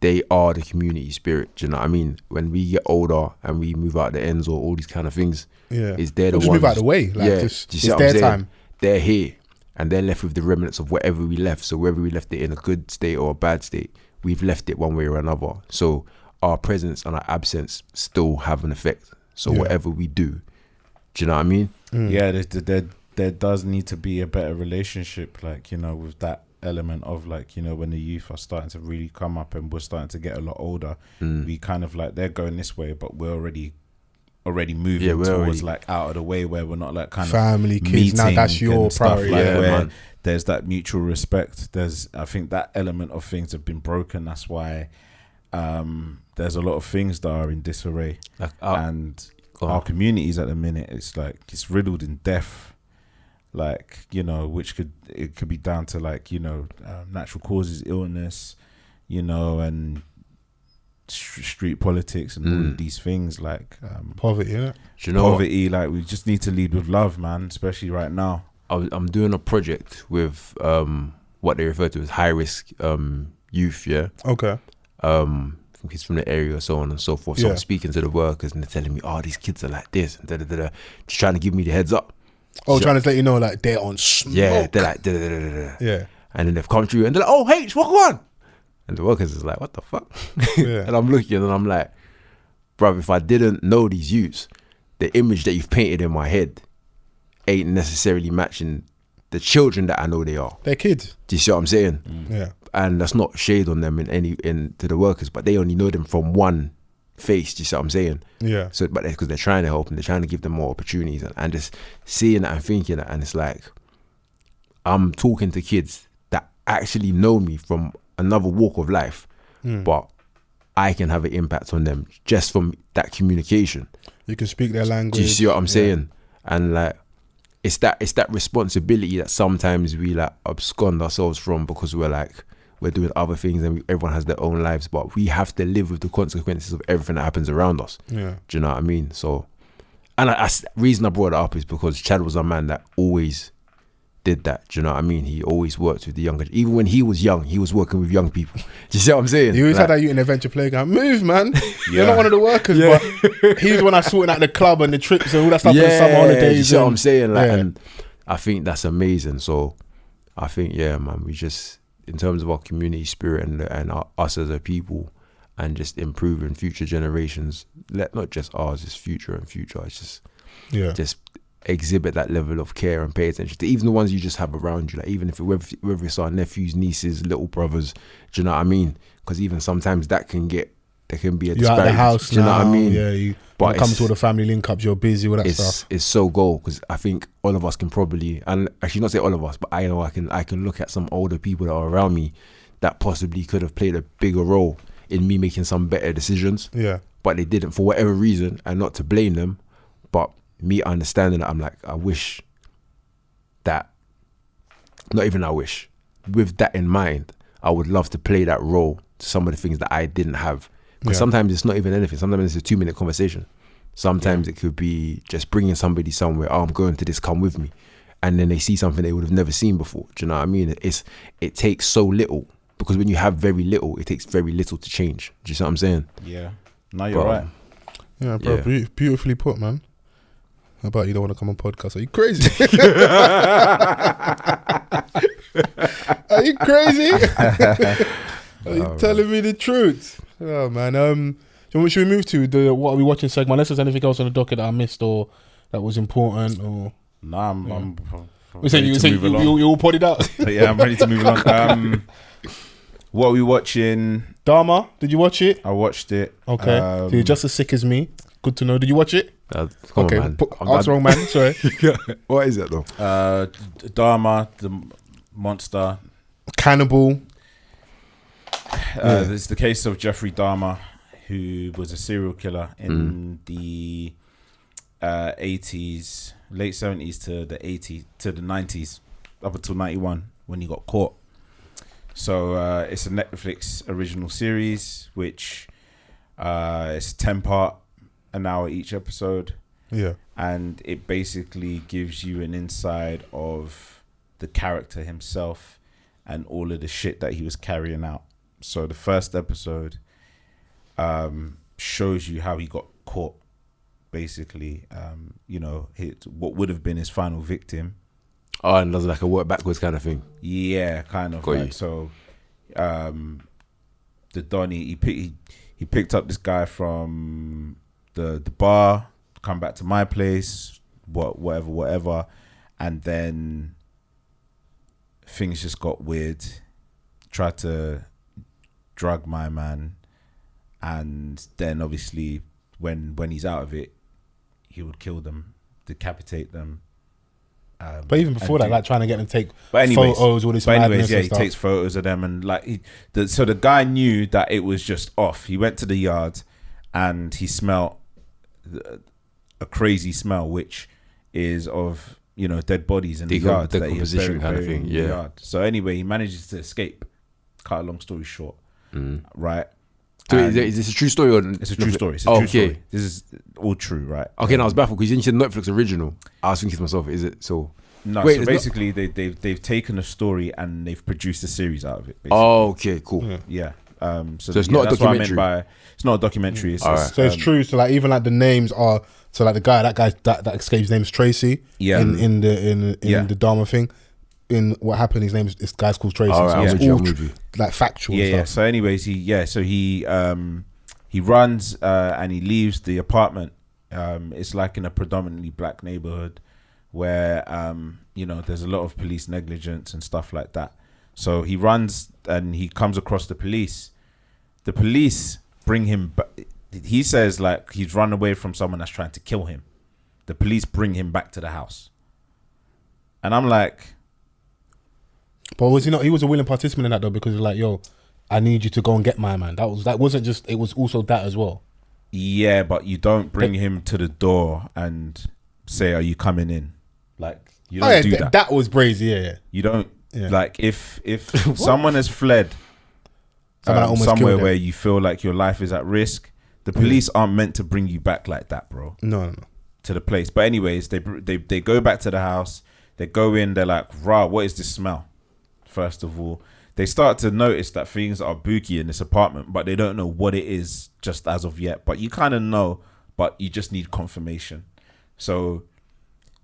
they are the community spirit. Do you know what I mean? When we get older and we move out the ends or all these kind of things, is they're the ones. Move out the way. Like, it's their time. They're here and they're left with the remnants of whatever we left. So whether we left it in a good state or a bad state, we've left it one way or another. So our presence and our absence still have an effect. So whatever we do you know what I mean? Yeah, there does need to be a better relationship, like, with that element of like, when the youth are starting to really come up and we're starting to get a lot older, we kind of like, they're going this way, but we're already moving towards like out of the way where we're not like kind family, of kids, now that's your priority. Like where there's that mutual respect. I think that element of things have been broken. That's why there's a lot of things that are in disarray, and our communities at the minute, it's riddled in death. Like, which could be down to like, natural causes, illness, and street politics and all of these things, like poverty, yeah. Poverty, like we just need to lead with love, man, especially right now. I'm doing a project with what they refer to as high risk youth, yeah. Okay. I think he's from the area, so on and so forth. So I'm speaking to the workers and they're telling me, these kids are like this, and just trying to give me the heads up. Trying to let you know, like, they're on smoke. Yeah, they're like, da-da-da-da-da. Yeah. And then they've come through and they're like, H, walk on. And the workers is like, what the fuck? Yeah. And I'm looking and I'm like, bruv, if I didn't know these youths, the image that you've painted in my head ain't necessarily matching the children that I know they are. They're kids. Do you see what I'm saying? Yeah. And that's not shade on them to the workers, but they only know them from one face. Do you see what I'm saying? Yeah. So, but because they're trying to help and they're trying to give them more opportunities, and just seeing that and thinking that, and it's like I'm talking to kids that actually know me from another walk of life, but I can have an impact on them just from that communication. You can speak their language. Do you see what I'm saying? And like, it's that responsibility that sometimes we like abscond ourselves from because we're doing other things and everyone has their own lives, but we have to live with the consequences of everything that happens around us. Yeah. Do you know what I mean? So, and the reason I brought it up is because Chad was a man that always did that. Do you know what I mean? He always worked with the younger. Even when he was young, he was working with young people. Do you see what I'm saying? You always had that youth in the venture playground. Move, man. You're not one of the workers, but he's when I sorting out the club and the trips and all that stuff in the summer holidays. You see what I'm saying? Like, and I think that's amazing. So I think, man, we just, in terms of our community spirit and us as a people, and just improving future generations. Not just ours, it's future and future. It's just exhibit that level of care and pay attention to even the ones you just have around you. Like even if whether it's our nephews, nieces, little brothers, do you know what I mean? Because even sometimes there can be a disparity. You're at the house do you know what I mean? Yeah, but it comes to all the family link ups, you're busy with that stuff. It's so gold because I think all of us can probably, and actually not say all of us, but I know I can look at some older people that are around me that possibly could have played a bigger role in me making some better decisions. Yeah. But they didn't for whatever reason, and not to blame them, but me understanding that, I'm like, I wish that, not even I wish, with that in mind, I would love to play that role to some of the things that I didn't have. Because sometimes it's not even anything. Sometimes it's a 2-minute conversation. Sometimes it could be just bringing somebody somewhere. Oh, I'm going to this, come with me. And then they see something they would have never seen before. Do you know what I mean? It takes so little, because when you have very little, it takes very little to change. Do you see what I'm saying? Yeah. No, you're right. Yeah, bro. Yeah. Beautifully put, man. How about you don't want to come on podcast? Are you crazy? Are you crazy? Are you telling me the truth? Oh man. Should we move to the what are we watching segment? Unless there's anything else on the docket that I missed or that was important or. Nah, I'm you all potted out. Yeah, I'm ready to move along. What are we watching? Dahmer, did you watch it? I watched it. Okay. So you're just as sick as me. Good to know. Did you watch it? Come on, man. Ask wrong man. Sorry. What is it though? Dahmer, the monster. Cannibal. This is the case of Jeffrey Dahmer, who was a serial killer in the 80s, late 70s to the 80s to the 90s, up until 91 when he got caught. So it's a Netflix original series, which it's 10-part, an hour each episode. Yeah. And it basically gives you an insight of the character himself and all of the shit that he was carrying out. So the first episode shows you how he got caught, basically. What would have been his final victim. Oh, and does like a work backwards kind of thing. Yeah, kind of. Got like you. So the Donnie, he picked up this guy from the bar, come back to my place, whatever, and then things just got weird. Tried to drug my man, and then obviously when he's out of it, he would kill them, decapitate them. But even before that, like trying to get them to take photos, all this madness. Yeah, and he stuff. takes photos of them, and like so the guy knew that it was just off. He went to the yard, and he smelled a crazy smell, which is of dead bodies in the yard. Decomposition kind of thing. Yeah. Yard. So anyway, he manages to escape. Cut a long story short, right? So is this a true story or it's a true story? It's a true story. This is all true, right? Okay, now I was baffled because you said Netflix original. I was thinking to myself, is it so? No, wait, so basically they've taken a story and they've produced a series out of it. Basically. Oh, okay, cool. Yeah. So it's not a that's documentary. What I meant by it's not a documentary. It's, All right. So it's true. So like even like the names are. So like the guy that escaped, his name is Tracy. Yeah. In the Dahmer thing. In what happened, his name is this guy's called Tracy. All right, so I'm with you. Like factual. Yeah, stuff. yeah. So anyways, he runs and he leaves the apartment. It's like in a predominantly black neighborhood where there's a lot of police negligence and stuff like that. So he runs and he comes across the police. The police bring him back. He says like he's run away from someone that's trying to kill him. The police bring him back to the house. And I'm like, but was he not? He was a willing participant in that though, because it's like, yo, I need you to go and get my man. That wasn't just. It was also that as well. Yeah, but you don't bring him to the door and say, "Are you coming in?" Like you don't do that. That was brazy. Yeah. You don't like if someone has fled somewhere where you feel like your life is at risk. The police aren't meant to bring you back like that, bro. No. To the place. But anyways, they go back to the house. They go in. They're like, "Rah, what is this smell?" First of all, they start to notice that things are booky in this apartment, but they don't know what it is just as of yet. But you kind of know, but you just need confirmation. So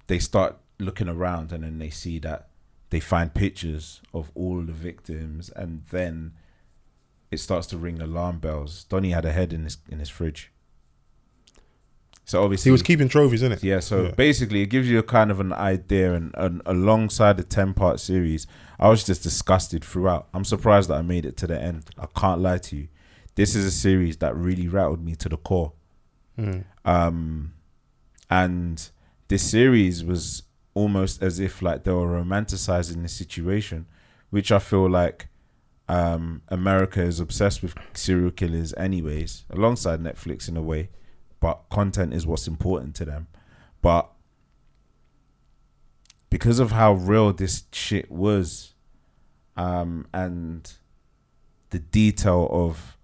they start looking around, and then they see that they find pictures of all the victims, and then it starts to ring alarm bells. Donnie had a head in his fridge. So obviously he was keeping trophies, innit? Yeah. So basically, it gives you a kind of an idea, and alongside the 10-part series, I was just disgusted throughout. I'm surprised that I made it to the end. I can't lie to you. This is a series that really rattled me to the core. And this series was almost as if like they were romanticizing the situation, which I feel like America is obsessed with serial killers anyways, alongside Netflix in a way, but content is what's important to them. But because of how real this shit was, and the detail of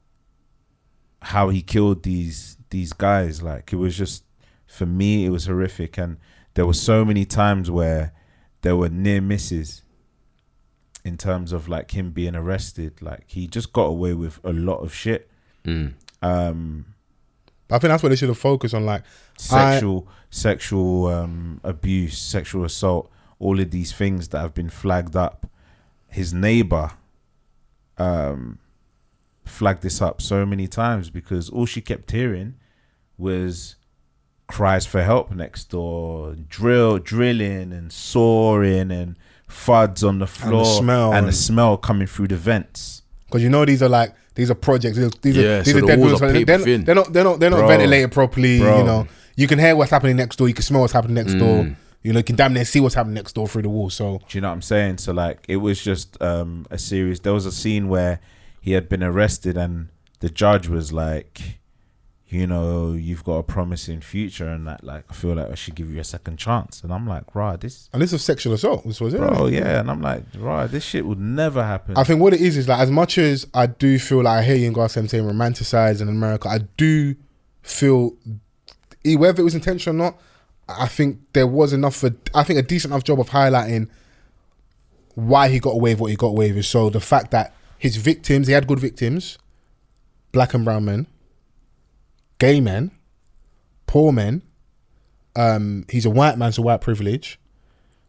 how he killed these guys, like, it was just, for me, it was horrific. And there were so many times where there were near misses in terms of like him being arrested. Like, he just got away with a lot of shit. I think that's what they should have focused on, like sexual abuse, sexual assault, all of these things that have been flagged up. His neighbor flagged this up so many times because all she kept hearing was cries for help next door, drilling and sawing and thuds on the floor, and the smell coming through the vents. Because you know these are projects. These are so dead walls buildings. are They're not ventilated properly. Bro. You know, you can hear what's happening next door. You can smell what's happening next door. You know, you can damn near see what's happening next door through the wall. So, do you know what I'm saying? So like, it was just a series. There was a scene where he had been arrested and the judge was like, you know, you've got a promising future and that, like, I feel like I should give you a second chance. And I'm like, right, this... And this was sexual assault. This was it. Bro, yeah. And I'm like, right, this shit would never happen. I think what it is like, as much as I do feel like, I hear you and guys saying romanticize in America, I do feel, whether it was intentional or not, I think there was enough a decent enough job of highlighting why he got away with what he got away with. So the fact that his victims, he had good victims, black and brown men, gay men, poor men. He's a white man, so white privilege.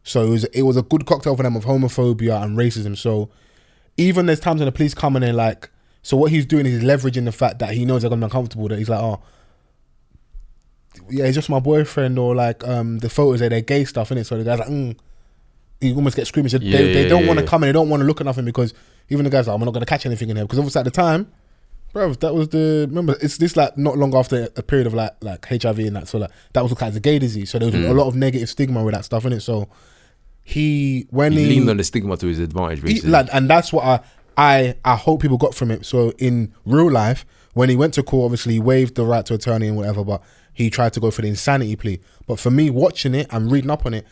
So it was a good cocktail for them of homophobia and racism. So even there's times when the police come in and like, so what he's doing is leveraging the fact that he knows they're gonna be uncomfortable, that he's like, oh, yeah, he's just my boyfriend, or like the photos they're gay stuff, innit? So the guy's like, he almost gets screaming. So they don't want to come in, they don't want to look at nothing, because even the guy's like, I'm not gonna catch anything in here, because obviously at the time, bro, that was remember, it's this like not long after a period of like HIV and that, so like that was kind of a gay disease, so there was a lot of negative stigma with that stuff, innit? So he leaned on the stigma to his advantage, basically. And that's what I hope people got from it. So in real life, when he went to court, obviously he waived the right to attorney and whatever, but he tried to go for the insanity plea. But for me, watching it and reading up on it,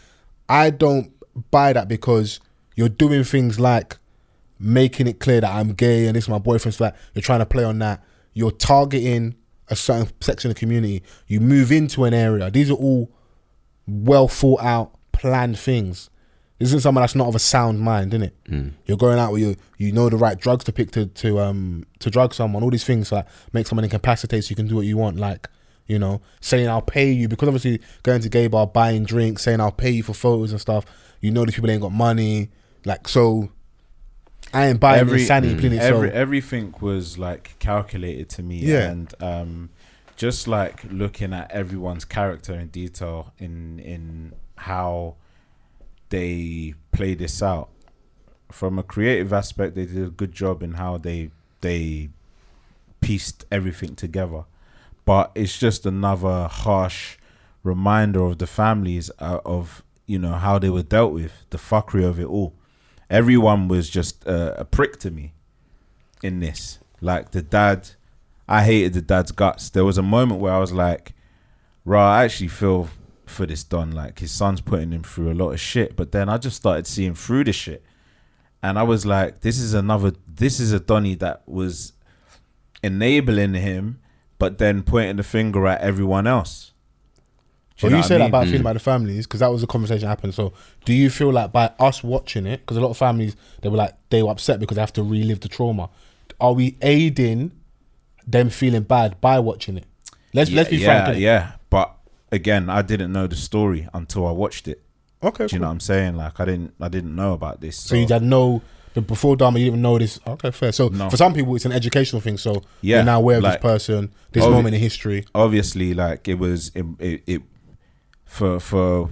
I don't buy that, because you're doing things like making it clear that I'm gay and this is my boyfriend's flat. You're trying to play on that. You're targeting a certain section of the community. You move into an area. These are all well thought out, planned things. This isn't someone that's not of a sound mind, innit? You're going out with you know the right drugs to pick to drug someone. All these things like make someone incapacitated so you can do what you want. Like, you know, saying I'll pay you, because obviously going to gay bar, buying drinks, saying I'll pay you for photos and stuff. You know these people ain't got money. Like, so I ain't buying insanity clinic. Everything was like calculated to me. Yeah. And just like looking at everyone's character in detail in how they play this out. From a creative aspect, they did a good job in how they pieced everything together. But it's just another harsh reminder of the families of, you know, how they were dealt with, the fuckery of it all. Everyone was just a prick to me in this. Like the dad, I hated the dad's guts. There was a moment where I was like, I actually feel for this Don. Like, his son's putting him through a lot of shit. But then I just started seeing through the shit. And I was like, this is a Donnie that was enabling him, but then pointing the finger at everyone else. Well, you said that about feeling about the families, because that was a conversation that happened. So do you feel like by us watching it, because a lot of families, they were upset because they have to relive the trauma. Are we aiding them feeling bad by watching it? Let's be frank. Yeah, but again, I didn't know the story until I watched it. Okay, do you know what I'm saying? Like, I didn't know about this. So you had no But before Dahmer, you didn't know this. Okay, fair. So for some people, it's an educational thing. So you're now aware of this person, this moment in history. Obviously, like it for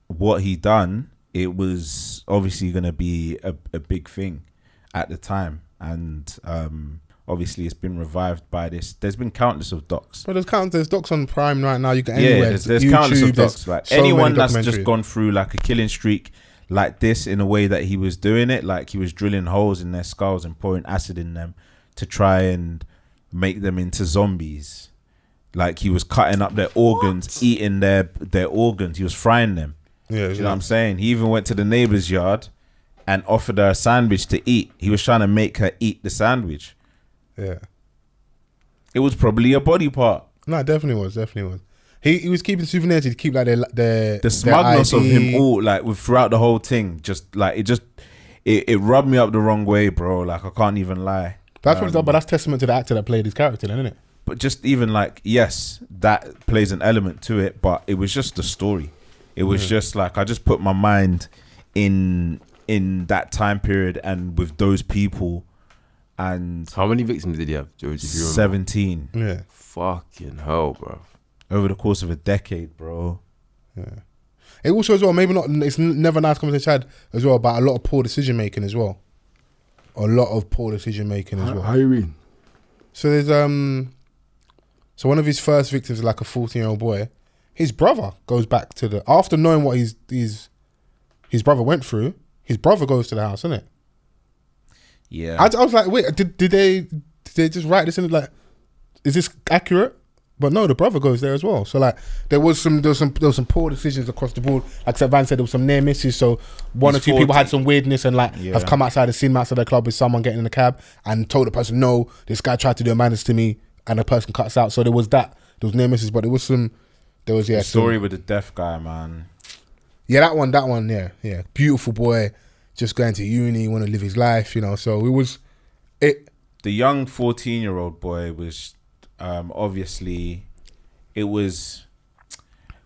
what he done, it was obviously going to be a big thing at the time. And obviously it's been revived by this. There's been countless of docs. But there's docs on Prime right now. You can anywhere. There's YouTube, countless of docs. Like so anyone that's just gone through like a killing streak like this in a way that he was doing it, like he was drilling holes in their skulls and pouring acid in them to try and make them into zombies. Like he was cutting up their organs, eating their organs. He was frying them. Yeah, you know what I'm saying? He even went to the neighbor's yard and offered her a sandwich to eat. He was trying to make her eat the sandwich. Yeah. It was probably a body part. No, it definitely was. He was keeping souvenirs. He'd keep like the smugness of him all like throughout the whole thing. Just like it rubbed me up the wrong way, bro. Like I can't even lie. That's but that's testament to the actor that played his character, then, isn't it? But just even like yes, that plays an element to it. But it was just the story. It was just like I just put my mind in that time period and with those people. And how many victims did he have, George? 17. Yeah. Fucking hell, bro. Over the course of a decade, bro. Yeah. It also as well, maybe not, it's never nice conversation had as well about a lot of poor decision making as well. How you mean? So there's so one of his first victims is like a 14-year-old boy. His brother goes back to after knowing what his brother went through, his brother goes to the house, isn't it? Yeah. I was like, wait, did they just write this in like, is this accurate? But no, the brother goes there as well. So like, there was some poor decisions across the board. Like Van said, there was some near misses. So one or two people had some weirdness and like have come outside and seen him outside the club with someone getting in the cab and told the person, no, this guy tried to do a madness to me, and the person cuts out. So there was near misses, but the story with the deaf guy, man. Yeah, that one, yeah. Beautiful boy, just going to uni, want to live his life, you know. So the young 14-year-old boy was obviously it was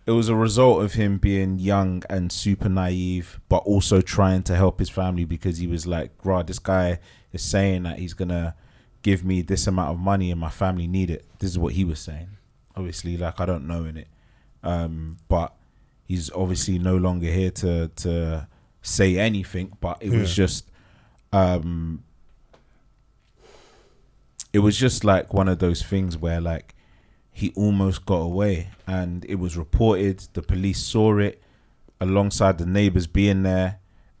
a result of him being young and super naive, but also trying to help his family because he was like, "Rah, this guy is saying that he's gonna give me this amount of money and my family need it." This is what he was saying. Obviously, like I don't know in it, but he's obviously no longer here to say anything. But it was just it was just like one of those things where like he almost got away, and it was reported. The police saw it alongside the neighbors being there,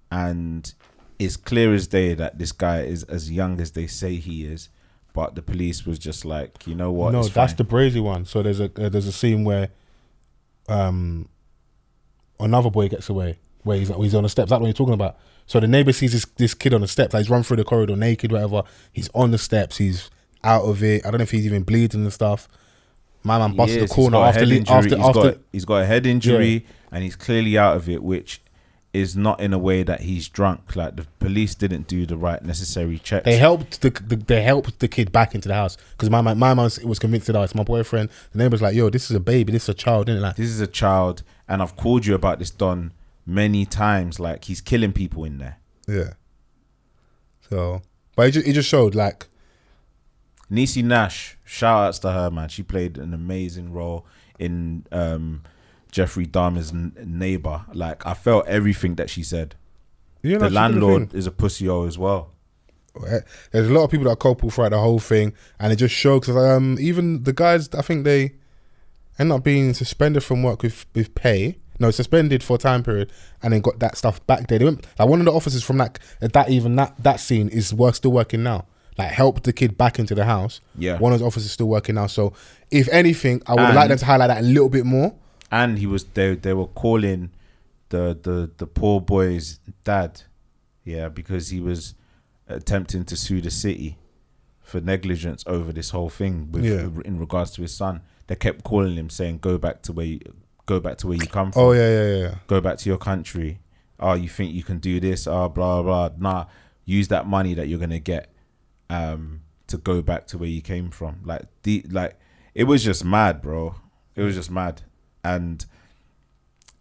and it's clear as day that this guy is as young as they say he is. But the police was just like, you know what? No, that's the brazy one. So there's a scene where another boy gets away, where he's on the steps. That's what you're talking about. So the neighbor sees this kid on the steps. Like he's run through the corridor naked, whatever. He's on the steps. He's out of it. I don't know if he's even bleeding and stuff. My man busted the corner he's got a head injury, and he's clearly out of it, which is not in a way that he's drunk. Like the police didn't do the right necessary checks. They helped the kid back into the house because my man was convinced that it's my boyfriend. The neighbor's like, yo, this is a baby, this is a child, isn't it? Like, this is a child, and I've called you about this Don many times. Like he's killing people in there. Yeah. So, but it just showed like. Niecy Nash, shout outs to her, man. She played an amazing role in Jeffrey Dahmer's neighbor. Like I felt everything that she said. Yeah, the landlord is a pussy-o as well. There's a lot of people that are culpable throughout the whole thing, and it just shows because even the guys, I think they end up being suspended from work with pay. No, suspended for a time period, and then got that stuff back there. They went, like one of the officers from that scene is still working now. Like helped the kid back into the house. Yeah, one of those officers still working now. So if anything, I would have liked them to highlight that a little bit more. And they were calling the poor boy's dad, because he was attempting to sue the city for negligence over this whole thing in regards to his son. They kept calling him saying, go back to where you come from. Oh yeah. Go back to your country. Oh, you think you can do this? Oh, blah blah. Nah, use that money that you're gonna get to go back to where you came from. Like it was just mad, bro. It was just mad. And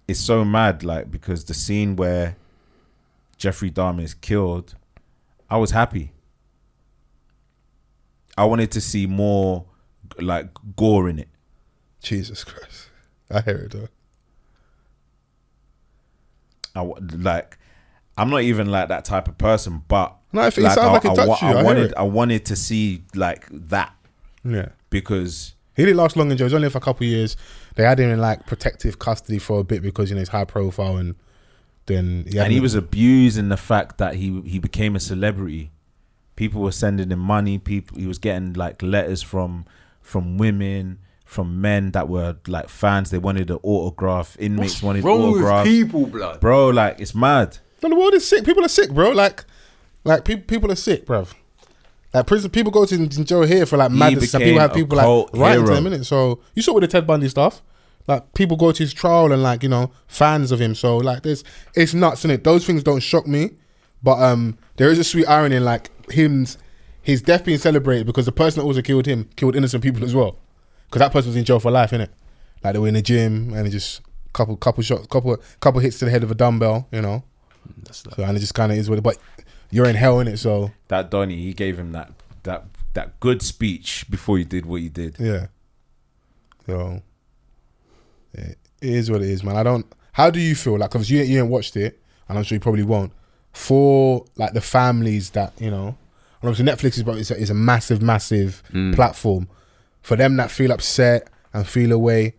it's so mad, like, because the scene where Jeffrey Dahmer is killed I was happy. I wanted to see more like gore in it. Jesus Christ. I hear it though. I'm not even like that type of person, but no, if it sounds like it touched you, I wanted to see like that. Yeah. Because he didn't last long in jail. He was only for a couple of years. They had him in like protective custody for a bit because, you know, he's high profile, and then he was abusing the fact that he became a celebrity. People were sending him money. He was getting like letters from women, from men that were like fans. They wanted an autograph. Inmates wanted autographs. With people, blood, bro. Like, it's mad. No, the world is sick. People are sick, bro. Like people are sick, bro. Like prison people go to jail here for like madness, and people have people like writing to them, innit? So you saw with the Ted Bundy stuff. Like people go to his trial and like, you know, fans of him. So like it's nuts, innit? Those things don't shock me, but there is a sweet irony in like his death being celebrated because the person that also killed him killed innocent people as well. Because that person was in jail for life, innit? Like they were in the gym and it just couple shots, couple hits to the head of a dumbbell, you know. So and it just kind of is what it. But you're in hell, innit? So that Donny, he gave him that good speech before you did what you did. Yeah. So it is what it is, man. How do you feel? Like, because you ain't watched it, and I'm sure you probably won't. For like the families that, you know, and obviously Netflix is a massive platform. For them that feel upset and feel away,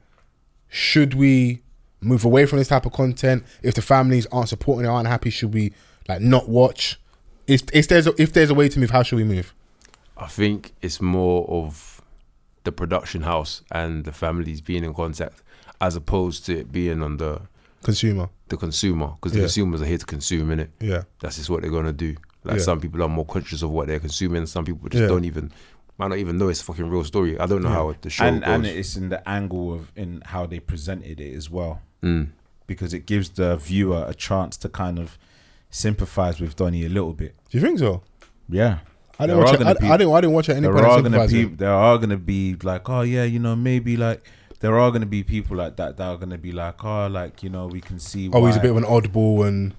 should we move away from this type of content? If the families aren't supporting it, aren't happy, should we like not watch? If there's a way to move, how should we move? I think it's more of the production house and the families being in contact, as opposed to it being on the consumer, because the consumers are here to consume, innit? Yeah, that's just what they're gonna do. Like some people are more conscious of what they're consuming. Some people just might not even know it's a fucking real story. I don't know how the show goes. And it's in the angle in how they presented it as well, because it gives the viewer a chance to kind of sympathize with Donny a little bit. Do you think so? Yeah. I didn't watch it. There are gonna be like, oh yeah, you know, maybe like there are gonna be people like that are gonna be like, oh, like, you know, we can see why he's a bit of an oddball and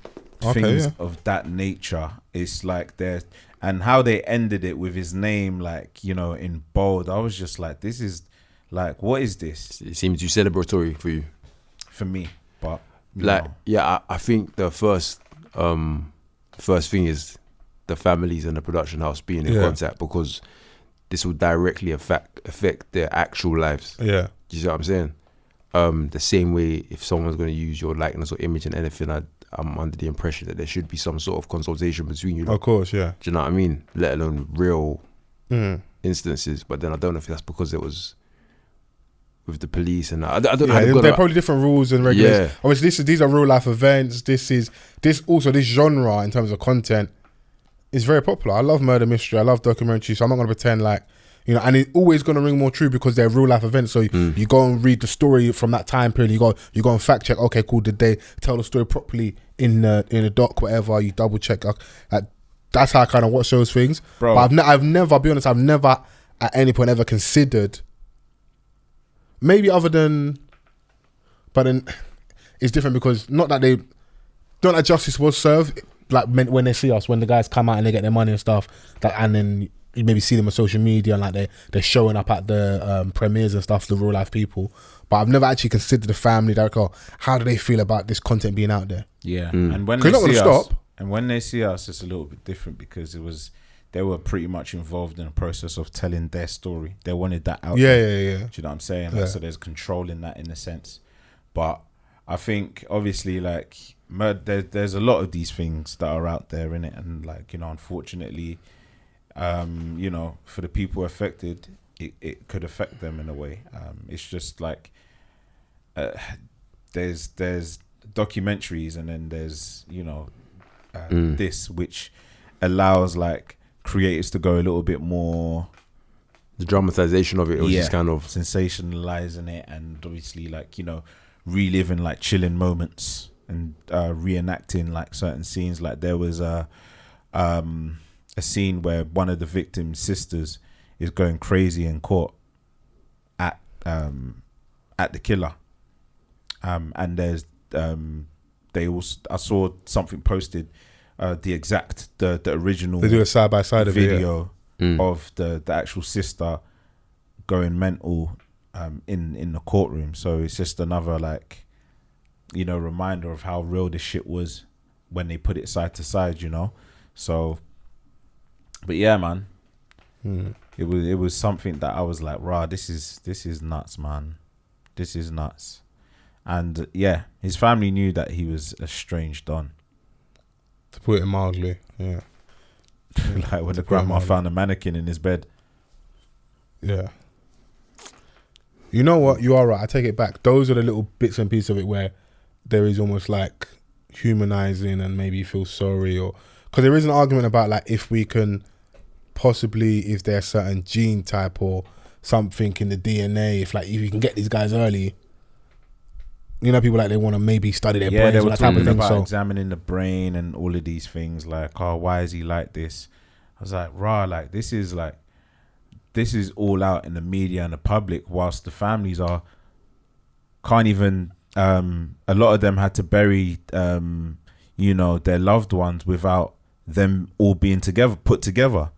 things of that nature. It's like there, and how they ended it with his name, like, you know, in bold. I was just like, this is like, what is this? It seems too celebratory for you, for me, but like, I think the first thing is the families and the production house being in contact, because this will directly affect their actual lives. Yeah. Do you see what I'm saying? The same way if someone's going to use your likeness or image and anything, I'm under the impression that there should be some sort of consultation between you. Of course, yeah. Do you know what I mean? Let alone real instances. But then I don't know if that's because it was with the police and I don't know. They're probably different rules and regulations. Yeah. Obviously, these are real life events. This genre in terms of content is very popular. I love murder mystery. I love documentary. So I'm not going to pretend like, you know, and it's always going to ring more true because they're real life events. So you go and read the story from that time period. You go and fact check. Okay, cool. Did they tell the story properly in the doc? Whatever. You double check. That's how I kind of watch those things. Bro. But I've never. I'll be honest. I've never at any point ever considered. Maybe other than, but then it's different because not that justice was served. Like when they see us, when the guys come out and they get their money and stuff, and then you maybe see them on social media and like they're showing up at the premieres and stuff, the real life people. But I've never actually considered the family. Like, how do they feel about this content being out there? Yeah, and when they see us, it's a little bit different because they were pretty much involved in the process of telling their story. They wanted that out. Yeah. Do you know what I'm saying? Like, so there's control in that in a sense. But I think obviously like there's a lot of these things that are out there in it, and like, you know, unfortunately, you know, for the people affected, it could affect them in a way. It's just like there's documentaries, and then there's, you know, this which allows like creators to go a little bit more, the dramatization of it was just kind of sensationalizing it, and obviously like, you know, reliving like chilling moments and reenacting like certain scenes. Like there was a scene where one of the victim's sisters is going crazy in court at the killer, and there's I saw something posted the original. They do a side by side video of the actual sister going mental in the courtroom. So it's just another like, you know, reminder of how real this shit was when they put it side to side, you know. So, but yeah, man, it was something that I was like, rah, this is nuts, man. This is nuts. And yeah, his family knew that he was a strange don. To put it mildly, yeah. Like when the grandma found a mannequin in his bed. Yeah. You know what? You are right. I take it back. Those are the little bits and pieces of it where there is almost like humanizing and maybe you feel sorry, or because there is an argument about like if we can possibly, if there's certain gene type or something in the DNA, if you can get these guys early. You know, people like they want to maybe study their brains. They were that type of talking thing, about examining the brain and all of these things. Like, oh, why is he like this? I was like, rah, like this is all out in the media and the public, whilst the families can't even. A lot of them had to bury, you know, their loved ones without them all being put together.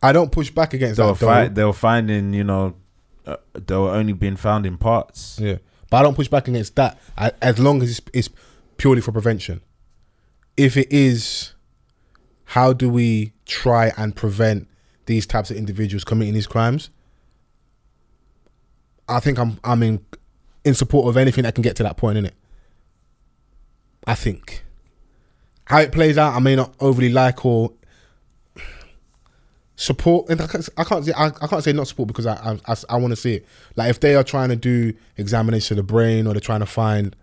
I don't push back against that. They were finding, you know. They were only being found in parts. Yeah, but I don't push back against that as long as it's purely for prevention. If it is, how do we try and prevent these types of individuals committing these crimes? I think I'm in support of anything that can get to that point, innit? I think how it plays out, I may not overly like or support, and I can't say not support because I want to see it. Like if they are trying to do examination of the brain, or they're trying to find,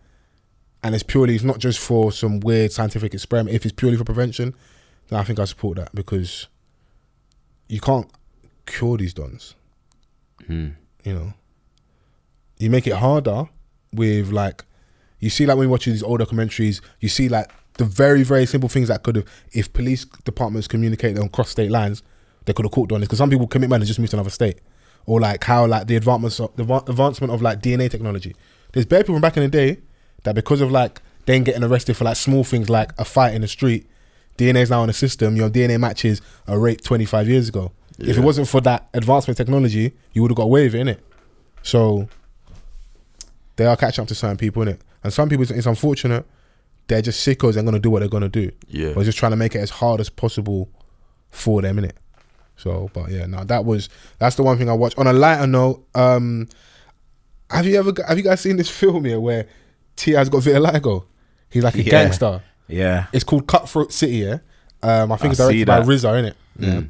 and it's not just for some weird scientific experiment. If it's purely for prevention, then I think I support that, because you can't cure these dons. You know, you make it harder with like, you see like when you watch these old documentaries, you see like the very, very simple things that could have, if police departments communicated on cross state lines, they could have caught on this, because some people commit murder and just move to another state, or like how like the advancement of like DNA technology. There's bare people from back in the day that because of like then getting arrested for like small things like a fight in the street, DNA is now in the system. Your DNA matches a rape 25 years ago. Yeah. If it wasn't for that advancement technology, you would have got away with it, innit? So they are catching up to certain people, innit? And some people, it's unfortunate, they're just sickos and going to do what they're going to do. Yeah. But just trying to make it as hard as possible for them, innit? So, but yeah, no, that's the one thing I watched. On a lighter note, have you guys seen this film here where T.I.'s got vitiligo? He's like a gangster. Yeah. It's called Cutthroat City, yeah? I think it's directed by RZA, innit? Yeah.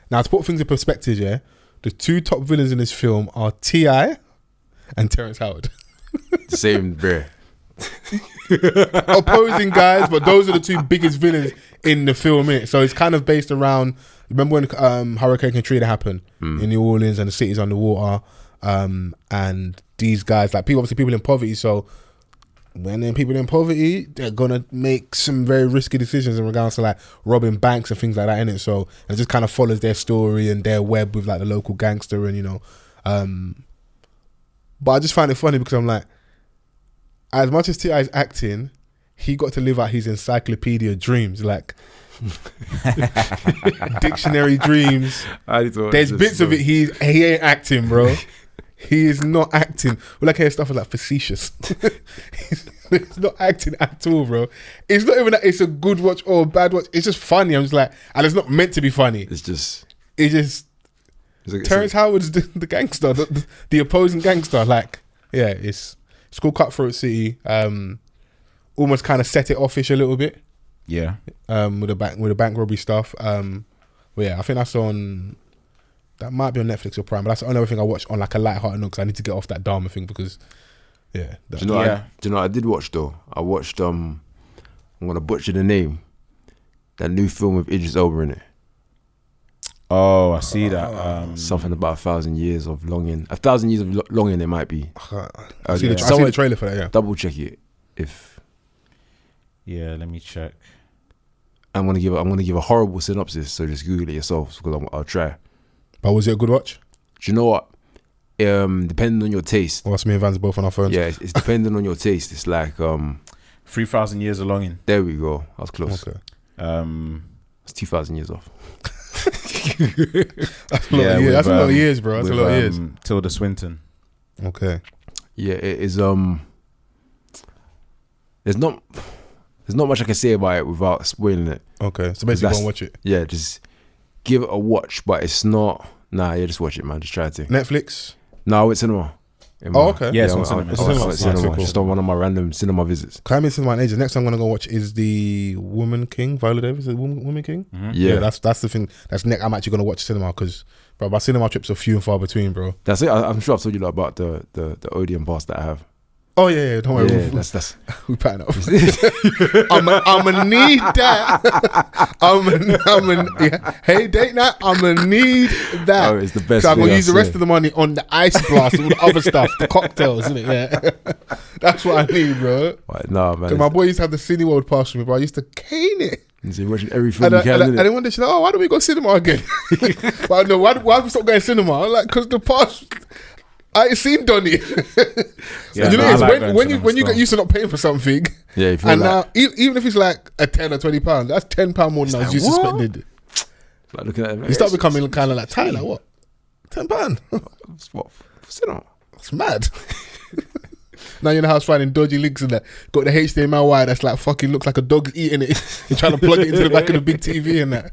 Now, to put things in perspective, yeah, the two top villains in this film are T.I. and Terrence Howard. Same, bruh. Opposing guys, but those are the two biggest villains in the film, innit? So it's kind of based around, remember when Hurricane Katrina happened in New Orleans and the city's underwater, and these guys, like people in poverty, so when then people in poverty, they're gonna make some very risky decisions in regards to like robbing banks and things like that, innit? So it just kind of follows their story and their web with like the local gangster, and you know, but I just find it funny because I'm like, as much as T.I. is acting, he got to live out his encyclopedia dreams, like dictionary dreams. There's bits of it he ain't acting, bro. He is not acting. We like hear stuff like facetious. He's not acting at all, bro. It's not even that it's a good watch or a bad watch. It's just funny. I'm just like, and it's not meant to be funny. It's just Terrence Howard's the gangster, the opposing gangster. Like, yeah, it's called Cutthroat City. Almost kind of set it offish a little bit. Yeah. With the bank robbery stuff. Well, yeah, I think that might be on Netflix or Prime, but that's the only other thing I watched on like a light-hearted note, because I need to get off that Dharma thing, because yeah. Do you know what I did watch though? I watched I'm gonna butcher the name. That new film with Idris Elba in it. Oh, I see that. Something about 1,000 years of longing. 1,000 years of longing, it might be. I see the trailer for that. Yeah. Double check it if. Yeah, let me check. I'm gonna give a horrible synopsis, so just Google it yourself, because I'll try. But was it a good watch? Do you know what? Depending on your taste. Well, that's me and Vans both on our phones. Yeah, it's depending on your taste. It's like 3,000 Years of Longing. There we go. I was close. Okay. It's 2,000 years off. That's a lot of years. That's a lot of years, bro. That's a lot of years. Tilda Swinton. Okay. Yeah, it is. There's not much I can say about it without spoiling it. Okay, so basically go and watch it. Yeah, just give it a watch, but it's not. Nah, yeah, just watch it, man. Just try to. Netflix? No, it's cinema. Oh, okay. Yeah, it's on cinema. Cinema. Just on one of my random cinema visits. I'm in cinema age. The next time I'm gonna go watch is the Woman King. Viola Davis, the Woman King. Mm-hmm. Yeah, that's the thing. That's next. I'm actually gonna watch cinema because, bro, my cinema trips are few and far between, bro. That's it. I'm sure I've told you lot about the Odeon pass that I have. Oh yeah, don't worry. Yeah, that's we pattern up. I'ma need that. Hey, date night. I'ma need that. Oh, it's the best. So I'm gonna use the rest of the money on the ice blast, all the other stuff, the cocktails, isn't it? Yeah, that's what I need, bro. Right, nah, man. So my boy used to have the Cineworld pass for me, bro. I used to cane it. So you're watching every film you can. And then one day she's like, "Oh, why don't we go cinema again?" But no, why do we stop going cinema? I'm like, because the pass. I ain't seen Donnie. Yeah, you know, like when you get used to not paying for something, yeah, you feel and like, now even if it's like a £10 or £20, that's £10 more than I was used to spending. Like looking at it, You start becoming kind of like tight. Like what? £10? What? Cinema? It's mad. Now you're in the house finding dodgy links and that. Got the HDMI wire that's like fucking looks like a dog's eating it. You're trying to plug it into the back of the big TV and that.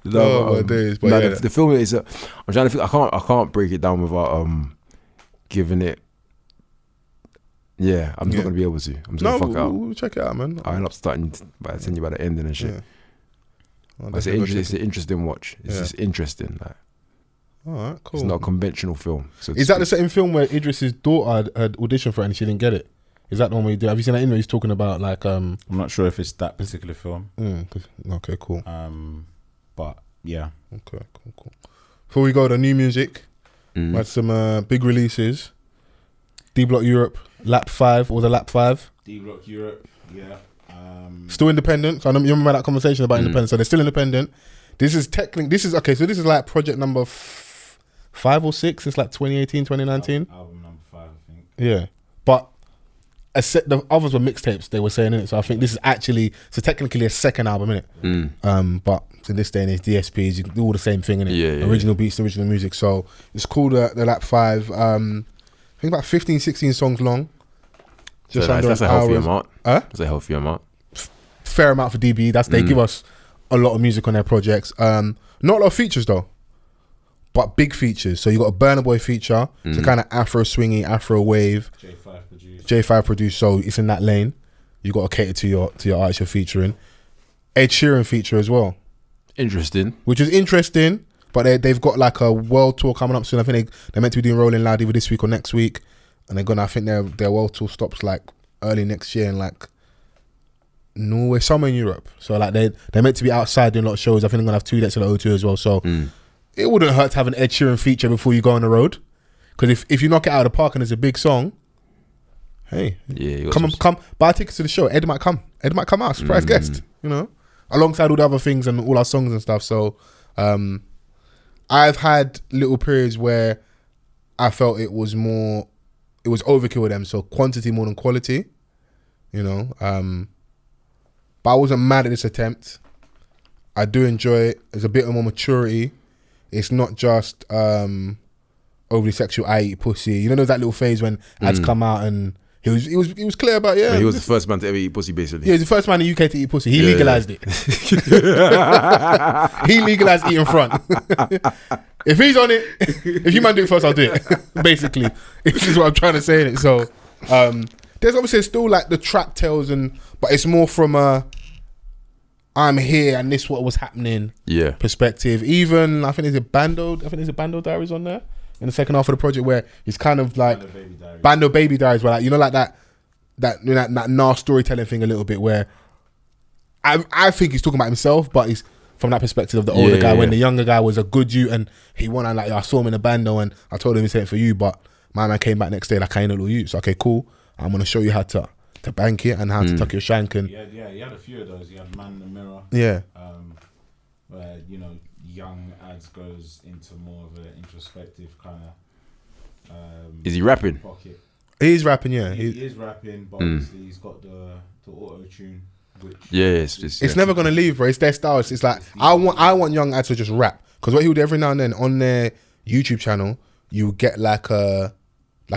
No, my days. But no, yeah. the film is. I'm trying to think. I can't break it down without giving it. Yeah, I'm not gonna be able to. I'm just gonna fuck out. We'll check it out, man. I end up starting by telling you about the ending and shit. Yeah. But it's an interesting watch. It's just interesting. Like, all right, cool. it's not a conventional film. So is that the same film where Idris's daughter had auditioned for it and she didn't get it? Is that the one where you do? Have you seen that in where he's talking about like? I'm not sure if it's that particular film. Okay, cool. But yeah. Okay, cool. Before we go to new music, we had some big releases. D Block Europe, Lap 5 or the Lap 5. D Block Europe, yeah. Still independent. So I know you remember that conversation about independent. So they're still independent. This is okay. So this is like project number 5 or 6 since like 2018, 2019. Album number 5, I think. Yeah, but the others were mixtapes. They were saying it. So I think this is actually technically a second album, innit? But in this day and age, DSPs, you can do all the same thing, innit? Yeah. Original beats, original music. So it's called the Lap 5. I think about 15, 16 songs long. Just so that's a healthy amount. That's a healthy amount. Fair amount for DB. They give us a lot of music on their projects. Not a lot of features though, but big features. So you got a Burna Boy feature, so kind of Afro swingy, Afro wave. J5 produced. So it's in that lane. You got to cater to your artist you're featuring. Ed Sheeran feature as well. Interesting. Which is interesting. But they've got like a world tour coming up soon. I think they're meant to be doing Rolling Loud either this week or next week. And they're gonna, I think their world tour stops like early next year in like Norway, somewhere in Europe. So like they're meant to be outside doing a lot of shows. I think they're gonna have 2 dates at the O2 as well. So it wouldn't hurt to have an Ed Sheeran feature before you go on the road. Because if you knock it out of the park and it's a big song, hey, come buy tickets to the show. Ed might come out, surprise guest, you know, alongside all the other things and all our songs and stuff. So I've had little periods where I felt it was overkill with them, so quantity more than quality, you know. But I wasn't mad at this attempt. I do enjoy it. There's a bit more maturity. It's not just overly sexual. I eat pussy. You know, there's that little phase when ads come out and he was clear about he was the first man to ever eat pussy, basically. Yeah, he was the first man in the UK to eat pussy. He legalized it. He legalized eating front. If he's on it, if you man do it first, I'll do it. Basically, this is what I'm trying to say in it. So there's obviously still like the trap tales but it's more from I'm here and this what was happening perspective. Even I think there's a Bando Diaries on there in the second half of the project where it's kind of like Bando Baby Diaries, where like, you know, like that Nas storytelling thing a little bit, where I think he's talking about himself, but he's from that perspective of the older guy, when the younger guy was a good youth and he won, and like I saw him in a bando and I told him he's saying for you, but my man came back next day like I ain't a little youth. So okay, cool, I'm gonna show you how to bank it and how to tuck your shank. And he had a few of those. He had Man the Mirror. Yeah. Where, you know, young ads goes into more of an introspective kind of. Is he rapping? Pocket. He's rapping, yeah. He is rapping, but obviously he's got the auto tune. It's never gonna leave, bro. It's their style. It's like I want young ads to just rap, because what he would do every now and then on their YouTube channel, you get like a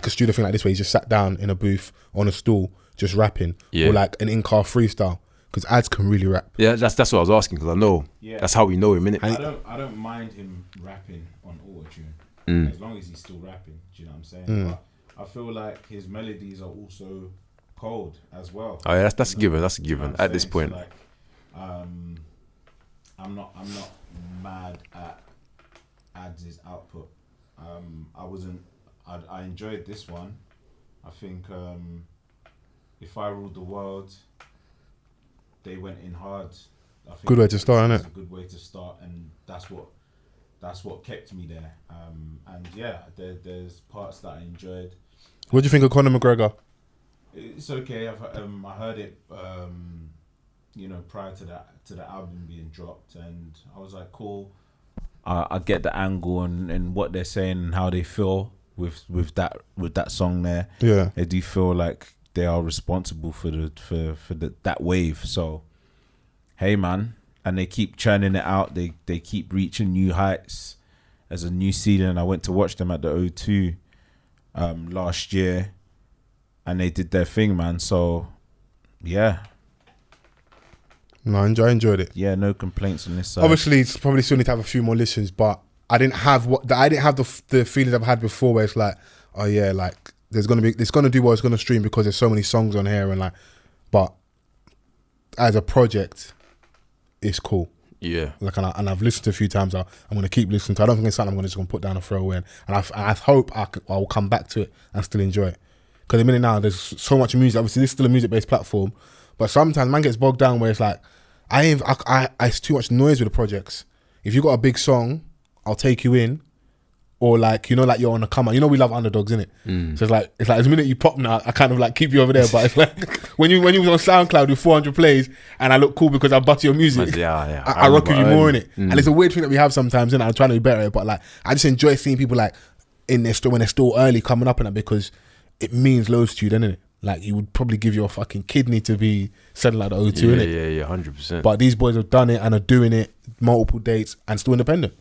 studio thing like this where he just sat down in a booth on a stool just rapping, or like an in-car freestyle, because ads can really rap. Yeah, that's what I was asking, because I know that's how we know him, innit? I don't mind him rapping on auto tune as long as he's still rapping. Do you know what I'm saying? But I feel like his melodies are also cold as well. Oh yeah, that's a given. That's a given at this point. So like, I'm not mad at Ads' output. I enjoyed this one. I think If I Ruled the World, they went in hard. I think good way to start, isn't it? A good way to start, and that's what kept me there. And yeah, there's parts that I enjoyed. What do you think of Conor McGregor? It's okay. I heard it, prior to the album being dropped, and I was like, cool. I get the angle and what they're saying and how they feel with that song there. Yeah, I do feel like they are responsible for that wave. So, hey man, and they keep churning it out. They keep reaching new heights. As a new season, I went to watch them at the O2 last year, and they did their thing, man. So, yeah. No, I enjoyed it. Yeah, no complaints on this side. Obviously, it's probably still need to have a few more listens, but I didn't have the feelings I've had before, where it's like, oh yeah, like it's gonna do what it's gonna stream because there's so many songs on here, and like, but as a project, it's cool. Yeah, like and I've listened to it a few times. I'm gonna keep listening to. I don't think it's something I'm just gonna put down and throw away. And I hope I'll come back to it and still enjoy it. Because at the minute now, there's so much music. Obviously, this is still a music-based platform, but sometimes man gets bogged down where it's like, it's too much noise with the projects. If you got a big song, I'll take you in, or like like you're on a come up. We love underdogs, innit? So it's like the minute you pop now, I kind of like keep you over there. But it's like when you was on SoundCloud with 400 plays, and I look cool because I bust your music. Yeah. I rock with you more in it, and it's a weird thing that we have sometimes. And I'm trying to be better at it, but like I just enjoy seeing people like in their store when they're still early coming up in that, because it means loads to you, then, innit? Like you would probably give your fucking kidney to be selling like the O2, innit? Yeah, 100%. But these boys have done it and are doing it, multiple dates, and still independent.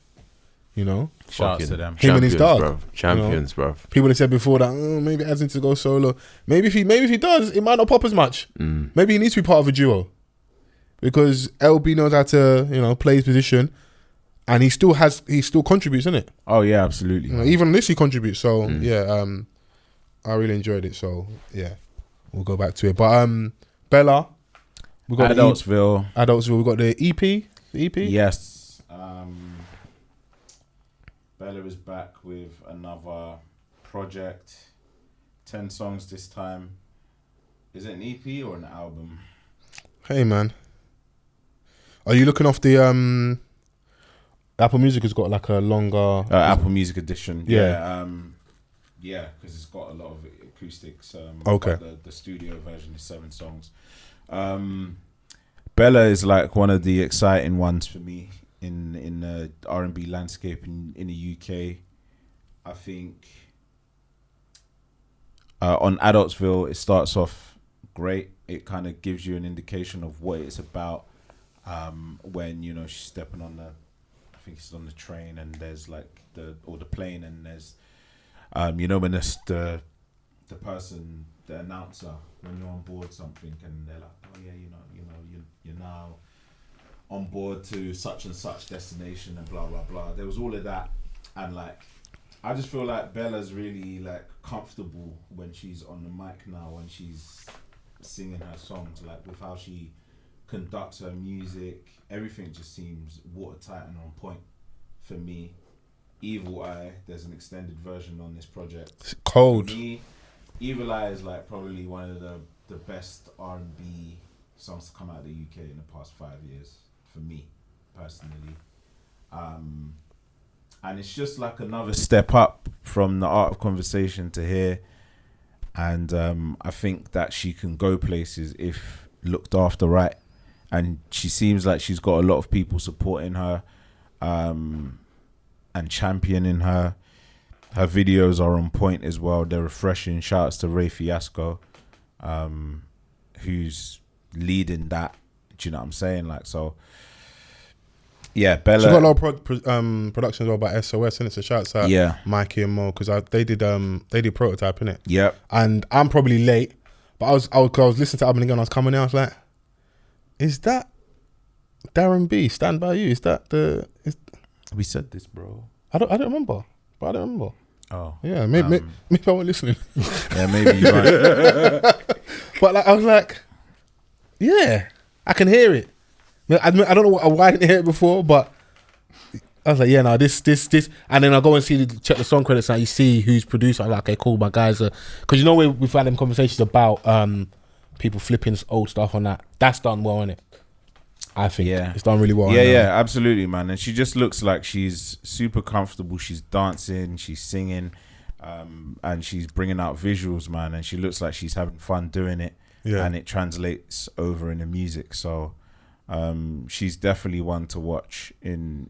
Shout out to them. Him and his dog. Bro. Champions, bro. People have said before that maybe Ads needs to go solo. Maybe if he does, it might not pop as much. Maybe he needs to be part of a duo, because LB knows how to play his position, and he still contributes, innit? Oh yeah, absolutely. Even on this he contributes. So I really enjoyed it. So yeah, we'll go back to it. But Bella, we got Adultsville. We got the EP. The EP. Yes. Bella is back with another project. 10 songs this time. Is it an EP or an album? Hey man, are you looking off the Apple Music has got like a longer Apple Music edition? Yeah. Yeah, because it's got a lot of acoustics. Okay. The studio version is 7 songs. Bella is like one of the exciting ones for me in the R&B landscape in the UK. I think on Adultsville, it starts off great. It kind of gives you an indication of what it's about when she's stepping on I think it's on the train, and there's like the plane, and there's when it's the person, the announcer, when you're on board something, and they're like, oh yeah, you're now on board to such and such destination, and blah blah blah. There was all of that, and like I just feel like Bella's really like comfortable when she's on the mic now, when she's singing her songs, like with how she conducts her music. Everything just seems watertight and on point for me. Evil Eye, there's an extended version on this project. It's cold. For me, Evil Eye is like probably one of the best R&B songs to come out of the UK in the past 5 years, for me personally. And it's just like another step up from the Art of Conversation to here. And I think that she can go places if looked after right. And she seems like she's got a lot of people supporting her and championing her. Her videos are on point as well. They're refreshing. Shout outs to Ray Fiasco, who's leading that. Do you know what I'm saying? Like, so, yeah, Bella. She got a lot of production as well by SOS, and it's a shout out. Yeah, Mikey and Mo, because they did Prototype, innit? Yep. And I'm probably late, but I was listening to the album again. I was coming out. I was like, is that Darren B? Stand By You? Is that the? We said this, bro. I don't remember. But I don't remember. Oh. Yeah, maybe I wasn't listening. Yeah, maybe you're right. But like, I was like, yeah, I can hear it. I don't know why I didn't hear it before, but I was like, yeah, no, this, and then I go and check the song credits, and you see who's producer. I'm like, okay, cool, my guys are, because you know we've had them conversations about people flipping old stuff on that. That's done well, innit? I think it's done really well. Yeah, absolutely, man. And she just looks like she's super comfortable. She's dancing, she's singing, and she's bringing out visuals, man. And she looks like she's having fun doing it, and it translates over in the music. So she's definitely one to watch in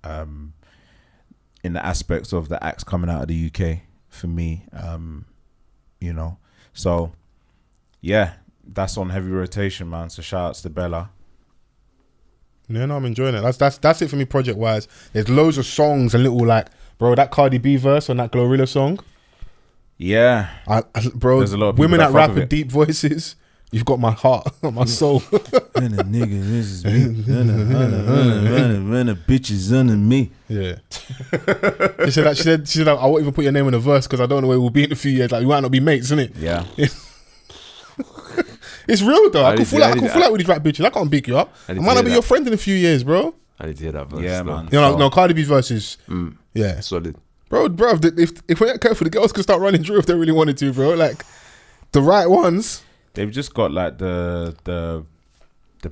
the aspects of the acts coming out of the UK for me. You know, so yeah. That's on heavy rotation, man. So shout outs to Bella. Yeah, no, I'm enjoying it. That's it for me project wise. There's loads of songs and little like, bro, that Cardi B verse on that Glorilla song. Yeah, bro. There's a lot of women that rap with it. Deep voices. You've got my heart, my soul. And a nigga, this is me. And a bitch is under me. Yeah. She said, I won't even put your name in a verse because I don't know where we'll be in a few years. Like, we might not be mates, innit? Yeah. It's real though. I can fall out with these rap bitches. I can't beat you up. I might not be your friend in a few years, bro. I need to hear that verse. Yeah, man. You know, no, Cardi B's verses. Yeah, solid, bro. If we're not careful, the girls could start running through if they really wanted to, bro. Like the right ones. They've just got like the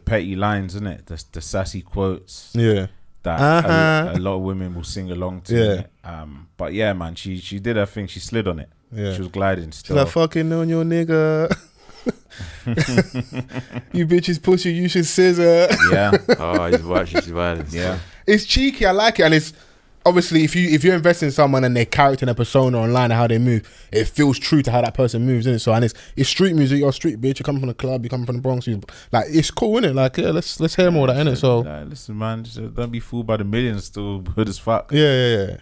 petty lines, isn't it? The sassy quotes. Yeah. That a lot of women will sing along to. Yeah. But yeah, man, she did her thing. She slid on it. Yeah. She was gliding still. She's like, fucking on your nigga. You bitches push you should scissor. Yeah. Oh, he's violent. Yeah. It's cheeky. I like it, and it's obviously if you're investing in someone and their character and their persona online and how they move, it feels true to how that person moves, isn't it? So, and it's street music. You're a street bitch. You come from the club. You come from the Bronx. Like, it's cool, isn't it? Like, yeah, let's hear more of that, innit? So, listen, man, just don't be fooled by the millions. Still good as fuck. Yeah.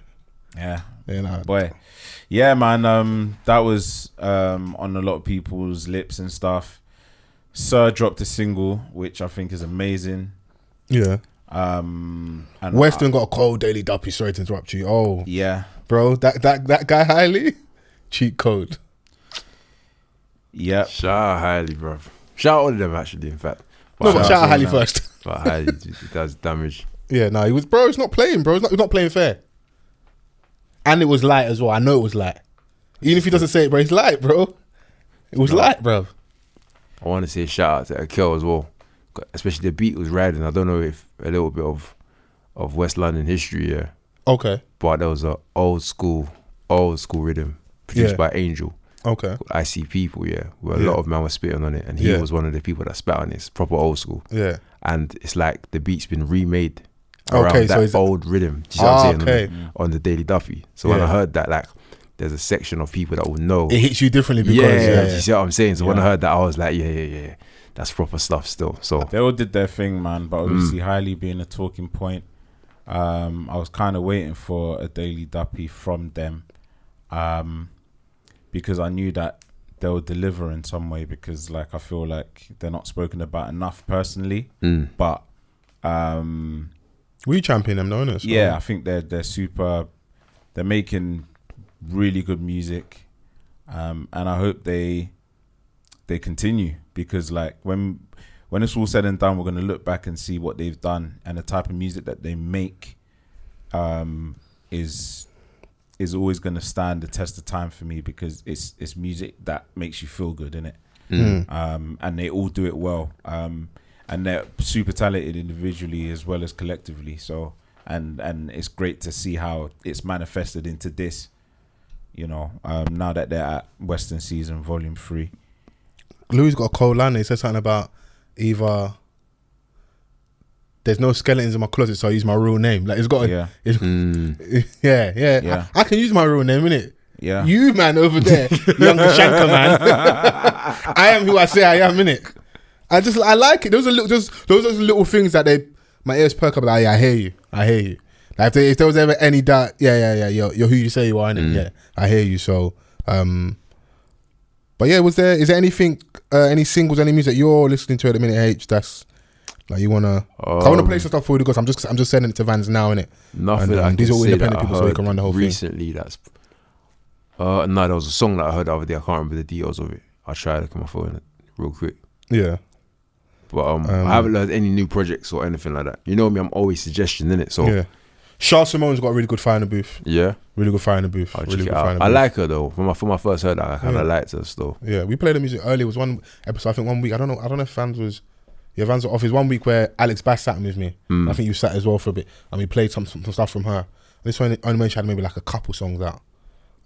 Nah, boy. Yeah, man. That was on a lot of people's lips and stuff. Sir dropped a single, which I think is amazing. Yeah. And Weston got a cold daily duppy. Sorry to interrupt you. Oh, yeah, bro. That guy Hailey, cheat code. Yeah. Shout out Hailey, bro. Shout out all of them actually. In fact, but shout out Hailey first. But Hailey does damage. Yeah, no, he was, bro. It's not playing, bro. It's not playing fair. And it was light as well. I know it was light. Even if he doesn't say it, bro, it's light, bro. It was light, bro. I want to say shout out to Akel as well, especially the beat was riding. I don't know if a little bit of West London history, yeah. Okay. But there was a old school rhythm produced by Angel. Okay. I See People, yeah, where a lot of man was spitting on it, and he was one of the people that spat on it. It's proper old school. Yeah. And it's like the beat's been remade around that old rhythm. Do you know what I'm saying? On the Daily Duffy. So when I heard that, like, there's a section of people that will know. It hits you differently because you see what I'm saying? So when I heard that, I was like, yeah. That's proper stuff still. So they all did their thing, man. But obviously, Hailey being a talking point, I was kind of waiting for a Daily Duppy from them, because I knew that they'll deliver in some way. Because like I feel like they're not spoken about enough personally. But we champion them, though, innit? Yeah, I think they're super. They're making really good music, and I hope they continue, because like when it's all said and done, we're gonna look back and see what they've done, and the type of music that they make is always gonna stand the test of time for me, because it's music that makes you feel good, innit? And they all do it well, and they're super talented individually as well as collectively. So and it's great to see how it's manifested into this. You know, now that they're at Western Season Volume 3. Louis got a cold line. He said something about either there's no skeletons in my closet, so I use my real name. Like it's got Yeah. Yeah. I can use my real name, innit? Yeah. You man over there, younger shanker man. I am who I say I am, innit? I like it. Those are little things that my ears perk up. Like, yeah, I hear you. Like if there was ever any doubt, you're who you say you are, innit? Yeah, I hear you. So, but yeah, is there anything, any singles, any music you're listening to at the minute, H? That's like you wanna. I wanna play some stuff for you because I'm just sending it to Vans now, innit? Nothing. And, these are all independent people, so you can run the whole recently, thing. That's. No, there was a song that I heard the other day. I can't remember the details of it. I'll try to look at my phone real quick. Yeah. But I haven't heard any new projects or anything like that. You know me, I'm always suggesting, innit? So yeah. Shah Simone's got a really good fire in the booth. Yeah. Really good fire in the booth. I like her though. For my first heard that, I kind of liked her still. Yeah, we played the music earlier. It was one episode, I think 1 week. I don't know if Vans was Vans were off. It was 1 week where Alex Bass sat with me. I think you sat as well for a bit. And we played some stuff from her. This one only she had maybe like a couple songs out.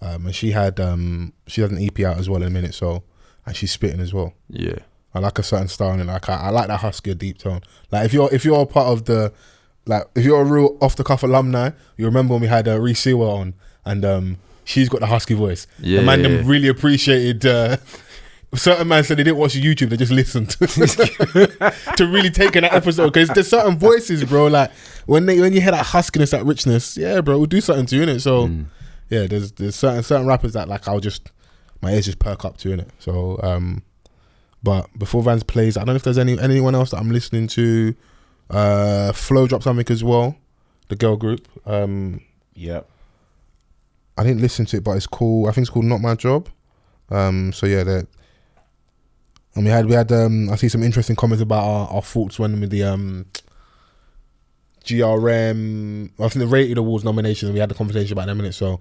And she has an EP out as well in a minute, so and she's spitting as well. Yeah. I like a certain style and like I like that husky deep tone. Like if you're a part of the if you're a real off the cuff alumni, you remember when we had Reese Sewa on and she's got the husky voice. Yeah. The man them really appreciated certain man said they didn't watch YouTube, they just listened to really take in that episode because there's certain voices, bro. Like when you hear that huskiness, that richness, yeah, bro, we'll do something to you, innit? So yeah, there's certain rappers that like my ears just perk up to, innit? So but before Vans plays, I don't know if there's anyone else that I'm listening to. Flo dropped something as well, the girl group. Yeah, I didn't listen to it, but it's cool. I think it's called Not My Job. So yeah, that. And we had I see some interesting comments about our thoughts when with the GRM, I think the Rated Awards nominations, and we had the conversation about them in it. So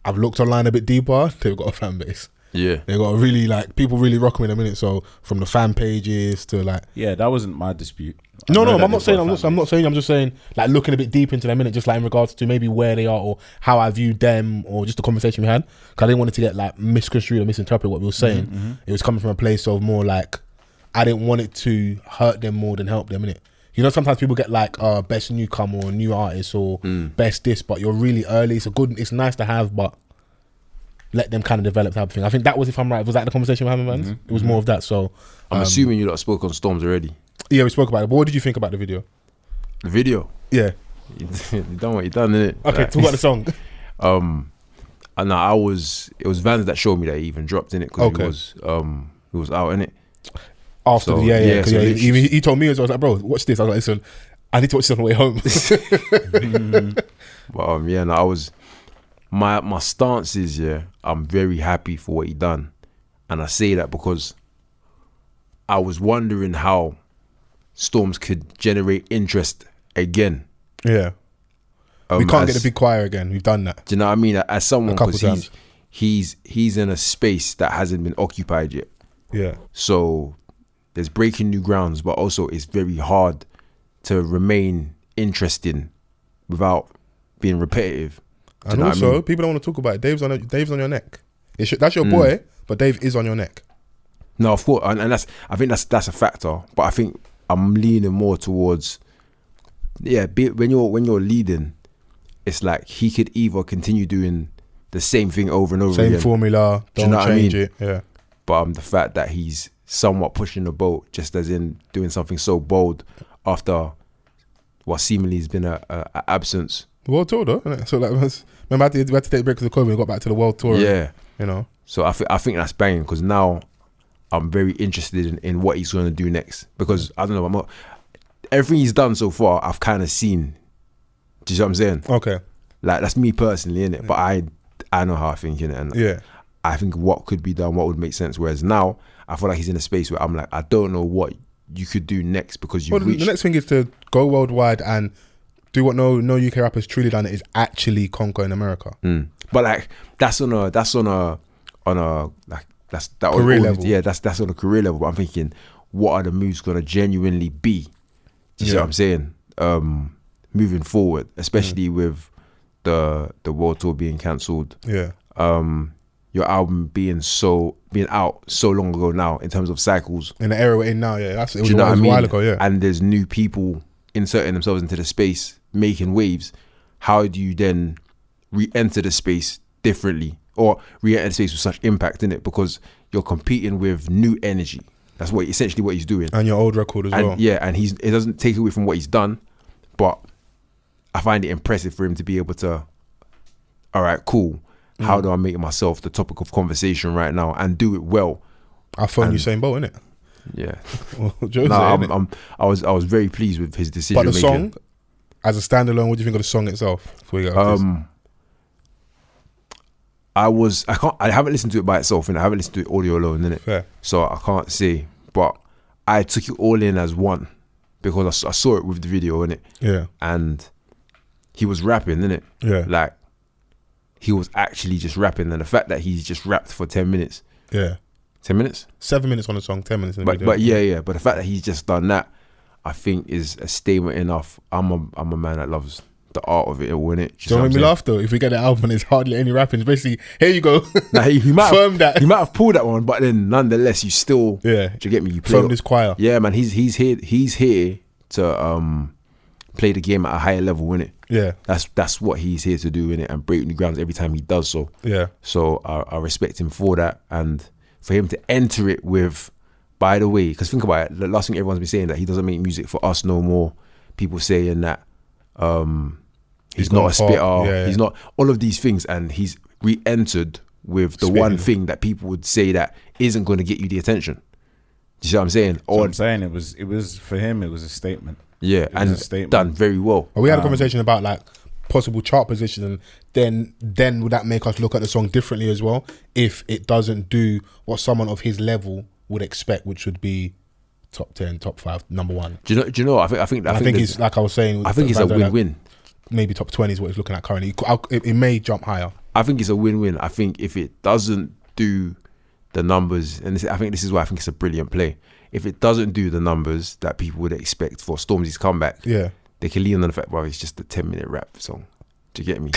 I've looked online a bit deeper. They've got a fan base. Yeah, they got a really people really rock them in a minute. So from the fan pages to that wasn't my dispute. No, I'm not saying. I'm just saying like looking a bit deep into them in it, just like in regards to maybe where they are or how I viewed them or just the conversation we had. Because I didn't want it to get like misconstrued or misinterpret what we were saying. It was coming from a place of more like I didn't want it to hurt them more than help them in it. You know, sometimes people get like best newcomer or new artist or best this, but you're really early. It's nice to have, but let them kind of develop type of thing. I think that was, if I'm right, was that the conversation we're having, man? It was more of that. So I'm assuming you lot spoke on Storms already. Yeah, we spoke about it. But what did you think about the video? The video? Yeah. You done what you done, innit? Okay, talk about the song. And it was Vans that showed me that he even dropped in it because he was out in it. After so, he told me as well. I was like, bro, watch this. I was like, listen, I need to watch this on the way home. But my stance is I'm very happy for what he done, and I say that because I was wondering how Storms could generate interest again. Yeah, we can't get the big choir again. We've done that. Do you know what I mean? As someone, because he's in a space that hasn't been occupied yet. Yeah. So there's breaking new grounds, but also it's very hard to remain interesting without being repetitive. And also, people don't want to talk about it. Dave's on your neck. That's your boy, but Dave is on your neck. No, of course, and I think that's a factor. But I think I'm leaning more towards, when you're leading, it's like he could either continue doing the same thing over and over again. Same formula, don't change it. Yeah. But the fact that he's somewhat pushing the boat, just as in doing something so bold after what seemingly has been an absence. The world tour though, isn't it? So remember we had to take a break because of COVID and got back to the world tour. Yeah. You know. So I think that's banging because now I'm very interested in what he's going to do next because I don't know, everything he's done so far I've kind of seen. Do you see what I'm saying? Okay. Like that's me personally, innit? Yeah. But I know how I think, innit? And I think what could be done, what would make sense. Whereas now I feel like he's in a space where I'm like, I don't know what you could do next because you've reached. The next thing is to go worldwide and do what no UK rapper's truly done, is actually conquer in America. But like that's on a like that's that career level. Yeah, that's on a career level. But I'm thinking, what are the moves gonna genuinely be? Do you see what I'm saying? Moving forward, especially with the world tour being cancelled. Yeah. Your album being out so long ago now in terms of cycles. In the era we're in now, it was a while ago, yeah. And there's new people inserting themselves into the space, making waves, how do you then re-enter the space differently, or re-enter the space with such impact in it? Because you're competing with new energy. That's essentially what he's doing. And your old record as well. Yeah, and it doesn't take away from what he's done, but I find it impressive for him to be able to, all right, cool. How do I make myself the topic of conversation right now and do it well? I phone Usain Bolt, innit? Yeah. I was very pleased with his decision. But the song, as a standalone, what do you think of the song itself? Before we go I haven't listened to it by itself, and I haven't listened to it audio alone, innit? Fair. So I can't say, but I took it all in as one because I saw it with the video, innit? Yeah. And he was rapping, innit? Yeah. Like, he was actually just rapping, and the fact that he's just rapped for 10 minutes. Yeah. 10 minutes? 7 minutes on the song, 10 minutes in the video. But yeah. But the fact that he's just done that, I think is a statement enough. I'm a man that loves the art of it all, innit? Don't make me laugh though. If we get the album and it's hardly any rapping, it's basically, here you go. Nah, he might firm that. He might have pulled that one, but then nonetheless, you still, do you get me? You play firm this choir. Yeah, man. He's here to play the game at a higher level, innit? Yeah. That's what he's here to do, innit? And break new grounds every time he does so. Yeah. So I respect him for that, and for him to enter it with, by the way, because think about it, the last thing everyone's been saying, that he doesn't make music for us no more. People saying that he's not a spitter, he's not, all of these things, and he's re-entered with the one thing that people would say that isn't going to get you the attention. Do you see what I'm saying? I'm saying it was for him, it was a statement. Yeah, and done very well. We had a conversation about like possible chart position, and then would that make us look at the song differently as well if it doesn't do what someone of his level would expect, which would be top 10, top 5, number 1. Do you know? I think it's like I was saying. I think it's a win-win. Maybe top 20 is what he's looking at currently. It may jump higher. I think it's a win-win. I think if it doesn't do the numbers, and I think this is why I think it's a brilliant play. If it doesn't do the numbers that people would expect for Stormzy's comeback, they can lean on the fact, well, it's just a 10-minute rap song. Do you get me?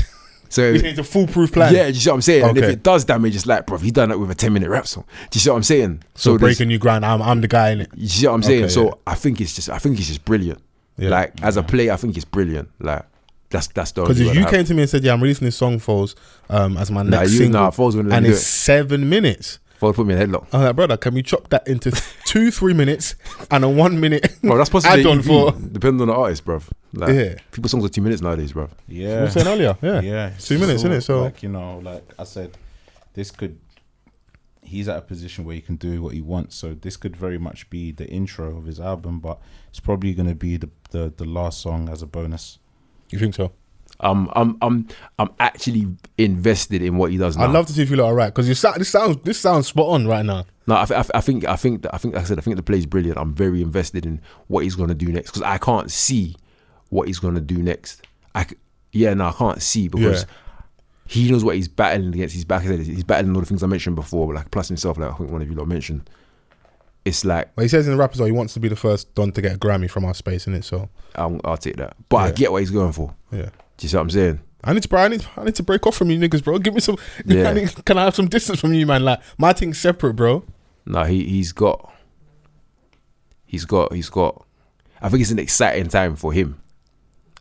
So it's a foolproof plan. Yeah, do you see what I'm saying? Okay. And if it does damage, it's like, bro, he done that with a 10-minute rap song. Do you see what I'm saying? So breaking new ground, I'm the guy in it. You see what I'm saying? So I think it's just brilliant. Yeah. Like as a play, I think it's brilliant. Like that's the because if you came to me and said, yeah, I'm releasing this song, Fols, as my next single, Fols wouldn't and do it's 7 minutes. Fols put me in a headlock. I'm like, brother, can we chop that into 2-3 minutes and a 1 minute that's possibly add-on for? Depending on the artist, bruv. Like, people's songs are 2 minutes nowadays, bruv. Yeah, we were saying earlier. Yeah. 2 minutes, isn't it? So like, like I said, he's at a position where he can do what he wants. So this could very much be the intro of his album, but it's probably going to be the last song as a bonus. You think so? I'm actually invested in what he does now. I'd love to see if you lot are right, because this sounds spot on right now. No, I think the play is brilliant. I'm very invested in what he's gonna do next, because I can't see what he's gonna do next. I can't see, because he knows what he's battling against. He's battling all the things I mentioned before, like plus himself, like I think one of you lot mentioned. It's like, well, he says in the rap as well, he wants to be the first Don to get a Grammy from our space, innit? So I'll take that, but I get what he's going for. Yeah. Do you see what I'm saying? I need to break off from you niggas, bro. Give me some. Yeah. Can I have some distance from you, man? Like my thing's separate, bro. No, he's got. I think it's an exciting time for him.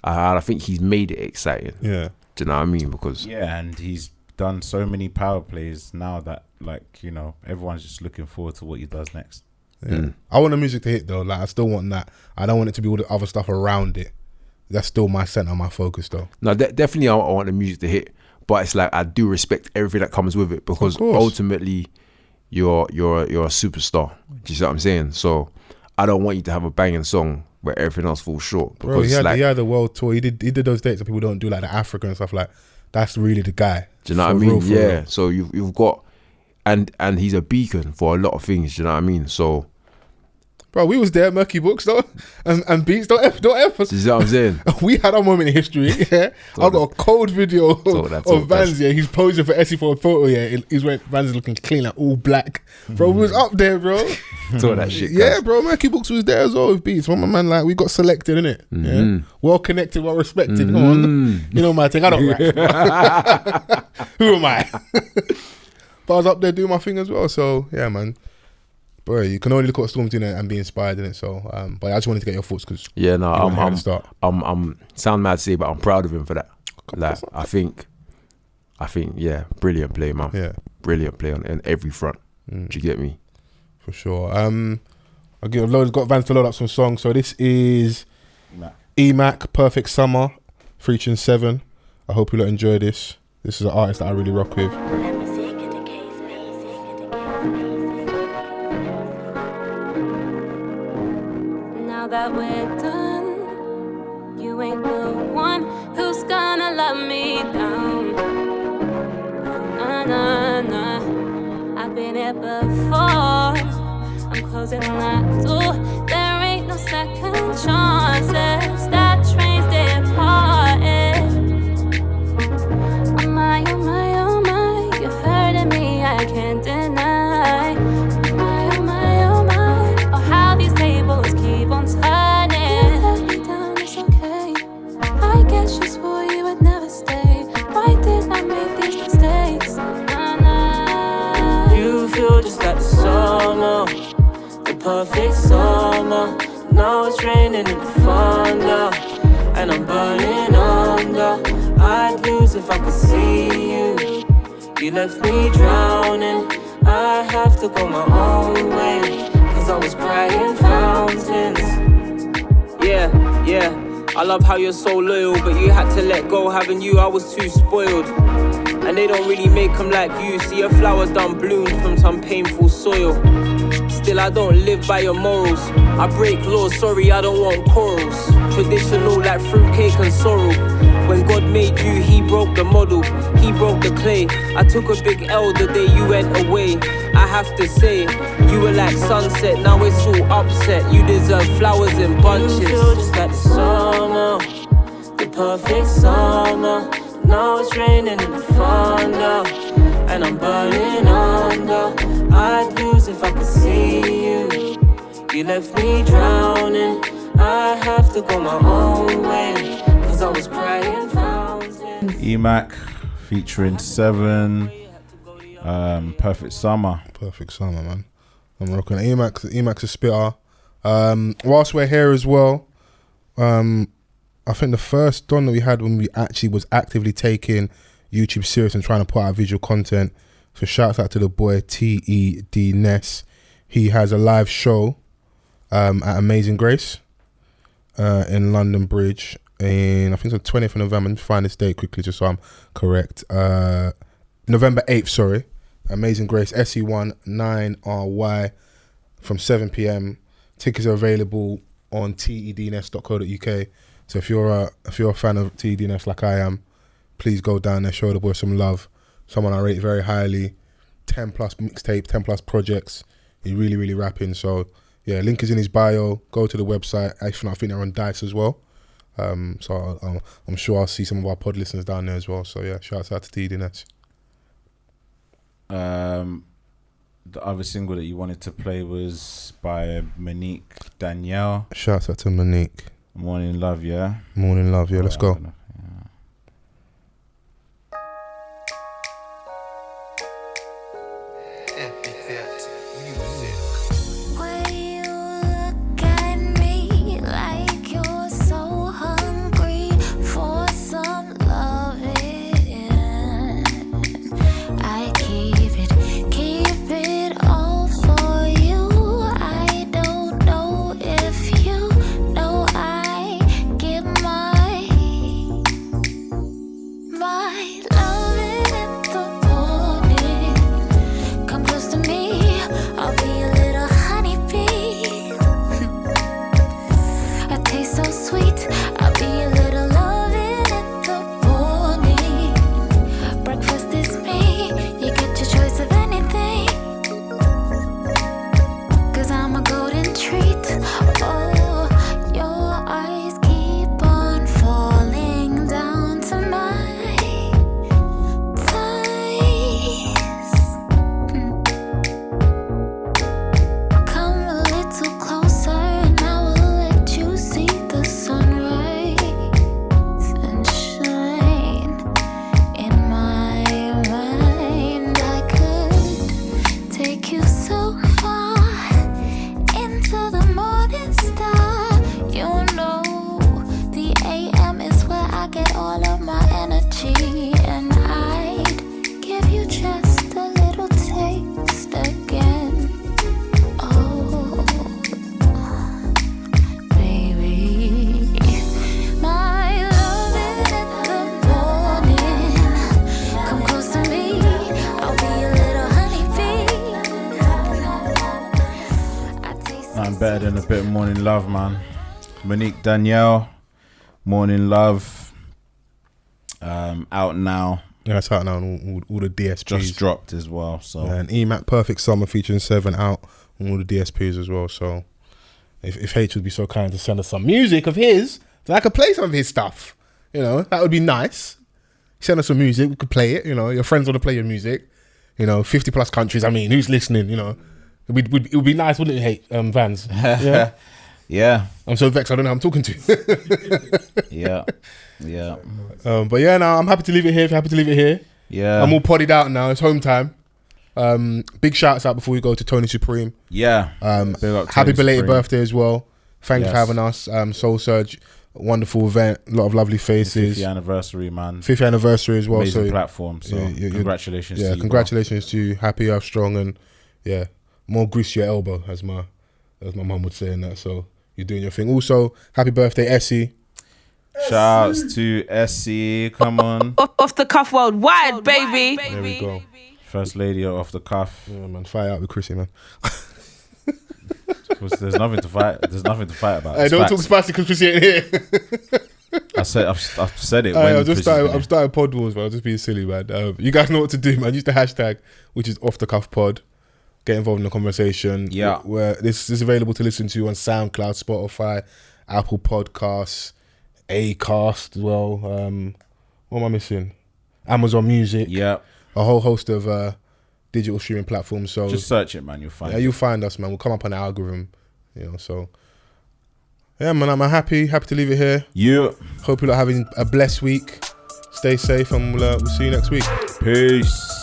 I think he's made it exciting. Yeah. Do you know what I mean? Because and he's done so many power plays now that everyone's just looking forward to what he does next. Yeah. I want the music to hit though. Like I still want that. I don't want it to be all the other stuff around it. That's still my center, my focus though. No, definitely I want the music to hit, but it's like I do respect everything that comes with it, because ultimately you're a superstar. Do you see what I'm saying? So I don't want you to have a banging song where everything else falls short. Because bro, he had the world tour. He did those dates that people don't do, like the Africa and stuff. Like that's really the guy. Do you know what I mean? Yeah. So you've got, and he's a beacon for a lot of things. Do you know what I mean? So. Bro, we was there, Murky Books though, and Beats. Don't F us. You see what I'm saying? We had our moment in history. Yeah, I've got a cold video of Vans. Yeah, he's posing for Essie for a photo. Yeah, he's wearing Vans looking clean, like all black. Bro, we was up there, bro. All that shit. Yeah, bro, Murky Books was there as well with Beats. Well, my man, like we got selected, innit? Yeah, well connected, well respected. Come on, you know my thing. I don't rap. Who am I? But I was up there doing my thing as well. So yeah, man. Bro, you can only look at what Storm's doing and be inspired in it. So, but I just wanted to get your thoughts because I'm sound mad to say, but I'm proud of him for that. Like, I think, yeah, brilliant play, man. Yeah, brilliant play on every front. Do you get me? For sure. I've got Vans to load up some songs. So this is Ime, Perfect Summer, featuring 7. I hope you lot enjoy this. This is an artist that I really rock with. Now that we're done, you ain't the one who's gonna let me down. Nah. I've been here before. I'm closing that door. There ain't no second chances. That train's departed. Oh my, oh my, oh my. You're hurting me, I can't deny. Oh my, oh my, oh my. Oh, how these tables keep on turning. Let me down, it's okay. I guess you swore you would never stay. Why did I make these mistakes? Nah. You feel just like the summer, the perfect summer. Now it's raining in the thunder, and I'm burning under. I'd lose if I could see you. You left me drowning. I have to go my own way, cause I was crying fountains. Yeah. I love how you're so loyal, but you had to let go. Having you, I was too spoiled. And they don't really make them like you. See a flower done bloomed from some painful soil. Still, I don't live by your morals. I break laws, sorry, I don't want quarrels. Traditional like fruitcake and sorrow. When God made you, he broke the model, he broke the clay. I took a big L the day you went away. I have to say, you were like sunset, now it's all upset. You deserve flowers in bunches. You feel just like the summer, the perfect summer. Now it's raining in the thunder, and I'm burning under. I'd lose if I could see you. You left me drowning. I have to go my own way, cause I was crying fountains. Ime featuring 7. Perfect Summer. Perfect Summer, man. I'm rocking it. Ime's a spitter. Whilst we're here as well, I think the first Don that we had when we actually was actively taking YouTube serious and trying to put out visual content. So shouts out to the boy TED Ness. He has a live show at Amazing Grace in London Bridge. And I think it's the 20th of November. Let me find this date quickly just so I'm correct. November 8th, sorry. Amazing Grace, SE1 9RY from 7 p.m. Tickets are available on tedness.co.uk. So if you're a fan of TEDNS like I am, please go down there, show the boy some love. Someone I rate very highly. 10 plus mixtape, 10 plus projects. He's really, really rapping. So yeah, link is in his bio. Go to the website. Actually, I think they're on Dice as well. So I'm sure I'll see some of our pod listeners down there as well. So yeah, shouts out to TEDNS. The other single that you wanted to play was by Monique Danielle. Shouts out to Monique. Morning Love, yeah? Morning Love, yeah, let's go. Nothing better than a bit of Morning Love, man. Monique Danielle, Morning Love, out now. Yeah, it's out now on all the DSPs. Just dropped as well. So and EMAC Perfect Summer featuring 7 out on all the DSPs as well. So if H would be so kind to send us some music of his, so I could play some of his stuff. You know, that would be nice. Send us some music, we could play it. You know, your friends want to play your music. You know, 50 plus countries. I mean, who's listening? You know, it would be nice, wouldn't it? H Vans. Yeah. Yeah. I'm so vexed. I don't know who I'm talking to. Yeah. But yeah, no, I'm happy to leave it here. If you're happy to leave it here. Yeah. I'm all poddied out now. It's home time. Big shouts out before we go to Tony Supreme. Yeah. Happy belated birthday as well. Thank you for having us. Soul Surge, wonderful event. A lot of lovely faces. 50th anniversary, man. 50th anniversary as well. Amazing platform. So congratulations. Yeah, to you, congratulations to you. Happy, Earth strong, and yeah, more grease to your elbow, as my mum would say in that. So you're doing your thing. Also, happy birthday, Essie. Shouts to Essie. Come on. Off the cuff worldwide, baby. There we go. First lady of Off the Cuff. Yeah, man. Fire out with Chrissy, man. There's nothing to fight. There's nothing to fight about. Hey, don't talk spicy because Chrissy ain't here. I've said it. I'm starting pod wars, man. I'm just being silly, man. You guys know what to do, man. Use the hashtag, which is OffTheCuffPod. Get involved in the conversation. Yeah. Where this is available to listen to on SoundCloud, Spotify, Apple Podcasts, Acast as well. What am I missing? Amazon Music. Yeah. A whole host of digital streaming platforms. So just search it, man. You'll find it. You'll find us, man. We'll come up on the algorithm. You know, so yeah, man. I'm happy to leave it here. Yeah. Hope you're having a blessed week. Stay safe, and we'll see you next week. Peace.